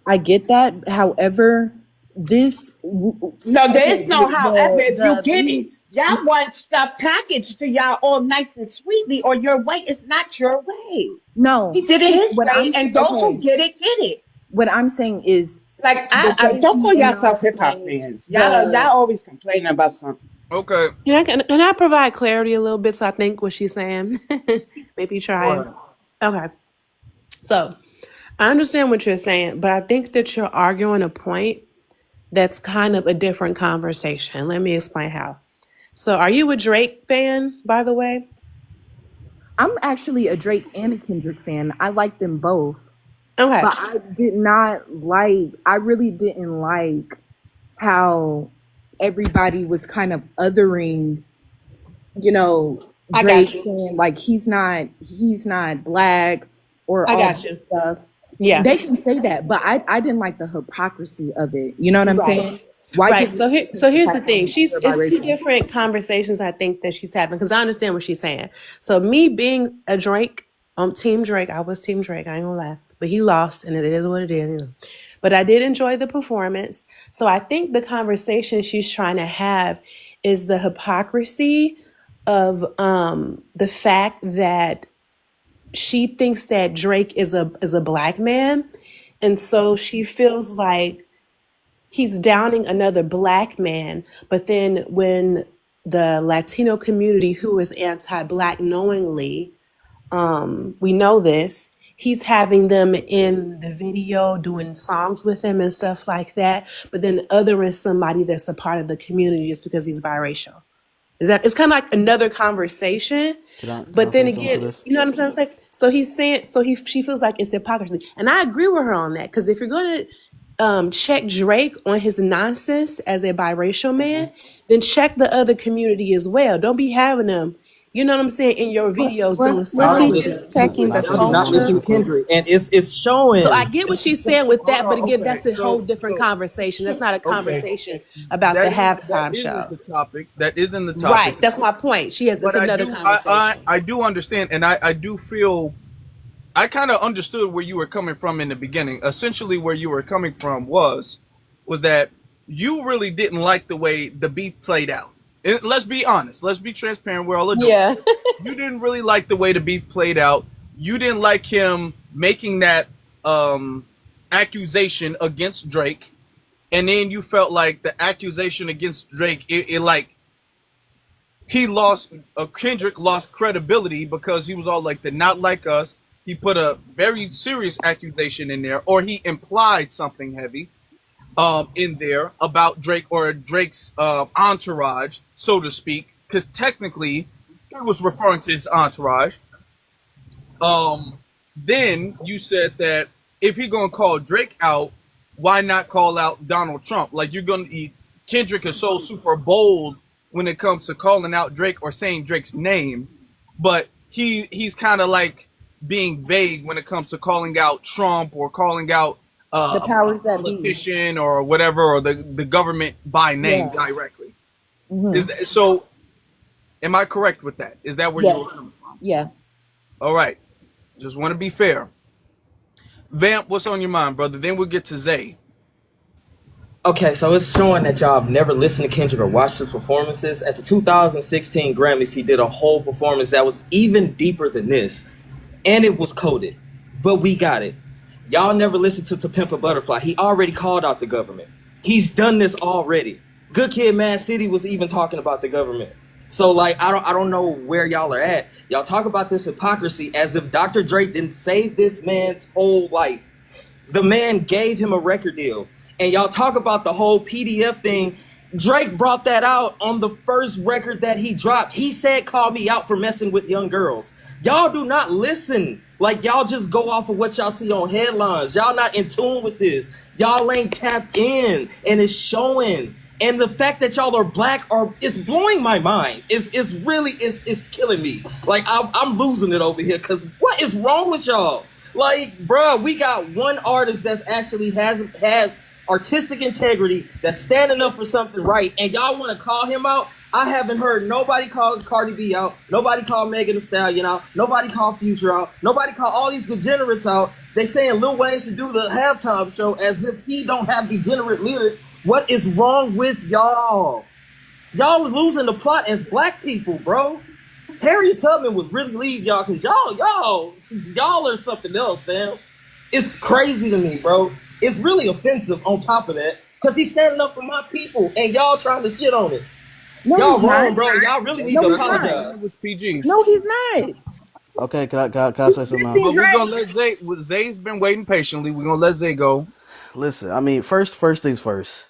I get that. However, this No, there's okay. no however if you The get it. beats. Y'all want stuff packaged to y'all all nice and sweetly, or your way is not your way. He No, did it his what way, and those who okay. get it, get it. What I'm saying is Like, the I Jay don't Z call yourself hip hop announcement. fans. Y'all The always complaining about something. Okay. Can I provide clarity a little bit so I think what she's saying? Maybe Go try it. ahead. Okay. So I understand what you're saying, but I think that you're arguing a point that's kind of a different conversation. Let me explain how. So are you a Drake fan, by the way? I'm actually a Drake and a Kendrick fan. I like them both, Okay. but I did not like. I really didn't like how everybody was kind of othering, I got Drake, you. saying like he's not black or I all got this you. stuff. Yeah. They can say that, but I didn't like the hypocrisy of it. You know what I'm Right. saying? Why Right. give So the here's the thing. platform if She's you're It's two biracial? different conversations I think that she's having because I understand what she's saying. So me being a Drake, Team Drake, I was Team Drake. I ain't gonna lie, but he lost, and it is what it is. But I did enjoy the performance. So I think the conversation she's trying to have is the hypocrisy of the fact that she thinks that Drake is a black man, and so she feels like he's downing another black man. But then when the Latino community who is anti-black knowingly, we know this, he's having them in the video doing songs with him and stuff like that. But then othering somebody that's a part of the community just because he's biracial. Is that it's kind of like another conversation, Can I but then say something to again, this? you know what I'm trying to say. So he's saying, she feels like it's hypocrisy, and I agree with her on that because if you're going to check Drake on his nonsense as a biracial man, then check the other community as well. Don't be having them You know what I'm saying? In your videos doing Was songs Y'all he with just them. checking the do That's not a listen culture? to good point. Kendrick, and it's So I showing. get what she's saying with Hold that, but on. again, Okay. that's a whole different conversation. That's not a Okay. conversation about the That halftime isn't show. the topic. That isn't the topic. Right. That's my point. She has, it's But I another do I conversation. I do understand, and I do feel I kind of understood where you were coming from in the beginning. Essentially, where you were coming from was that you really didn't like the way the beef played out. And let's be honest. Let's be transparent. We're all adults. Yeah. You didn't really like the way the beef played out. You didn't like him making that um, accusation against Drake, and then you felt like the accusation against Drake, it like he lost Kendrick lost credibility because he was all like the not like us. He put a very serious accusation in there, or he implied something heavy in there about Drake or Drake's entourage, so to speak, because technically he was referring to his entourage. Um, then you said that if he gonna call Drake out, why not call out Donald Trump? Like you're gonna eat Kendrick is so super bold when it comes to calling out Drake or saying Drake's name, but he's kind of like being vague when it comes to calling out Trump or calling out The a powers that be. politician or whatever or the government by name Yeah. directly. Hmm. Is that, so? Am I correct with that? Is that where you Yes. were coming from? Yeah. All right. Just want to be fair. Vamp, what's on your mind, brother? Then we'll get to Zay. Okay, so it's showing that y'all have never listened to Kendrick or watched his performances. At the 2016 Grammys, he did a whole performance that was even deeper than this, and it was coded. But we got it. Y'all never listened to Pimp a Butterfly. He already called out the government. He's done this already. Good Kid, Mad City was even talking about the government. So like I don't know where y'all are at. Y'all talk about this hypocrisy as if Dr. Dre didn't save this man's whole life. The man gave him a record deal. And y'all talk about the whole PDF thing. Drake brought that out on the first record that he dropped. He said, call me out for messing with young girls. Y'all do not listen. Like, y'all just go off of what y'all see on headlines. Y'all not in tune with this. Y'all ain't tapped in, and it's showing. And the fact that y'all are black it's blowing my mind. It's really killing me. Like, I'm losing it over here, because what is wrong with y'all? Like, bruh, we got one artist that's actually has artistic integrity, that's standing up for something right, and y'all want to call him out. I haven't heard nobody call Cardi B out, nobody call Megan Thee Stallion out, nobody call Future out, nobody call all these degenerates out. They saying Lil Wayne should do the halftime show as if he don't have degenerate lyrics. What is wrong with y'all? Y'all are losing the plot as black people, bro. Harriet Tubman would really leave y'all, because y'all are something else, fam. It's crazy to me, bro. It's really offensive on top of that, because he's standing up for my people, and y'all trying to shit on it. No, Y'all he's wrong, not. bro. Y'all really need No, to he's not. apologize. It's PG. No, he's not. Okay, can I say something now? Dissing But we're Drake. gonna let Zay. Zay's been waiting patiently. We're gonna let Zay go. Listen, I mean, first things first.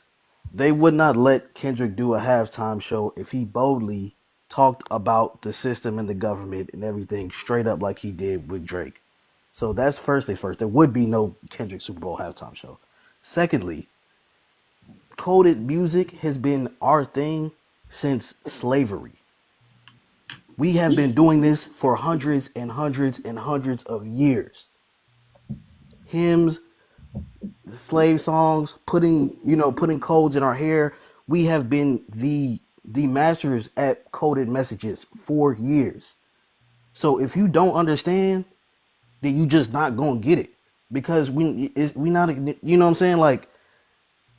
They would not let Kendrick do a halftime show if he boldly talked about the system and the government and everything straight up like he did with Drake. So that's first things first. There would be no Kendrick Super Bowl halftime show. Secondly, coded music has been our thing since slavery. We have been doing this for hundreds and hundreds and hundreds of years. Hymns, slave songs, putting codes in our hair. We have been the masters at coded messages for years. So if you don't understand, then you just not gonna get it, because we not, you know what I'm saying, like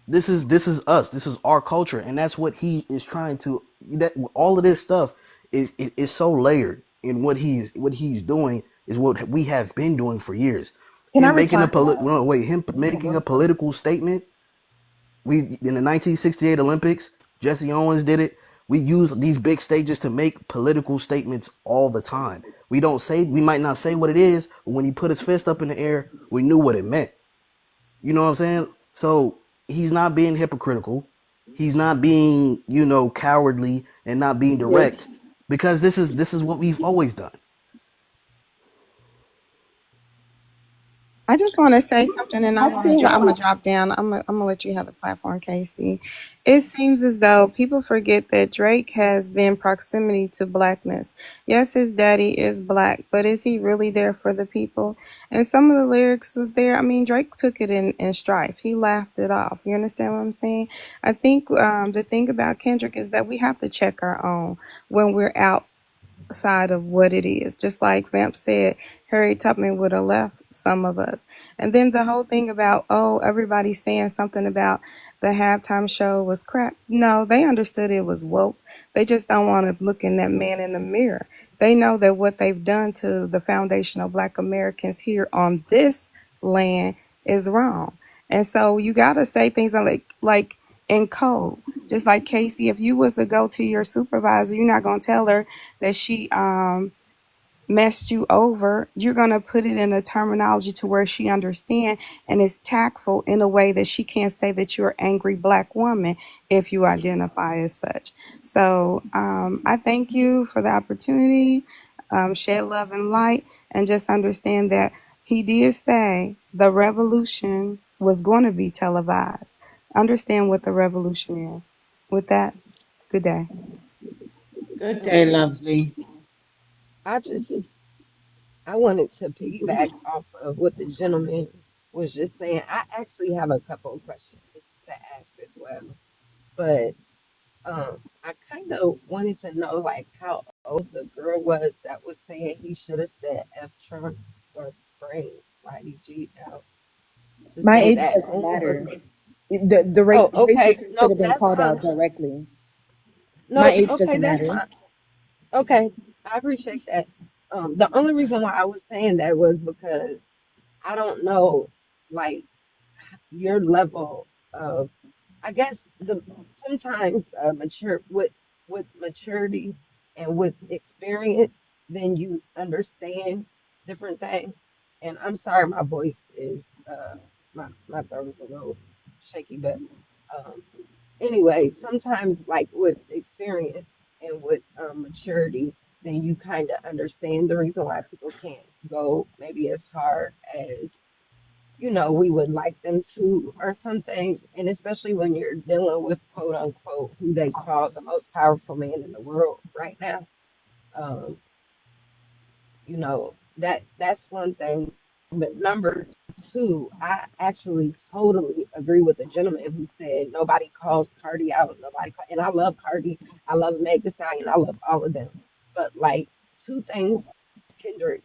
this is us, this is our culture, and that's what he is trying to, that all of this stuff is so layered in what he's doing is what we have been doing for years. Can I Him making a respond to that? no, wait, him making a political statement. We in the 1968 Olympics, Jesse Owens did it. We use these big stages to make political statements all the time. We might not say what it is, but when he put his fist up in the air, we knew what it meant. You know what I'm saying? So he's not being hypocritical. He's not being, cowardly and not being Yes. direct, because this is what we've always done. I just want to say something, and I I'm think gonna drop down. I'm gonna let you have the platform, Casey. It seems as though people forget that Drake has been proximity to blackness. Yes, his daddy is black, but is he really there for the people? And some of the lyrics was there. I mean, Drake took it in strife. He laughed it off. You understand what I'm saying? I think the thing about Kendrick is that we have to check our own when we're out side of what it is. Just like Vamp said, Harry Tubman would have left some of us. And then the whole thing about, oh, everybody saying something about the halftime show was crap. No, they understood it was woke. They just don't want to look in that man in the mirror. They know that what they've done to the foundational black Americans here on this land is wrong. And so you gotta say things like in code. Just like Casey, if you was to go to your supervisor, you're not gonna tell her that she messed you over. You're going to put it in a terminology to where she understand and is tactful in a way that she can't say that you're an angry black woman if you identify as such. So I thank you for the opportunity, shed love and light, and just understand that he did say the revolution was going to be televised. Understand what the revolution is. With that, good day. Good Good day, day. lovely. I just I wanted to piggyback off of what the gentleman was just saying. I actually have a couple of questions to ask as well. But I kind of wanted to know like how old the girl was that was saying he should have said F Trump or brain YDG out to My say age that. doesn't Oh, matter. The oh, okay. racist should No, have been that's called out fine. directly. My No, age okay, doesn't that's matter. fine. Okay, I appreciate that. The only reason why I was saying that was because I don't know, like your level of, I guess the sometimes with maturity and with experience, then you understand different things. And I'm sorry, my voice is my throat is a little shaky, but um anyway, sometimes like with experience and with maturity, then you kind of understand the reason why people can't go maybe as hard as we would like them to, or some things, and especially when you're dealing with quote unquote who they call the most powerful man in the world right now. Um, that's one thing. But number two, I actually totally agree with the gentleman who said nobody calls Cardi out, and I love Cardi, I love Meg Thee Stallion, I love all of them. But like two things Kendrick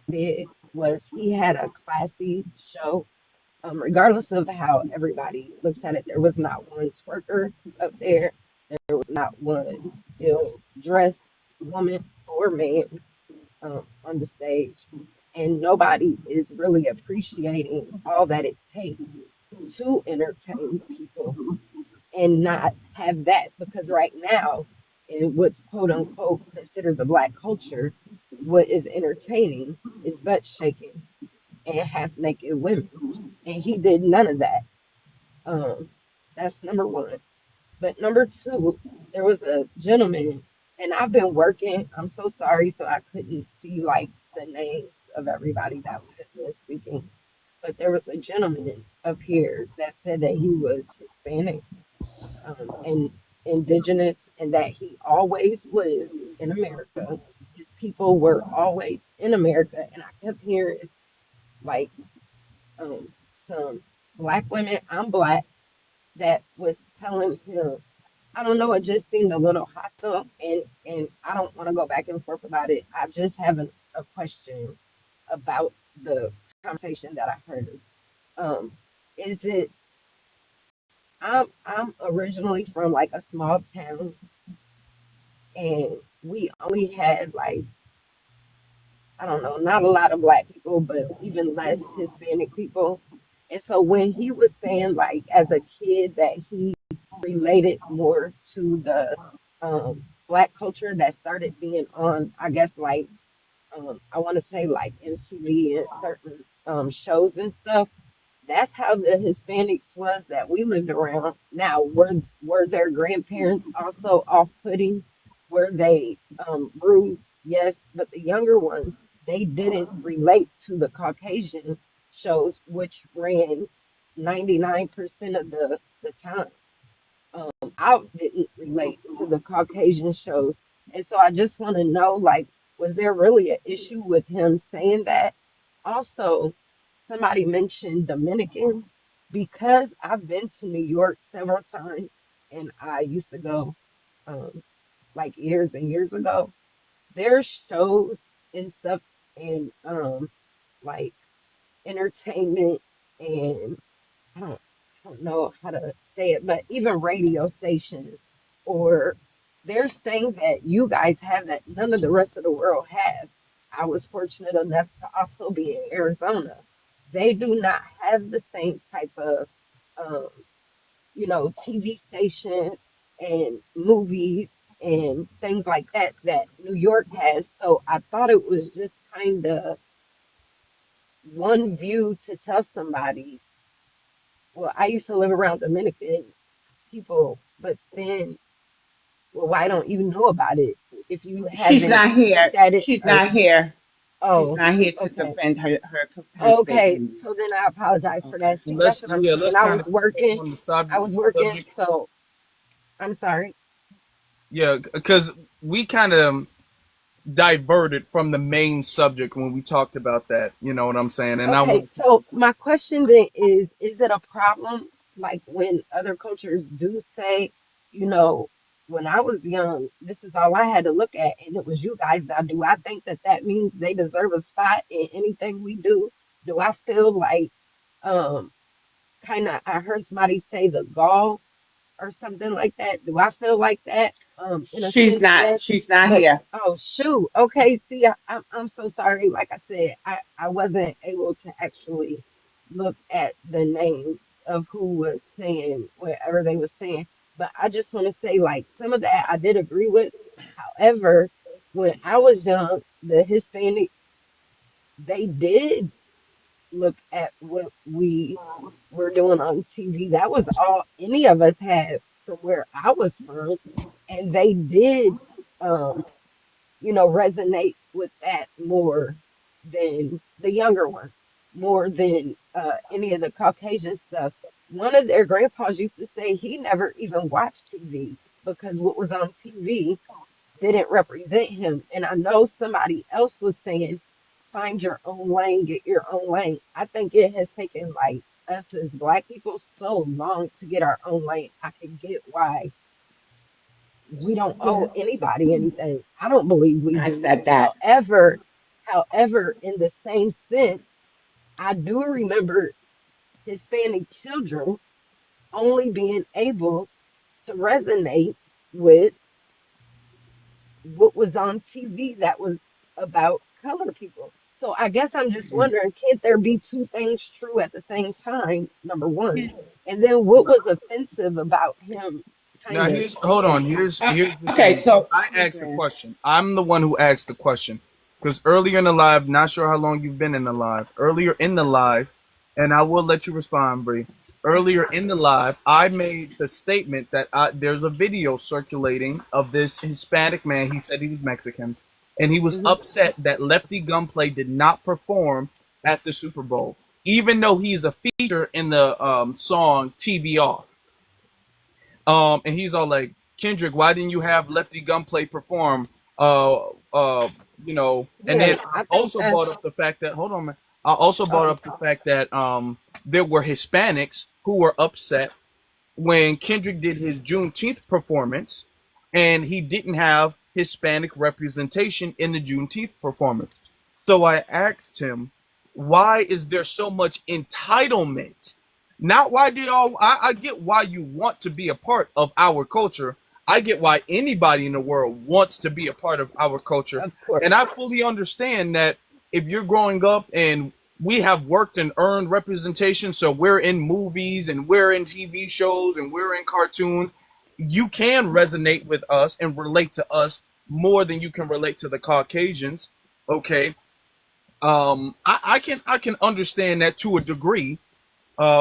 did was he had a classy show. Regardless of how everybody looks at it, there was not one twerker up there. There was not one ill-dressed woman or man on the stage. And nobody is really appreciating all that it takes to entertain people and not have that. Because right now, in what's quote unquote considered the black culture, what is entertaining is butt shaking and half naked women. And he did none of that. Um, that's number one. But number two, there was a gentleman, and I've been working. I'm so sorry, so I couldn't see like the names of everybody that has been speaking. But there was a gentleman up here that said that he was Hispanic and indigenous, and that he always lived in America. His people were always in America, and I kept hearing like some black women. I'm black that was telling him, I don't know, it just seemed a little hostile, and I don't want to go back and forth about it. I just have a question about the conversation that I heard. Um, is it I'm originally from like a small town, and we only had like, I don't know, not a lot of black people, but even less Hispanic people. And so when he was saying like as a kid that he related more to the black culture that started being on, I guess like I want to say like MTV and certain shows and stuff. That's how the Hispanics was that we lived around. Now, were their grandparents also off-putting? Were they rude? Yes, but the younger ones, they didn't relate to the Caucasian. shows, which ran 99% of the time. I didn't relate to the Caucasian shows. And so I just want to know, like, was there really an issue with him saying that? Also, somebody mentioned Dominican because I've been to New York several times and I used to go um like years and years ago. There's shows and stuff and like entertainment and I don't know how to say it, but even radio stations or there's things that you guys have that none of the rest of the world have. I was fortunate enough to also be in Arizona. They do not have the same type of um, TV stations and movies and things like that that New York has. So I thought it was just kind of one view to tell somebody, well, I used to live around Dominican people, but then, well, why don't you know about it if you She's haven't not here. looked at it She's or, not here. She's oh, not here to okay. defend her Okay, statement. so then I apologize for Okay. that. See, that's what I'm saying. Let's kind of on the I was working, subject. so I'm sorry. Yeah, because we kind of diverted from the main subject when we talked about that. You know what I'm saying? And I Okay, want so my question then is it a problem like when other cultures do say, you know, when I was young, this is all I had to look at, and it was you guys now. Do I think that that means they deserve a spot in anything we do? Do I feel like, um, kind of, I heard somebody say the gall or something like that. Do I feel like that? In a She's sense, not. yes. She's not But here. oh shoot, okay. See, I'm so sorry. Like I said, I wasn't able to actually look at the names of who was saying whatever they were saying. But I just want to say, like some of that I did agree with. However, when I was young, the Hispanics they did look at what we were doing on TV. That was all any of us had from where I was from. And they did, um, resonate with that more than the younger ones, more than any of the Caucasian stuff. One of their grandpas used to say he never even watched TV because what was on TV didn't represent him. And I know somebody else was saying, find your own lane, get your own lane. I think it has taken like us as Black people so long to get our own lane. I can get why we don't Yeah. owe anybody anything. I don't believe we I do. said that. However, in the same sense, I do remember Hispanic children only being able to resonate with what was on TV that was about color people. So I guess I'm just wondering, can't there be two things true at the same time? Number one. And then what was offensive about him now kind of here's hold on. saying, Here's the Okay. thing. So I asked the okay. question. I'm the one who asked the question because earlier in the live, not sure how long you've been in the live. Earlier in the live, and I will let you respond, Bree. Earlier in the live, I made the statement that there's a video circulating of this Hispanic man. He said he was Mexican, and he was hmm upset that Lefty Gunplay did not perform at the Super Bowl, even though he's a feature in the song "TV Off." And he's all like, Kendrick, why didn't you have Lefty Gunplay perform? Uh, and yeah, then I I think also brought up that's, the fact that, hold on, man. I also brought oh, up the fact that there were Hispanics who were upset when Kendrick did his Juneteenth performance and he didn't have Hispanic representation in the Juneteenth performance. So I asked him, why is there so much entitlement? Not why do y'all, I get why you want to be a part of our culture. I get why anybody in the world wants to be a part of our culture. of And I course. fully understand that if you're growing up and we have worked and earned representation, so we're in movies and we're in TV shows and we're in cartoons, you can resonate with us and relate to us more than you can relate to the Caucasians. Okay. I can understand that to a degree,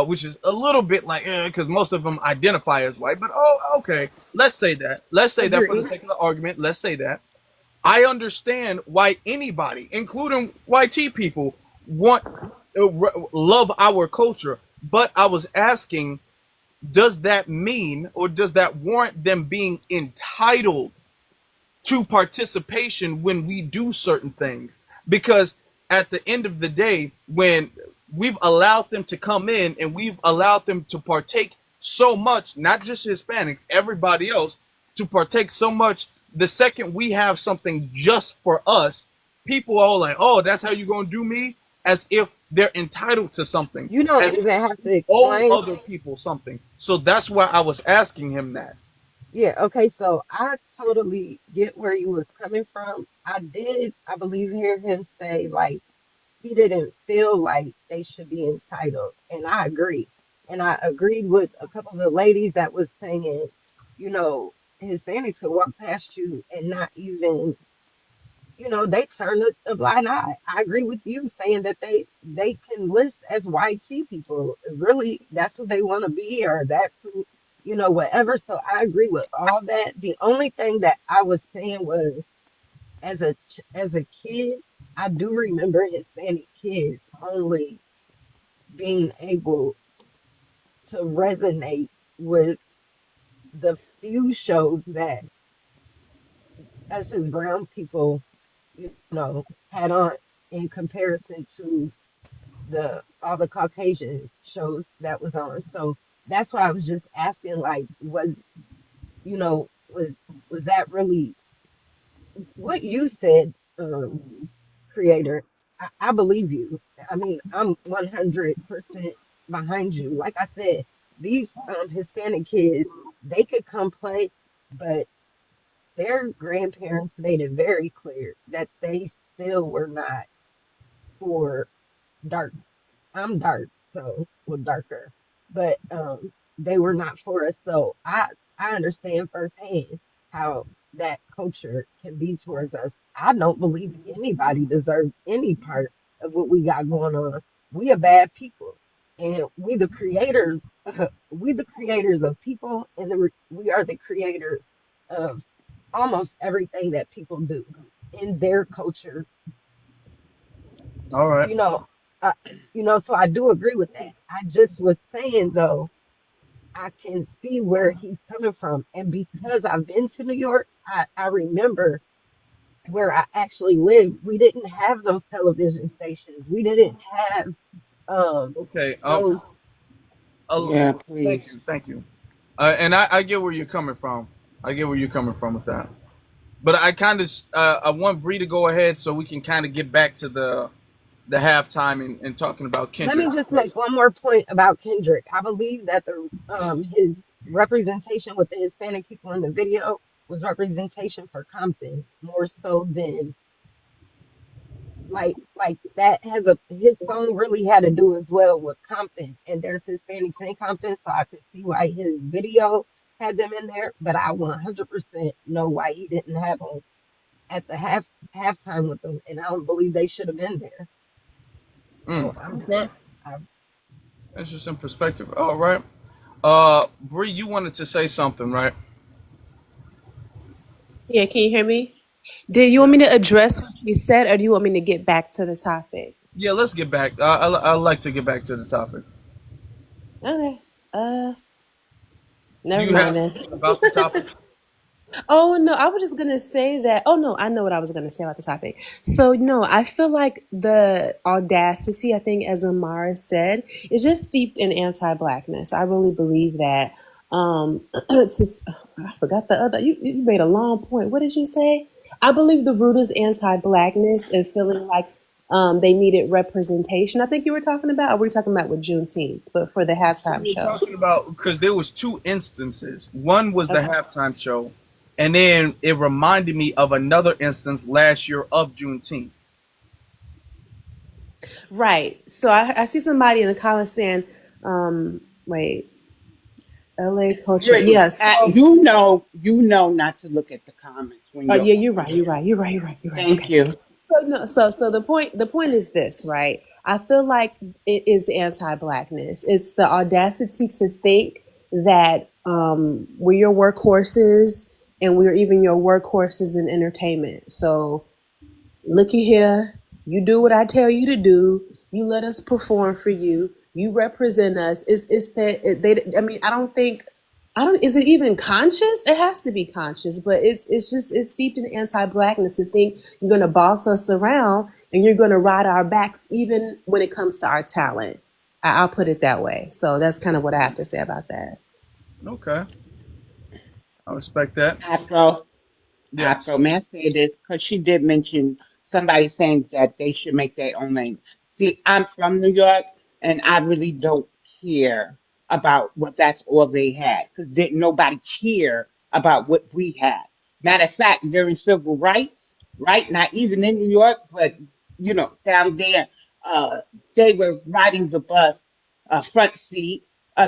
which is a little bit like because most of them identify as white. But okay, let's say that. Let's say that for the Agreed. sake of the argument. Let's say that I understand why anybody, including YT people, want love our culture. But I was asking, does that mean, or does that warrant them being entitled to participation when we do certain things? Because at the end of the day, when we've allowed them to come in and we've allowed them to partake so much, not just Hispanics, everybody else, to partake so much, the second we have something just for us, people are all like, oh, that's how you're going to do me? As if they're entitled to something, You don't as if even have to we owe explain. other people something. So that's why I was asking him that. Yeah, okay, so I totally get where you was coming from. I believe, hear him say like he didn't feel like they should be entitled, and I agree. And I agreed with a couple of the ladies that was saying, you know, Hispanics could walk past you and not even, they turn a blind eye. I agree with you saying that they can list as white tea people. Really, that's what they want to be, or that's who, whatever. So I agree with all that. The only thing that I was saying was, as a kid, I do remember Hispanic kids only being able to resonate with the few shows that us as brown people, had on, in comparison to the all the Caucasian shows that was on. So that's why I was just asking, like, was that really what you said, creator? I believe you. I mean, I'm 100% behind you. Like I said, these Hispanic kids, they could come play, but their grandparents made it very clear that they still were not for dark. I'm dark, so well darker, but they were not for us. So I understand firsthand how that culture can be towards us. I don't believe anybody deserves any part of what we got going on. We are bad people, and we the creators. We the creators of people, and we are the creators of almost everything that people do in their cultures, All right. you know, uh, so I do agree with that. I just was saying though, I can see where he's coming from. And because I've been to New York, I remember where I actually lived. We didn't have those television stations. We didn't have um Okay. those. Yeah, Thank please. you. Thank you. And I get where you're coming from. I get where you're coming from with that. But I kind of I want Bree to go ahead so we can kind of get back to the halftime and talking about Let Kendrick. me just make one more point about Kendrick. I believe that the his representation with the Hispanic people in the video was representation for Compton more so than like that has a his song really had to do as well with Compton, and there's Hispanics in Compton, so I could see why his video had them in there, but I 100% know why he didn't have them at the halftime with them, and I don't believe they should have been there. So I'm Okay. I, Interesting perspective. All right. Bree, you wanted to say something, right? Yeah, can you hear me? Did you want me to address what you said, or do you want me to get back to the topic? Yeah, let's get back. I like to get back to the topic. Okay. Do Never you mind have then. something about the topic? Oh no, I was just gonna say that. Oh no, I know what I was gonna say about the topic. So no, I feel like the audacity, I think, as Amara said, is just steeped in anti-blackness. I really believe that. I forgot the other. You made a long point. What did you say? I believe the root is anti-blackness and feeling like they needed representation. I think you were talking about, or were you talking about with Juneteenth, but for the We halftime were show. talking about because there was two instances. One was the Okay. halftime show, and then it reminded me of another instance last year of Juneteenth. Right. So I see somebody in the comments saying, wait, LA culture. Brittany, Yes. So, you know not to look at the comments when you're yeah, on you're right. You're here. right. You're right. You're right. You're right. Thank Okay. you. So no. So the point is this, right? I feel like it is anti-blackness. It's the audacity to think that we're your workhorses and we're even your workhorses in entertainment. So looky here, you do what I tell you to do. You let us perform for you. You represent us. It's that they. I mean, I don't think. I don't. Is it even conscious? It has to be conscious, but it's just it's steeped in anti-blackness to think you're gonna boss us around and you're gonna ride our backs even when it comes to our talent. I'll put it that way. So that's kind of what I have to say about that. Okay, I respect that. Afro. Yes. Afro, may I say this? Because she did mention somebody saying that they should make their own name. See, I'm from New York, and I really don't care about what that's all they had, because didn't nobody care about what we had. Matter of fact, during civil rights, right? Not even in New York, but down there, uh, they were riding the bus, front seat.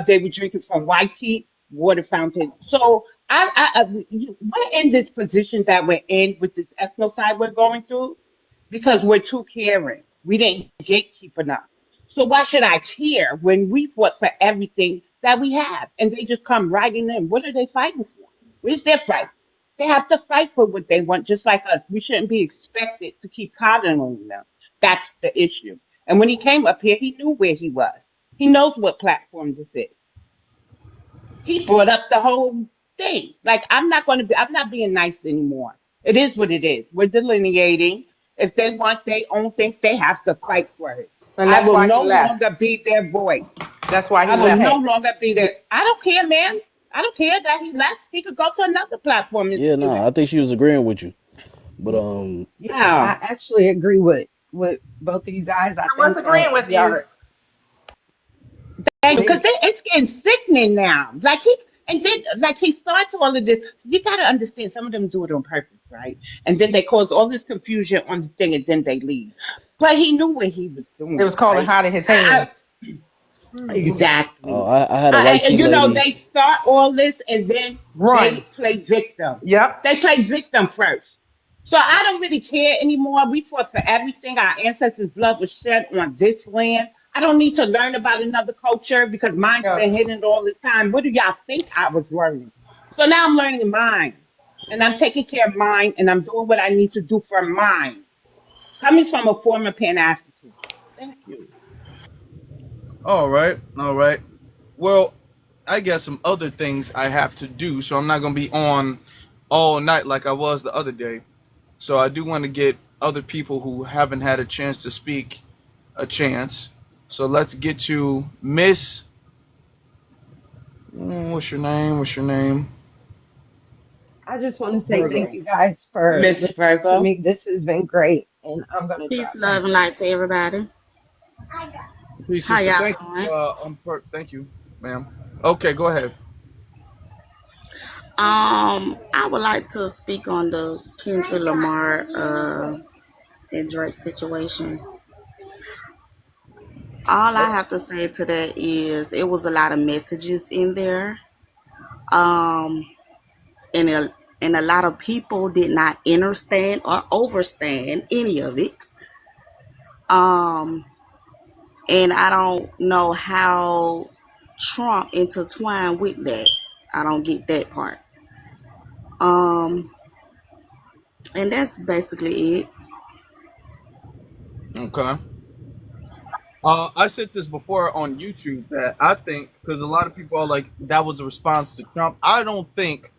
They were drinking from white teeth, water fountains. So we're in this position that we're in with this ethnocide we're going through because we're too caring. We didn't gatekeep enough. So why should I care when we fought for everything that we have and they just come riding in? What are they fighting for? Where's their fight? They have to fight for what they want, just like us. We shouldn't be expected to keep coddling them. That's the issue. And when he came up here, he knew where he was. He knows what platform this is. He brought up the whole thing. Like I'm not being nice anymore. It is what it is. We're delineating. If they want their own things, they have to fight for it. And I that's will why he no left. longer be their voice. That's why he I will no left. longer be there. I don't care, man. I don't care that he left. He could go to another platform and Yeah, do nah, it. I think she was agreeing with you. But Yeah, I Yeah. actually agree with both of you guys. I I was think agreeing that with we you. are Because we it's getting sickening now. And then like he starts all of this. You got to understand, some of them do it on purpose, right? And then they cause all this confusion on the thing, and then they leave. But he knew what he was It doing, was cold and right? hot in his I, hands. oh, exactly. I had a white tea lady. They start all this, and then Run. they play victim. Yep. They play victim first. So I don't really care anymore. We fought for everything. Our ancestors' blood was shed on this land. I don't need to learn about another culture because mine's Yeah. been hidden all this time. What do y'all think I was learning? So now I'm learning mine. And I'm taking care of mine and I'm doing what I need to do for mine. Coming from a former Pan African. Thank you. All right. All right. Well, I got some other things I have to do, so I'm not gonna be on all night like I was the other day. So I do want to get other people who haven't had a chance to speak a chance. So let's get to Miss. What's your name? What's your name? I just want to say thank Virgo. you guys for Miss listening to Virgo. me. This has been great, and I'm gonna Peace, drop love, now. and light to everybody. Peace, How sister. y'all Thank you. doing? Thank you, ma'am. Okay, go ahead. I would like to speak on the Kendrick Lamar and Drake situation. All I have to say to that is it was a lot of messages in there. Um, and a lot of people did not understand or overstand any of it. Um, and I don't know how Trump intertwined with that. I don't get that part. Um, and that's basically it. Okay. I said this before on YouTube that I think because a lot of people are like that was a response to Trump. I don't think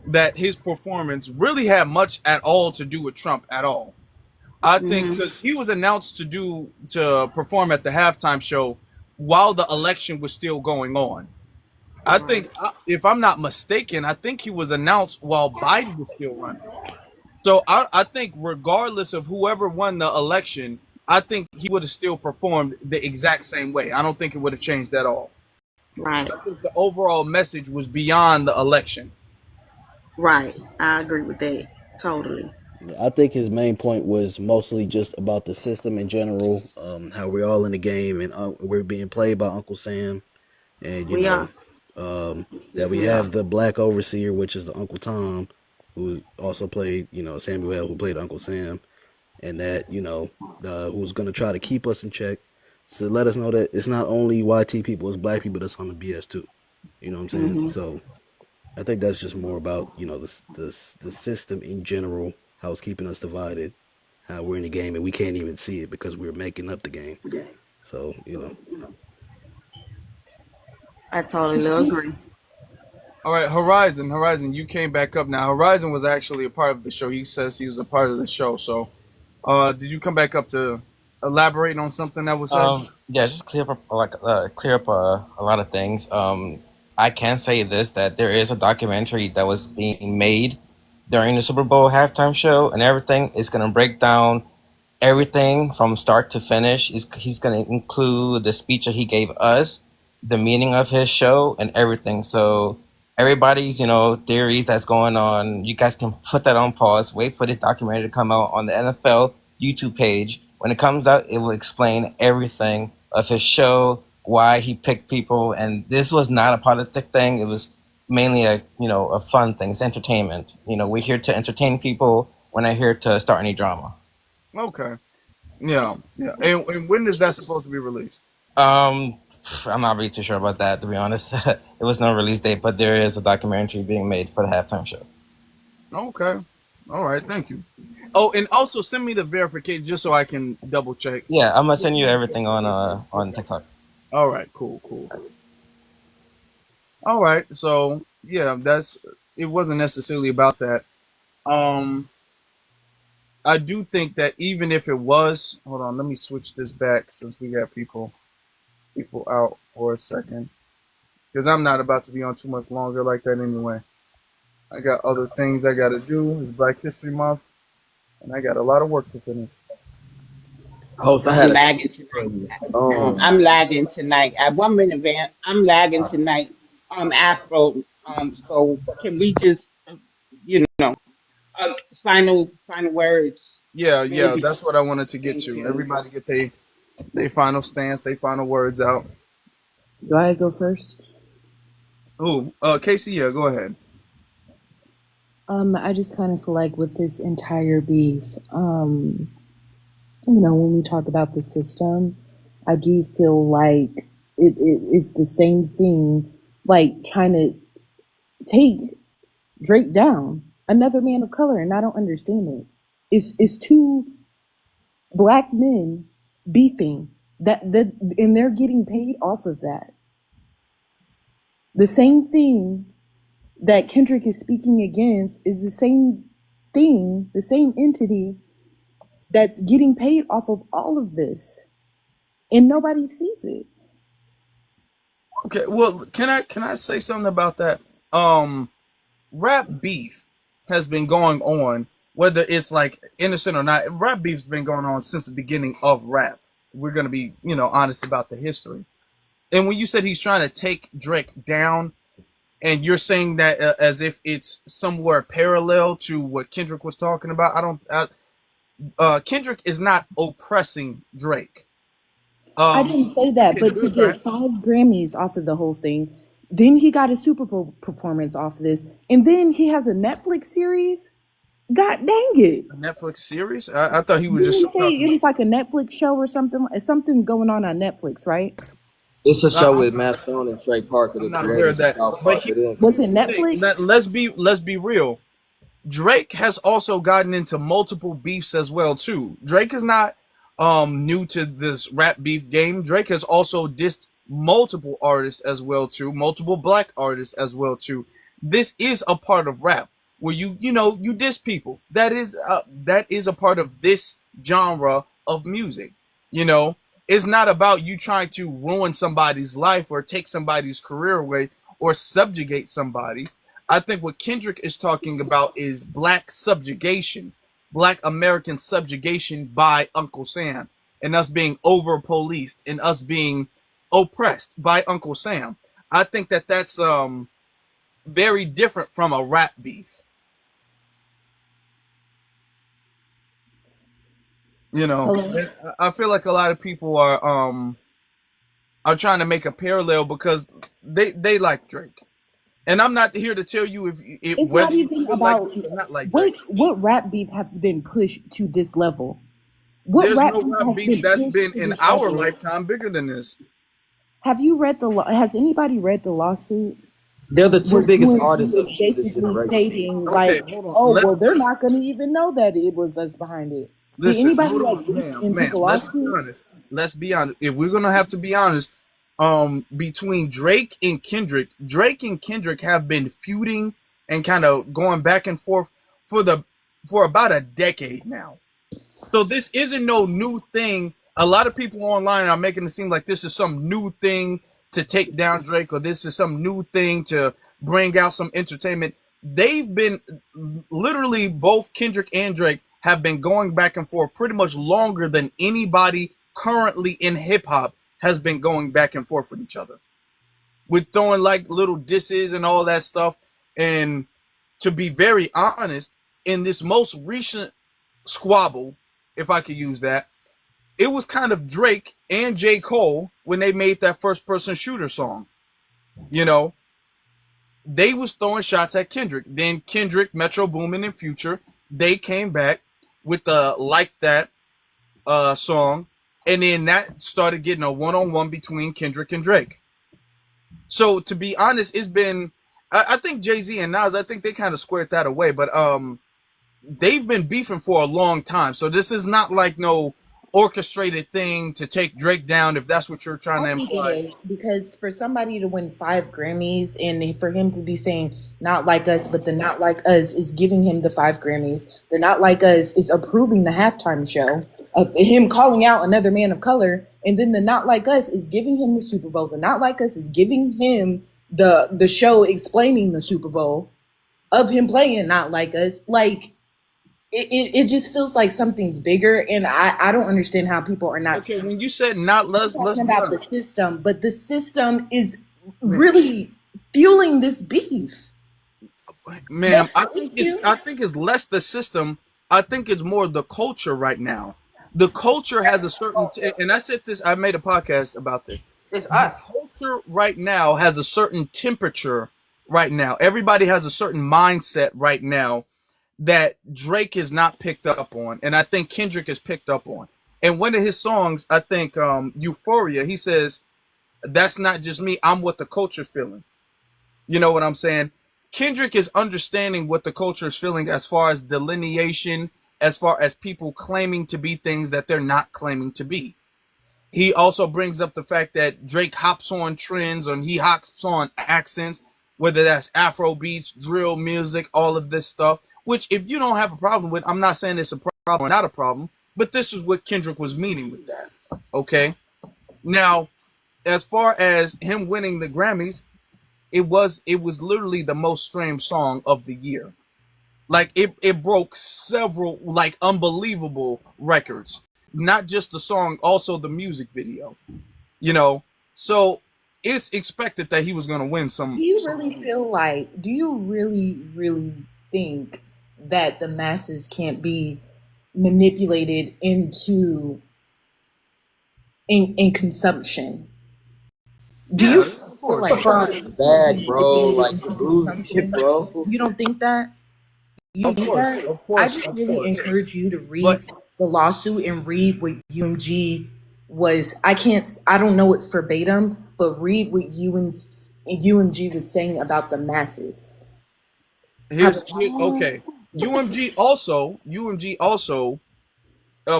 that his performance really had much at all to do with Trump at all. I think Hmm. because he was announced to perform at the halftime show while the election was still going on. I Right. think, if I'm not mistaken, I think he was announced while Biden was still running. So I think regardless of whoever won the election, I think he would have still performed the exact same way. I don't think it would have changed at all. Right. I think the overall message was beyond the election. Right. I agree with that. Totally. I think his main point was mostly just about the system in general, how we're all in the game and we're being played by Uncle Sam, and We are. that we We are. have the black overseer, which is the Uncle Tom, who also played Samuel, who played Uncle Sam, and that who's going to try to keep us in check, to let us know that it's not only YT people, it's black people that's on the BS too. You know what I'm saying? Hmm. So I think that's just more about the system in general, how it's keeping us divided, how we're in the game and we can't even see it because we're making up the game. So, I totally agree. All right, Horizon, you came back up now. Horizon was actually a part of the show. He says he was a part of the show. So, did you come back up to elaborate on something that was said? Yeah, just clear up a lot of things. I can say this, that there is a documentary that was being made during the Super Bowl halftime show, and everything is going to break down everything from start to finish. He's going to include the speech that he gave us, the meaning of his show, and everything. So everybody's theories that's going on, you guys can put that on pause. Wait for this documentary to come out on the NFL YouTube page. When it comes out, it will explain everything of his show, why he picked people, and this was not a politic thing. It was mainly a fun thing. It's entertainment. We're here to entertain people. We're not here to start any drama. Okay. Yeah, yeah. And when is that supposed to be released? I'm not really too sure about that, to be honest. There was no release date, but there is a documentary being made for the halftime show. Okay. All right. Thank you. Oh, and also send me the verification just so I can double check. Yeah, I'm gonna send you everything on TikTok. All right. Cool. Cool. All right. So yeah, it wasn't necessarily about that. Um, I do think that even if it was, hold on, let me switch this back since we got people out for a second, because I'm not about to be on too much longer like that anyway. I got other things I got to do. It's Black History Month, and I got a lot of work to finish. Host, I I'm had a lagging tonight. I'm lagging tonight. At 1 minute, Van. I'm lagging tonight. Afro. So can we just, you know, final words, Yeah, yeah, maybe? that's what I wanted to get Thank to. you. Everybody get they final stance, they final words out. Do I go first? Ooh, Casey, yeah, go ahead. I just kind of feel like with this entire beef, when we talk about the system, I do feel like it's the same thing, like trying to take Drake down, another man of color, and I don't understand it. It's two black men beefing and they're getting paid off of that. The same thing that Kendrick is speaking against is the same thing, the same entity that's getting paid off of all of this, and nobody sees it. Okay, well, can I say something about that? Rap beef has been going on, whether it's like innocent or not. Rap beef's been going on since the beginning of rap. We're gonna be, honest about the history. And when you said he's trying to take Drake down, and you're saying that as if it's somewhere parallel to what Kendrick was talking about, Kendrick is not oppressing Drake. I didn't say that, but to get 5 Grammys off of the whole thing, then he got a Super Bowl performance off of this, and then he has a Netflix series. God dang it! A Netflix series? I thought he was Didn't just he say it was like a Netflix show or something? Something going on Netflix, right? It's a show with Matt Stone and Trey Parker, the not aware of creators of that. South But Park. Was it Netflix? Let's be real. Drake has also gotten into multiple beefs as well too. Drake is not new to this rap beef game. Drake has also dissed multiple artists as well too, multiple black artists as well too. This is a part of rap where you diss people. That is a part of this genre of music. It's not about you trying to ruin somebody's life or take somebody's career away or subjugate somebody. I think what Kendrick is talking about is black subjugation, black American subjugation by Uncle Sam, and us being over policed and us being oppressed by Uncle Sam. I think that that's very different from a rap beef. I feel like a lot of people are trying to make a parallel because they like Drake. And I'm not here to tell you if it's not even about not like what rap beef has been pushed to this level. There's no rap beef that's been in our lifetime bigger than this. Have you read has anybody read the lawsuit? They're the two biggest artists of this basically generation. stating like, oh, well, they're not going to even know that it was us behind it. Did Listen, anybody hold like on, leak ma'am, and take ma'am. a Let's be lawsuit? honest. Let's be honest. If we're gonna have to be honest, between Drake and Kendrick have been feuding and kind of going back and forth for the for about a decade now. So this isn't no new thing. A lot of people online are making it seem like this is some new thing to take down Drake, or this is some new thing to bring out some entertainment. They've been literally both Kendrick and Drake have been going back and forth pretty much longer than anybody currently in hip hop has been going back and forth with each other. With throwing like little disses and all that stuff. And to be very honest, in this most recent squabble, if I could use that, it was kind of Drake and J. Cole when they made that first person shooter song. You know, they was throwing shots at Kendrick. Then Kendrick, Metro Boomin, and Future, they came back with the Like That song. And then that started getting a one-on-one between Kendrick and Drake. So to be honest, it's been I think Jay-Z and Nas, I think they kind of squared that away, but they've been beefing for a long time. So this is not like no orchestrated thing to take Drake down, if that's what you're trying to I think it imply. is because for somebody to win 5 Grammys and for him to be saying not like us, but the not like us is giving him the 5 Grammys. The not like us is approving the halftime show of him calling out another man of color, and then the not like us is giving him the Super Bowl. The not like us is giving him the show explaining the Super Bowl of him playing not like us. Like it just feels like something's bigger, and I don't understand how people are not Okay, when you said not, let's talking be about the honest. system, but the system is really fueling this beef. Ma'am, I think it's less the system. I think it's more the culture right now. The culture has a certain and I said this, I made a podcast about this. It's The us. culture right now has a certain temperature right now. Everybody has a certain mindset right now that Drake is not picked up on, and I think Kendrick is picked up on. And one of his songs, I think Euphoria, he says, that's not just me, I'm what the culture's feeling. You know what I'm saying? Kendrick is understanding what the culture is feeling as far as delineation, as far as people claiming to be things that they're not claiming to be. He also brings up the fact that Drake hops on trends and he hops on accents, whether that's Afro beats, drill music, all of this stuff, which if you don't have a problem with, I'm not saying it's a problem or not a problem, but this is what Kendrick was meaning with that. Okay. Now, as far as him winning the Grammys, it was literally the most streamed song of the year. Like it broke several like unbelievable records. Not just the song, also the music video. You know, so it's expected that he was going to win Do you really feel like, do you really think that the masses can't be manipulated into in consumption? Do Yeah, you of feel course. like Find bag, bro. manipulated Like into you're losing it, consumption? bro. You don't think that? You Of think course. that? Of I course. just Of really course. encourage you to But read the lawsuit and read what UMG was. I don't know it verbatim, but read what UMG was saying about the masses. How okay. UMG also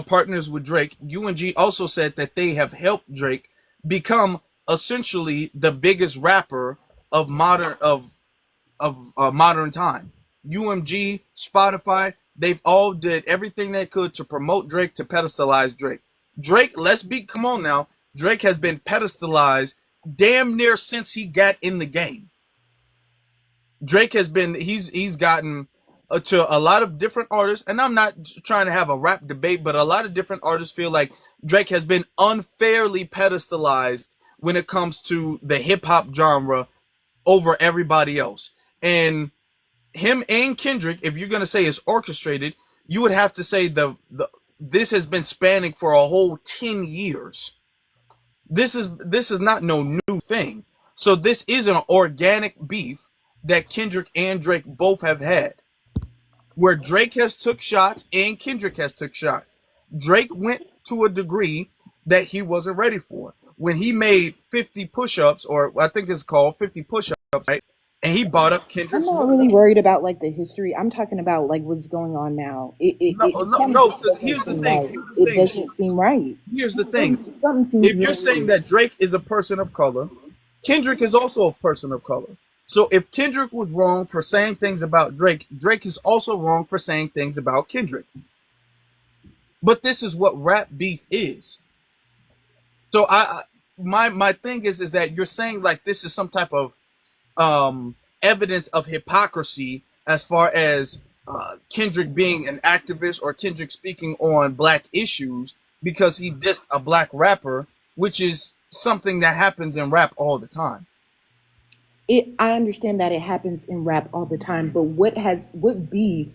partners with Drake. UMG also said that they have helped Drake become essentially the biggest rapper of modern time. UMG, Spotify, they've all did everything they could to promote Drake, to pedestalize Drake. Drake, come on now. Drake has been pedestalized damn near since he got in the game. Drake has been he's gotten to a lot of different artists, and I'm not trying to have a rap debate, but a lot of different artists feel like Drake has been unfairly pedestalized when it comes to the hip hop genre over everybody else. And him and Kendrick, if you're gonna say it's orchestrated, you would have to say the this has been spanning for a whole 10 years. This is not no new thing. So this is an organic beef that Kendrick and Drake both have had, where Drake has took shots and Kendrick has took shots. Drake went to a degree that he wasn't ready for. When he made 50 push-ups, or I think it's called 50 push-ups, right? and he brought up I'm Kendrick's not work. really worried about like the history. I'm talking about like what's going on now. It kind of No. just Because doesn't here's the seem thing. right. Here's the It thing. doesn't seem right. Here's the thing. Something seems If you're really saying weird. that Drake is a person of color, Kendrick is also a person of color. So if Kendrick was wrong for saying things about Drake, Drake is also wrong for saying things about Kendrick. But this is what rap beef is. So my thing is that you're saying like this is some type of evidence of hypocrisy as far as Kendrick being an activist or Kendrick speaking on black issues because he dissed a black rapper, which is something that happens in rap all the time. I understand that it happens in rap all the time, but what beef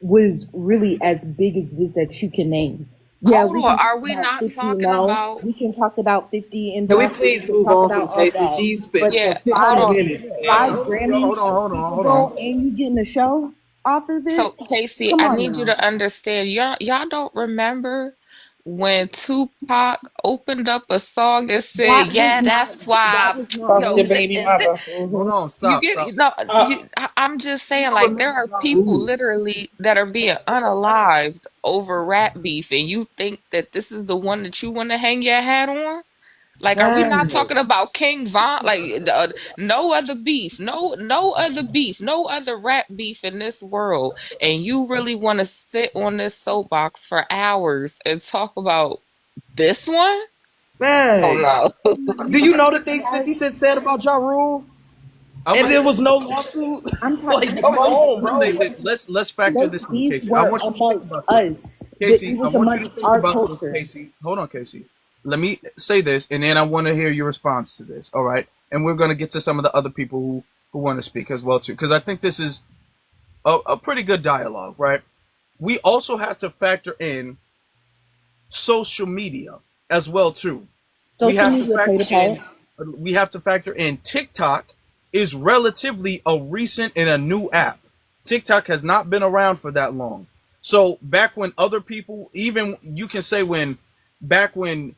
was really as big as this that you can name? Yeah, Hold we on, can talk are we about not 50 talking no. about? We can talk about 50 and Can we Dre. We please can move talk on from about all Casey? that. She's spent But Yeah, the hold 15 on. minutes. five Hold Grammys on, hold on, Super hold on. Bowl and you getting a show off of So, it? Casey, Come I on need you now. to understand. Y'all don't remember when Tupac opened up a song and said, That was "Yeah, not that's why." that was not Fuck No, your me. baby mother. Hold on, you stop, get stop. no. Uh, I'm just saying, People like there remember are Ja people Rule. literally that are being unalived over rap beef, and you think that this is the one that you want to hang your hat on? Like, are we not Cass. talking about King Von? Like, no other beef, no other beef, no other rap beef in this world. And you really want to sit on this soapbox for hours and talk about this one? Oh Bags. no. Do you know the things 50 Cent said about Ja Rule? I'm And gonna there say was no lawsuit? I'm talking Like, come on, I'm gonna bro. say this. Let's factor most this in, beef Casey. I were want you to think amongst about this. us. It Casey, I was want you to amongst think our about this, culture. Casey. Hold on, Casey. Let me say this, and then I want to hear your response to this. All right, and we're gonna get to some of the other people who want to speak as well too, because I think this is a pretty good dialogue, right? We also have to factor in social media as well too. We Social have to media played factor a part. in TikTok is relatively a recent and a new app. TikTok has not been around for that long. So back when other people, even you can say when back when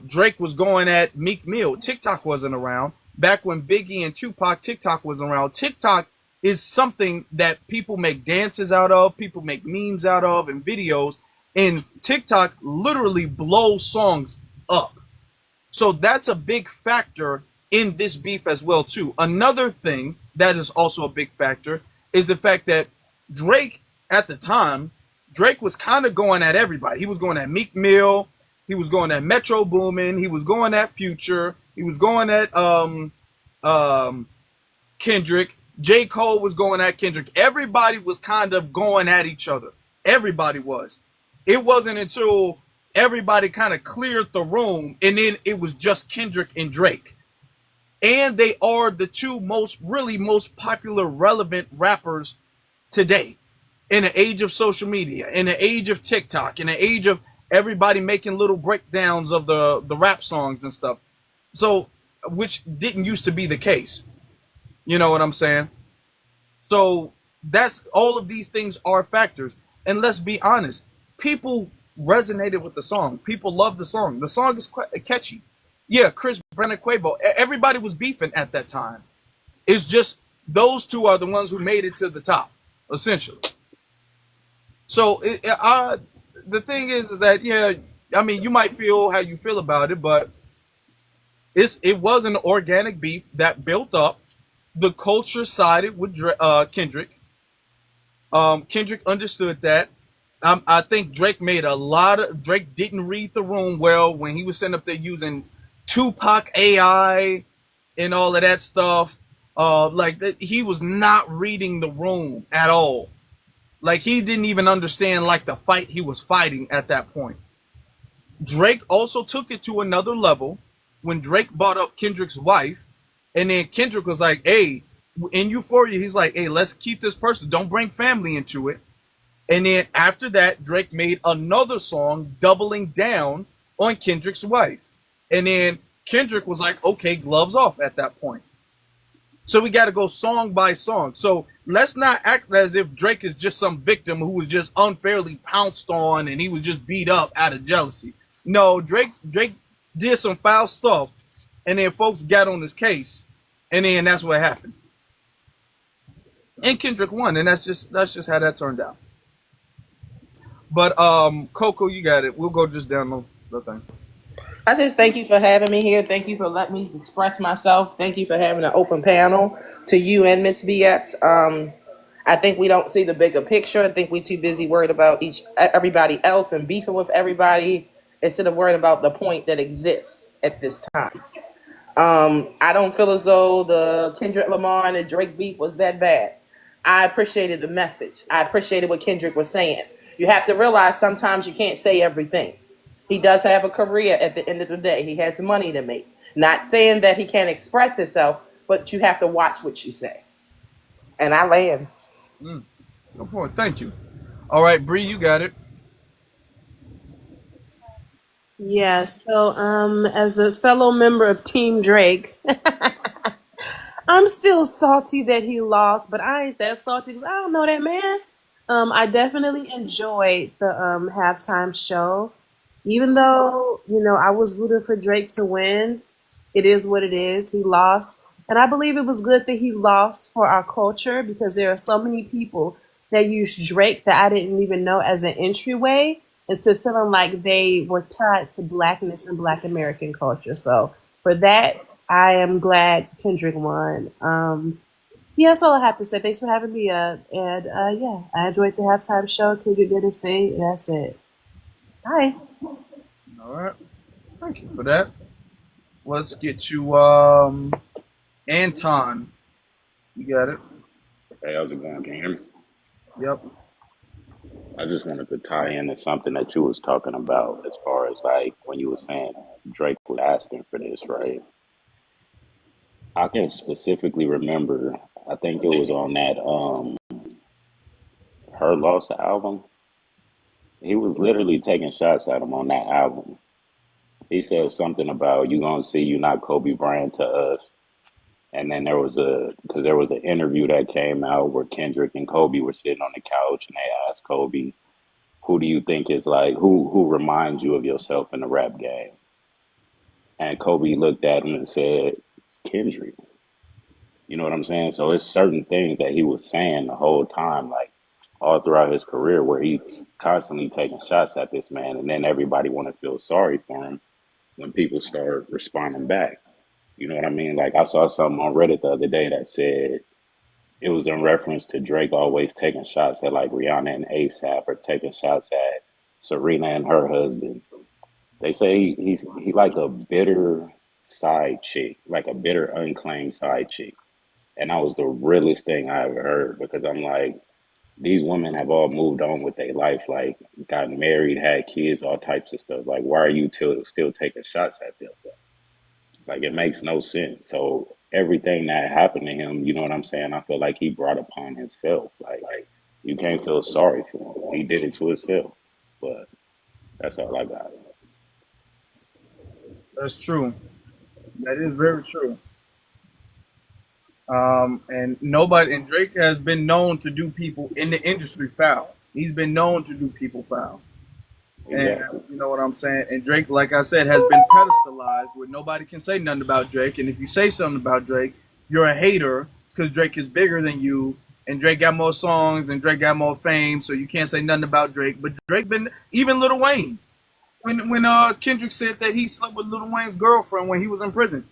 Drake was going at Meek Mill, TikTok wasn't around. Back when Biggie and Tupac, TikTok was around. TikTok is something that people make dances out of, people make memes out of, and videos. And TikTok literally blows songs up. So that's a big factor in this beef as well too. Another thing that is also a big factor is the fact that Drake at the time, Drake was kind of going at everybody. He was going at Meek Mill, he was going at Metro Boomin, he was going at Future, he was going at um Kendrick. J. Cole was going at Kendrick. Everybody was kind of going at each other. Everybody was. It wasn't until everybody kind of cleared the room and then it was just Kendrick and Drake. And they are the two most popular, relevant rappers today in the age of social media, in the age of TikTok, in the age of everybody making little breakdowns of the rap songs and stuff. So, which didn't used to be the case. You know what I'm saying? So that's all of these things are factors. And let's be honest, people resonated with the song. People love the song. The song is catchy. Yeah, Chris Brennan Quavo. Everybody was beefing at that time. It's just those two are the ones who made it to the top, essentially. So the thing is that yeah, I mean, you might feel how you feel about it, but it was an organic beef that built up. The culture sided with Kendrick. Kendrick understood that. I think Drake didn't read the room well when he was sitting up there using Tupac AI and all of that stuff. He was not reading the room at all. Like he didn't even understand like the fight he was fighting at that point. Drake also took it to another level when Drake brought up Kendrick's wife, and then Kendrick was like, "Hey, in Euphoria, he's like, hey, let's keep this person. Don't bring family into it." And then after that, Drake made another song doubling down on Kendrick's wife. And then Kendrick was like, okay, gloves off at that point. So we got to go song by song. So let's not act as if Drake is just some victim who was just unfairly pounced on and he was just beat up out of jealousy. No, Drake did some foul stuff, and then folks got on his case, and then that's what happened. and Kendrick won, and that's just how that turned out. But Coco, you got it. We'll go just down the thing. I just thank you for having me here. Thank you for letting me express myself. Thank you for having an open panel to you and Miss BX. I think we don't see the bigger picture. I think we're too busy worried about everybody else and beefing with everybody instead of worrying about the point that exists at this time. I don't feel as though the Kendrick Lamar and the Drake beef was that bad. I appreciated the message. I appreciated what Kendrick was saying. You have to realize sometimes you can't say everything. He does have a career at the end of the day. He has money to make. Not saying that he can't express himself, but you have to watch what you say. And I land. Good point. Thank you. All right, Bree, you got it. Yeah, so as a fellow member of Team Drake, I'm still salty that he lost, but I ain't that salty because I don't know that man. I definitely enjoyed the halftime show, even though I was rooting for Drake to win. It is what it is. He lost, and I believe it was good that he lost for our culture because there are so many people that use Drake that I didn't even know as an entryway into feeling like they were tied to blackness and Black American culture. So for that, I am glad Kendrick won. Yeah, that's all I have to say. Thanks for having me up. And yeah, I enjoyed the halftime show. Kendrick did his thing, and that's it. Bye. All right. Thank you for that. Let's get you Anton. You got it. Hey, how's it going? Can you hear me? Yep. I just wanted to tie into something that you was talking about as far as like when you were saying Drake was asking for this, right? I can specifically remember, I think it was on that Her Loss album. He was literally taking shots at him on that album. He said something about you gonna see you not Kobe Bryant to us. And then because there was an interview that came out where Kendrick and Kobe were sitting on the couch and they asked Kobe, who do you think is like who reminds you of yourself in the rap game? And Kobe looked at him and said, Kendrick. You know what I'm saying? So it's certain things that he was saying the whole time, like all throughout his career, where he's constantly taking shots at this man, and then everybody want to feel sorry for him when people start responding back. You know what I mean? Like I saw something on Reddit the other day that said it was in reference to Drake always taking shots at like Rihanna and ASAP or taking shots at Serena and her husband. They say he like a bitter side chick, like a bitter unclaimed side chick. And that was the realest thing I ever heard because I'm like, these women have all moved on with their life, like gotten married, had kids, all types of stuff. Like, why are you still taking shots at them? Like, it makes no sense. So everything that happened to him, you know what I'm saying? I feel like he brought upon himself. Like, you can't feel sorry for him. He did it to himself. But that's all I got. That's true. That is very true. And Drake has been known to do people in the industry foul. He's been known to do people foul. And Exactly. you know what I'm saying? And Drake, like I said, has been pedestalized where nobody can say nothing about Drake. And if you say something about Drake, you're a hater because Drake is bigger than you. And Drake got more songs and Drake got more fame, so you can't say nothing about Drake. But Drake been even Lil Wayne. When Kendrick said that he slept with Lil Wayne's girlfriend when he was in prison,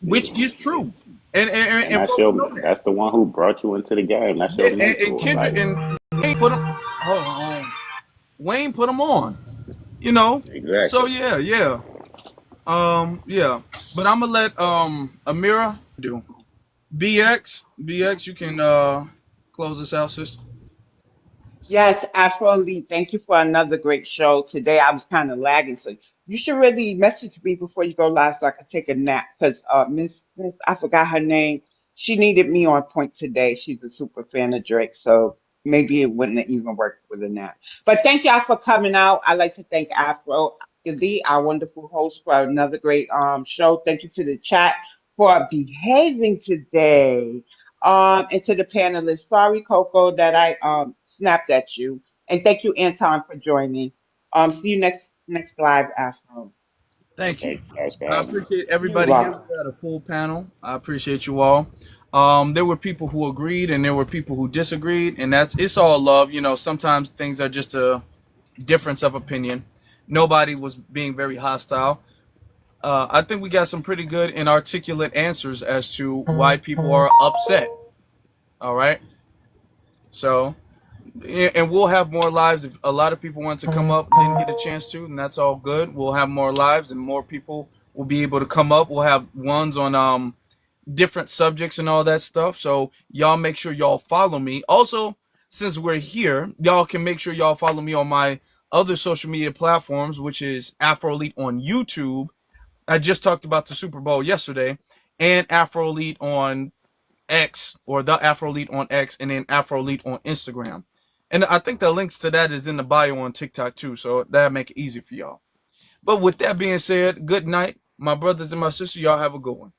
Yeah. which is true. And and, And and that's folks your know that. that's the one who brought you into the game. That's Yeah, your and mentor. Kendrick Like, and Wayne put him. Hold on. Wayne put him on. You know. So exactly. yeah, yeah. Yeah. But I'm gonna let Amira do. BX, you can close this out, sis. Yes, Afro Elite, thank you for another great show. Today I was kind of lagging, so you should really message me before you go live so I can take a nap. Because Miss, I forgot her name. She needed me on point today. She's a super fan of Drake, so maybe it wouldn't even work with a nap. But thank y'all for coming out. I'd like to thank Afro Elite, our wonderful host, for another great show. Thank you to the chat for behaving today. And to the panelists, sorry, Coco, that I snapped at you. And thank you, Anton, for joining. See you next live after. Thank you. Okay, thanks for I having me. appreciate You're everybody here. welcome. We got a full panel. I appreciate you all. There were people who agreed and there were people who disagreed, and it's all love. Sometimes things are just a difference of opinion. Nobody was being very hostile. I think we got some pretty good and articulate answers as to why people are upset. All right. So, and we'll have more lives. If a lot of people want to come up, didn't get a chance to, and that's all good. We'll have more lives and more people will be able to come up. We'll have ones on different subjects and all that stuff. So y'all make sure y'all follow me. Also, since we're here, y'all can make sure y'all follow me on my other social media platforms, which is Afro Elite on YouTube. I just talked about the Super Bowl yesterday, and Afro Elite on X, or the Afro Elite on X, and then Afro Elite on Instagram. And I think the links to that is in the bio on TikTok too, so that'll make it easy for y'all. But with that being said, good night, my brothers and my sisters. Y'all have a good one.